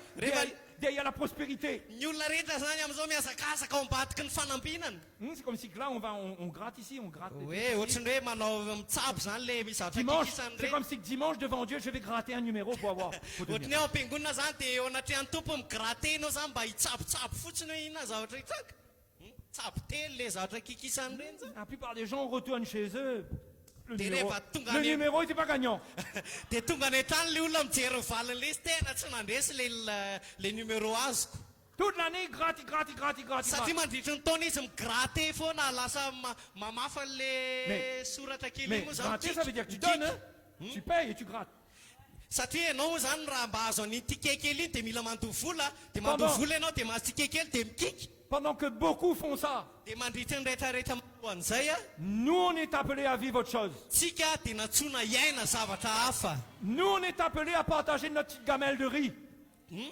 derrière la prospérité. ny olona rehetra zany amin'izao miazakazaka ao ambadiky ny fanambinana C'est comme si que là, on gratte ici, on gratte. les hoe petits. ohatrany hoe manao mitsabo zany le misy zavatra Dimanche, kikisany c'est reny comme si que dimanche, devant Dieu, je vais gratter un numéro pour avoir. pour devenir. ohatrany eo am-piangonana zany dia eo anatrehan'ny tompo migrate anao zany mba hitsabotsabo fotsiny hoe inona zavatra hitraka tsabo telo le zavatra kikisany reny zany La plupart des gens retournent chez eux. Le Des numéro, rêves à tout le gagner. numéro n'était pas gagnant. dia tonga any an-trano le olona mijery ny valin'le izy tena tsy nandresy le numéro azoko Toute l'année, il gratte, il gratte, il gratte, il gratte, il satria gratte. mandritra ny taona izy migratte foana lasa mamafa le Mais- soratra kely Mais iny moa zany gratter, ça veut dire que tu tiky. donnes, hein? Tu payes et tu grattes. Satria ianao zany raha mba azo an'iny tike kely iny de mila mandoha vola de Pardon. mandoha vola ianao de mahazo tike kely de mikiky Pendant que beaucoup font ça, de mandritra ny rehetrarehetra maroan'izay a nous, on est appelés à vivre autre chose. tsika de natsoina iaina zavatra hafa. Nous, on est appelés à partager notre petite gamelle de riz. Hmm?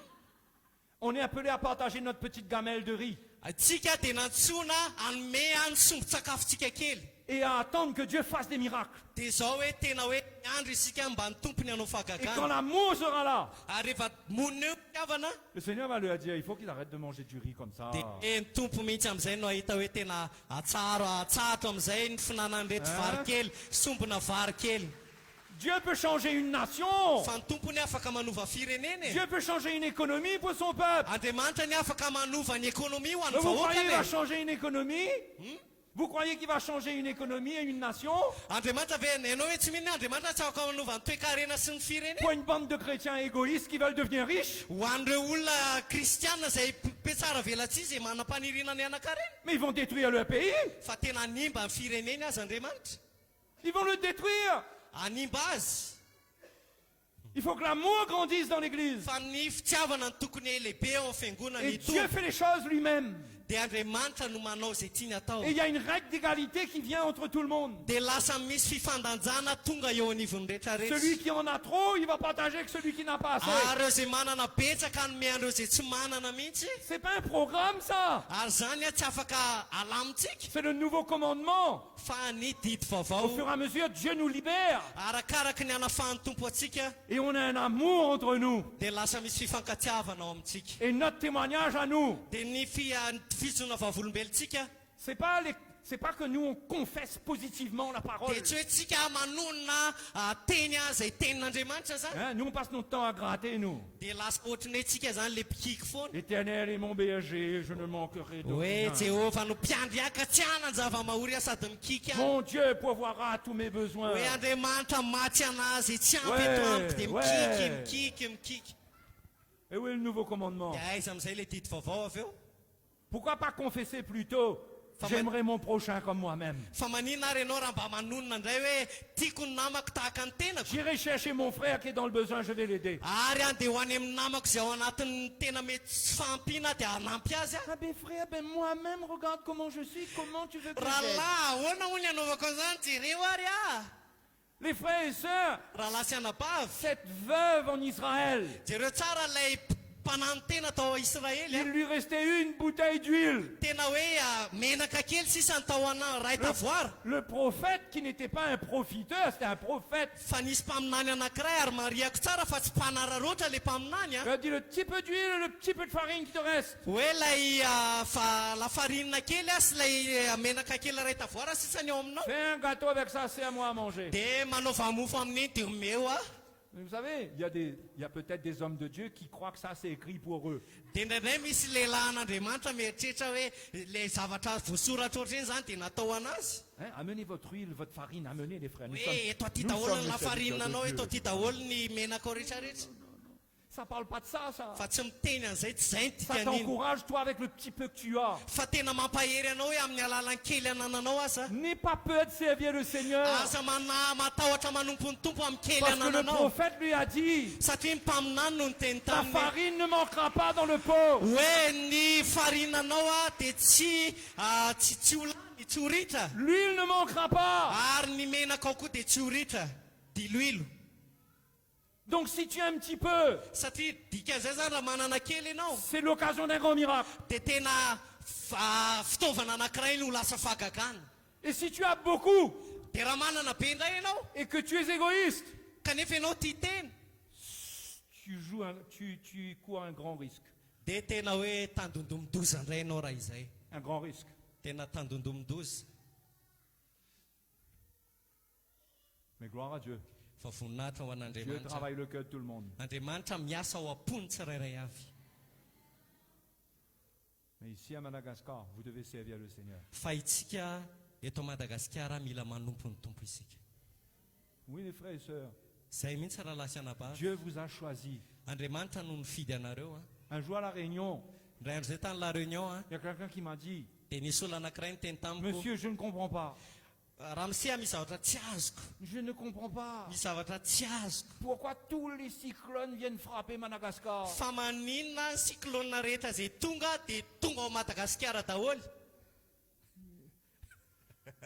On est appelés à partager notre petite gamelle de riz. Tsika de natsoina anome any sombo-tsakafotsika kely Et à attendre que Dieu fasse des miracles. de zao hoe tena hoe andro isika mba ny tompony hanao Et quand fahagagana l'amour sera là, ary rehefa monina eo mpiavana le Seigneur va leur dire, il faut qu'ils arrêtent de manger du riz comme ça. de ny tompo mihitsy am'izay no ahita hoe tena atsatro am'izay ny finanan'reto vary kely sombona vary kely Dieu peut changer une nation. fa ny tompony afaka manova firenena Dieu peut changer une économie pour son peuple. andriamanitra ny afaka manova ny économie ho an'ny Vous croyez qu'il va vahoakany changer une économie? Vous croyez qu'il va changer une économie et une nation andriamanitra ve ianao hoe tsy mihiny andriamanitra tsy afaka manova ny toe-karena sy ny firenena pour une bande de chrétiens égoïstes qui veulent devenir riches? ho an'ireo olona kristiana izay petsara velatsy izy manam-paniriana ny anakarena Mais ils vont détruire leur pays. fa tena animba ny fireneny azy andriamanitra Ils vont le détruire. animba azy Il faut que l'amour grandisse dans l'église. fa ny fitiavana ny tokony lehibe ao amin'ny fiangonana Et ny Dieu tompo fait les choses lui-même. dia andriamanitra no manao izay tiany atao Et il y a une règle d'égalité qui vient entre tout le monde. dia lasa misy fifandanjana tonga eo anivon'ny rehetrarehetra Celui qui en a trop, il va partager avec celui qui n'a pas assez. ary ireo izay manana betsaka anome an'ireo izay tsy manana mihitsy C'est pas un programme, ça. ary zany a tsy afaka alamitsika C'est le nouveau commandement. fa ny didy Au vaovao fur et à mesure, Dieu nous libère. arakaraky ny anafahany tompo atsika Et on a un amour entre nous. dia lasa misy fifankatiavana ao amintsika Et notre témoignage à nous, dia ny fizona vavolombelontsika c'est pas que nous on confesse positivement la parole. dia tsy hoe tsika manonona teny zay tenin'andriamanitra zany Hein, nous on passe notre temps à gratter, nous. dia lasa ohatrany hoe tsika zany le pikiky foana L'Éternel est mon berger, je ne manquerai de hoe rien. jehova no mpiandriaka tsy ana ny zava-mahory a sady mikiky any Mon Dieu pourvoira tous mes besoins. hoe andriamanitra maty anazy tsy ampy Ouais, eto ampy dia ouais. mikiky Et où est le nouveau commandement? dia aiza am'izay le didy vaovao avy eo Pourquoi pas confesser plutôt? J'aimerais mon prochain comme moi-même. fa maninona ary ianao raha mba manonona indray hoe tiako ny namako tahaka ny tenako J'irai chercher mon frère qui est dans le besoin, je vais l'aider. ary any dia ho any amin'ny namako izay ao anatin'ny tena mety tsy fampiana dia hanampy azy a Ah ben frère, ben moi-même, regarde comment je suis, comment tu veux que raha j'aide? lahy ahoana hoy ny anaovako an'izany jereo ary a Les frères et sœurs, raha lahy sy anabavy cette veuve en Israël, jereo tsara lay mpanano tena tao Israely il a lui restait une bouteille d'huile. tena hoe menaka kely sisa ny tao ana ray tavoara Le prophète qui n'était pas un profiteur, c'était un prophète. fa nisy mpaminany anankiray ary mariako tsara fa tsy mpanararoatra le mpaminany Il a a dit le petit peu d'huile et le petit peu de farine qui te reste. hoe lay lafarinina kely a sy lay menaka kely ray tavoara sisany eo aminao Fais un gâteau avec ça, c'est à moi à manger. dia manaova mofo amin'iny dia omeo a Mais vous savez, il y a peut-être des hommes de Dieu qui croient que ça c'est écrit pour eux. dia indraindray misy lehilahy an'andriamanitra mieritreritra hoe le zavatra voasoratra ohatrany zany dia natao anazy Hein, amenez votre huile, votre farine, amenez les frères. Nous hoe eto aty nous daholo sommes ny les lafarinina serviteurs anao de eto Dieu. aty daholo ny menaka ao rehetrarehetra Ça parle pas de ça, ça. fa tsy miteny an'izay tsy zay ny Ça dikan'iny t'encourage, toi, avec le petit peu que tu as. fa tena mampahery anao hoe amin'ny alalan'ny kely anananao aza N'aie pas peur de servir le Seigneur. aza matahotra manompo ny tompo amin'ny kely Parce que le anananao prophète lui a dit, satria ny mpaminany no nyteny ta taminy farine ne manquera pas dans le pot. hoe ny farinanao a dia tsy ho lany tsy horitra L'huile ne manquera pas. ary ny menaka ao koa dia tsy horitra diloilo Donc si tu as un petit peu, satria dikan'izay zany raha manana kely ianao c'est l'occasion d'un grand miracle. dia tena fitaovana anankiray no ho lasa fahagagana Et si tu as beaucoup dia raha manana be indray ianao et que tu es égoïste, kanefa ianao tia teny tu cours un grand risque. dia tena hoe tandondomidoza indray ianao raha izay Un grand risque. tena tandondomidoza Mais gloire à Dieu. fa voninahitra ho Dieu an'andriamanitra travaille le cœur de tout le monde. andriamanitra miasa ao am-pony tsirairay avy Mais ici à Madagascar, vous devez servir le Seigneur. fa itsika eto Madagasikara mila manompo ny tompo isika Oui, les frères et sœurs, zay mihitsy raha lahy sy anabavy Dieu vous a choisi. andriamanitra no nifidy anareo a Un jour à La Réunion, Indray andro zay tany La Réunion a Il y a quelqu'un qui m'a dit, dia nisy olona anankiray niteny tamiko monsieur, je ne comprends pas. raha misea misy zavatra tsy azoko Je ne comprends pas. misy zavatra tsy azoko Pourquoi tous les cyclones viennent frapper Madagascar? fa maninona ny cyclone rehetra zay tonga dia tonga ao Madagasikara daholo.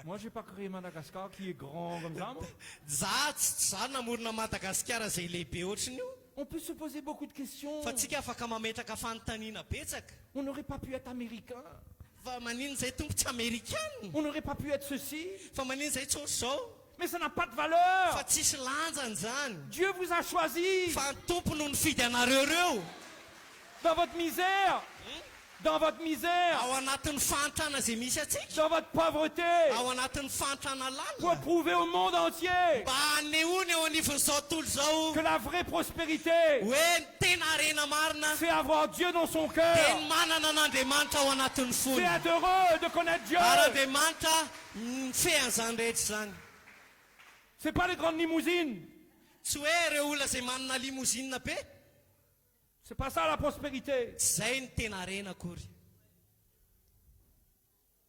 Moi, j'ai pas créé Madagascar qui est grand comme ça. moi. Za tsy namorona Madagasikara zay lehibe ohatriny io On peut se poser beaucoup de questions. fa tsika afaka mametraka fanontaniana betsaka On n'aurait pas pu être américain. fa maninona zay tompo tsy amerikana On n'aurait pas pu être ceci. fa maninona zay tsy ohatry zao Mais ça n'a pas de fa valeur. tsisy lanjany zany Dieu vous a choisi fa ny tompo no nifidy anareo reo dans votre misère, dans votre misère, ao anatin'ny fantrana zay misy atsika dans votre pauvreté, ao anatin'ny fantrana pour lalina prouver au monde entier mba anehoany eo anivon'izao tontolo zao que la vraie prospérité, hoe ny tena arena marina c'est avoir Dieu dans son dia cœur. ny manana n'andriamanitra ao anatin'ny C'est fony être heureux de connaître Dieu. ary andriamanitra mifehan'izany rehetra zany C'est pas les grandes limousines. tsy hoe reo olona zay manana limousine be C'est pas ça la prospérité. tsy zay ny tena arena akory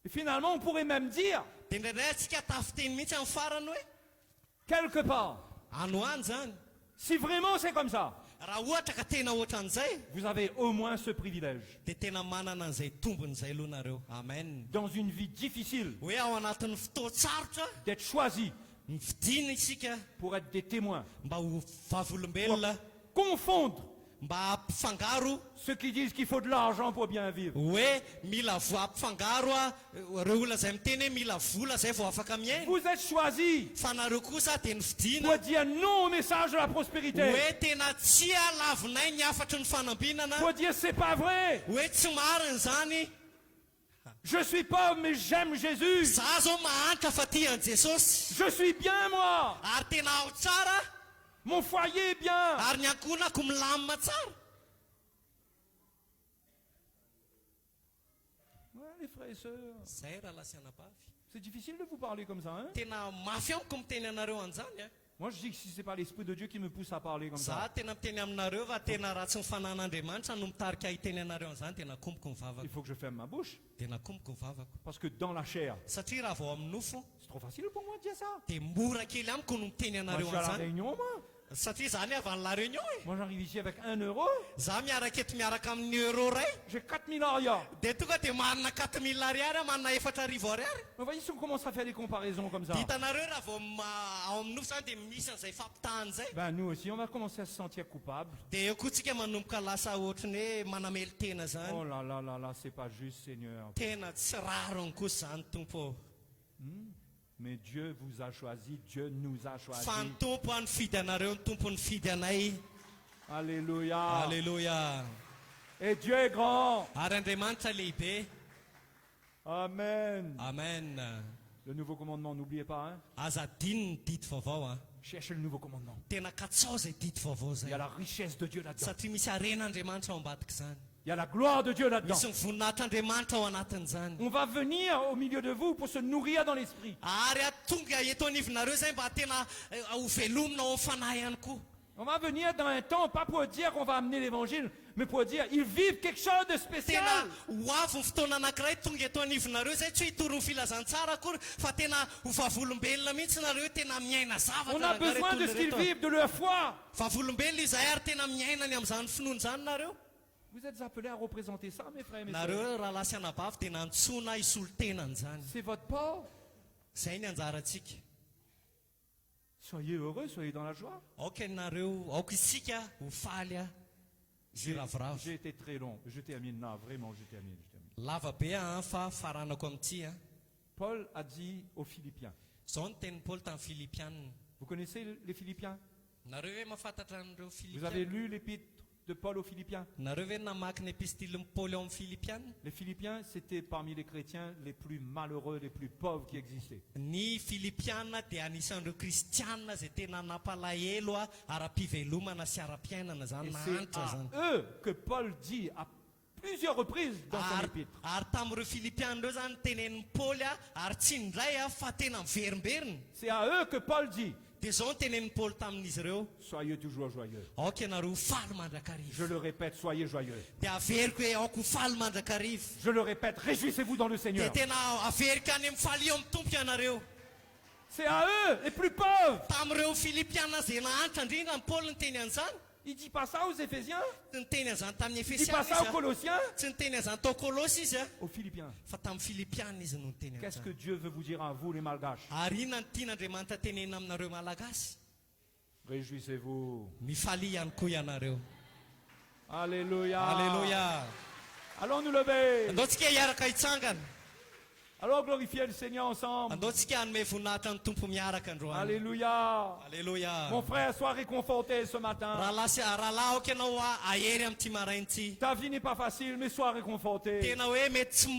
Et finalement, on pourrait même dire, dia indraindray atsika tafiteny mihitsy amin'ny farany hoe quelque part, anoany zany si vraiment c'est comme ça, raha ohatra ka tena ohatran'izay vous avez au moins ce privilège. dia tena manana an'izay tombony zay aloha nareo amen Dans une vie difficile, hoe ao anatin'ny fotoatsarotra d'être choisi mifidina isika pour être des témoins. mba ho Pour vavolombelona confondre mba ampifangaro ceux qui disent qu'il faut de l'argent pour bien vivre. hoe mila ampifangaro a reo olona zay miteny hoe mila vola zay vao afaka miaina Vous êtes choisis fa nareo kosa dia nifidina pour dire non au message de la prospérité. hoe tena tsy alavinay ny afatry ny fanambinana Pour dire c'est pas vrai. hoe tsy mariny zany Je suis pauvre mais j'aime Jésus. za zao mahantra fa tiany jesosy Je suis bien moi. ary tena ao tsara Mon foyer est bien. ary ny ankonako milamina tsara Ouais, les frères et sœurs, zay raha lasianabavy c'est difficile de vous parler comme ça. Hein? tena mafy amiko miteny anareo an'izany a Moi je dis que si c'est pas l'Esprit de Dieu qui me pousse à parler comme za ça, tena miteny aminareo fa tena raha tsy mifanan'andriamanitra no mitarika hiteny anareo an'izany tena komboko ny il vavako faut que je ferme ma bouche. tena komboko ny vavako Parce que dans la chair, satria raha vao amin'ny nofo c'est trop facile pour moi de dire ça. dia mora kely amiko no miteny Moi je anareo suis à la an'izany réunion, moi. satria zany avy any La Réunion e Moi j'arrive ici avec 1 euro, za miaraka eto miaraka amin'ny euro ray j'ai 4000 arias. dia tonga dia manana 4000 ariary a manana 4 ariary Vous voyez si on commence à faire des comparaisons comme ça, hitanareo raha vao ao amin'ny nofo zany dia misy an'izay fampitahany zay ben nous aussi on va commencer à se sentir coupable. dia eo koa tsika manomboka lasa ohatrany hoe manamely tena zany Oh là là là là, c'est pas juste Seigneur. tena tsy rarony kosa zany tompo Mais Dieu vous a choisi, Dieu nous a choisi. fa ny tompo a nifidy anareo ny tompo nifidy anay Alléluia. alleloia Et Dieu est grand. ary andriamanitra lehibe Amen. amen Le nouveau commandement, n'oubliez pas, hein. aza diny ny didy vaovao a Cherchez le nouveau commandement. tena katsao zay didy vaovao Il y zay a la richesse de Dieu là-dedans. satria misy aren'andriamanitra ao ambadika zany Il y a la gloire de Dieu là-dedans. misy ny voninahitr'andriamanitra ao anatin'izany On va venir au milieu de vous pour se nourrir dans l'esprit. ary atonga eto anivinareo zay mba tena ho velomina ao amin'ny fanahy ihany koa On va venir dans un temps, pas pour dire qu'on va amener l'évangile, mais pour dire ils vivent quelque chose de tena spécial. ho avy ny fotoana anankiray tonga eto anivinareo zay tsy hitoro ny filazantsara akory fa tena ho vavolombelona mihitsy nareo tena miaina On a besoin de ce qu'ils vivent, de leur foi. vavolombelona izay ary tena miainany amin'izany finoany zany nareo Vous êtes appelés à représenter ça, mes frères et mes sœurs. nareo raha lasy anabavy dia nantsona isolo tenany zany C'est votre part. zay ny anjarantsika Soyez heureux, soyez dans la joie. aoka nareo aoka isika ho faly a zy ravoravo J'ai été très long. Je termine là, vraiment, je termine. lava be a fa faranako amin'ity a Paul a dit aux Philippiens. zao ny tenin'ny paoly tamin'ny filipianina Vous connaissez les Philippiens? nareo hoe mahafantatra an'ireo Vous avez filipiana lu l'épître de Paul aux Philippiens? nareo hoe namaky ny epistilyn'ny paoly ao amin'ny filipianina Les Philippiens, c'était parmi les chrétiens les plus malheureux, les plus pauvres qui existaient. ny filipianina dia anisan'ireo kristianina zay tena nampalahelo a ara-pivelomana sy ara-piainana zany Et c'est nahanitra zany à eux que Paul dit à plusieurs reprises dans son épître. ary tamin'ireo filipianina ireo zany tenenin'ny paoly a ary tsy indray a fa tena miverimberina C'est à eux que Paul dit, dia zao ny tenen'ny paoly tamin'izy ireo Soyez toujours joyeux. aoka ianareo faly mandrakarivo Je le répète, soyez joyeux. dia averiko hoe aoko faly mandrakarivo Je le répète, réjouissez-vous dans le dia Seigneur. tena averiko any amin'ny faly eo amin'ny tompo ianareo C'est à eux, les plus pauvres. tamin'ireo filipiana zay nahanitra indrindra ny paoly ny teny an'izany Il dit pas ça aux Éphésiens, ny teny an'izany tamin'ny il dit pas efesiana ça aux izy Colossiens, tsy ny teny an'izany tao kolosy izy a aux Philippiens. fa tamin'ny filipiana izy no ny teny Qu'est-ce que an'izany Dieu veut vous dire à vous, les Malgaches? ary inona ny tian'andriamanitra tenena aminareo malagasy Réjouissez-vous. mifaly ihany koa ianareo Alléluia. alleloia Allons nous lever. andaotsika hiaraka hitsangana Allons glorifier le Seigneur ensemble. andaotsika hanome voninahitra ny tompo miaraka androany Alléluia. alleloia Mon frère, sois réconforté ce matin. rahalahy aoka ianao ahery amin'ity maraintsy Ta vie n'est pas facile, mais sois réconforté. tena hoe mety tsy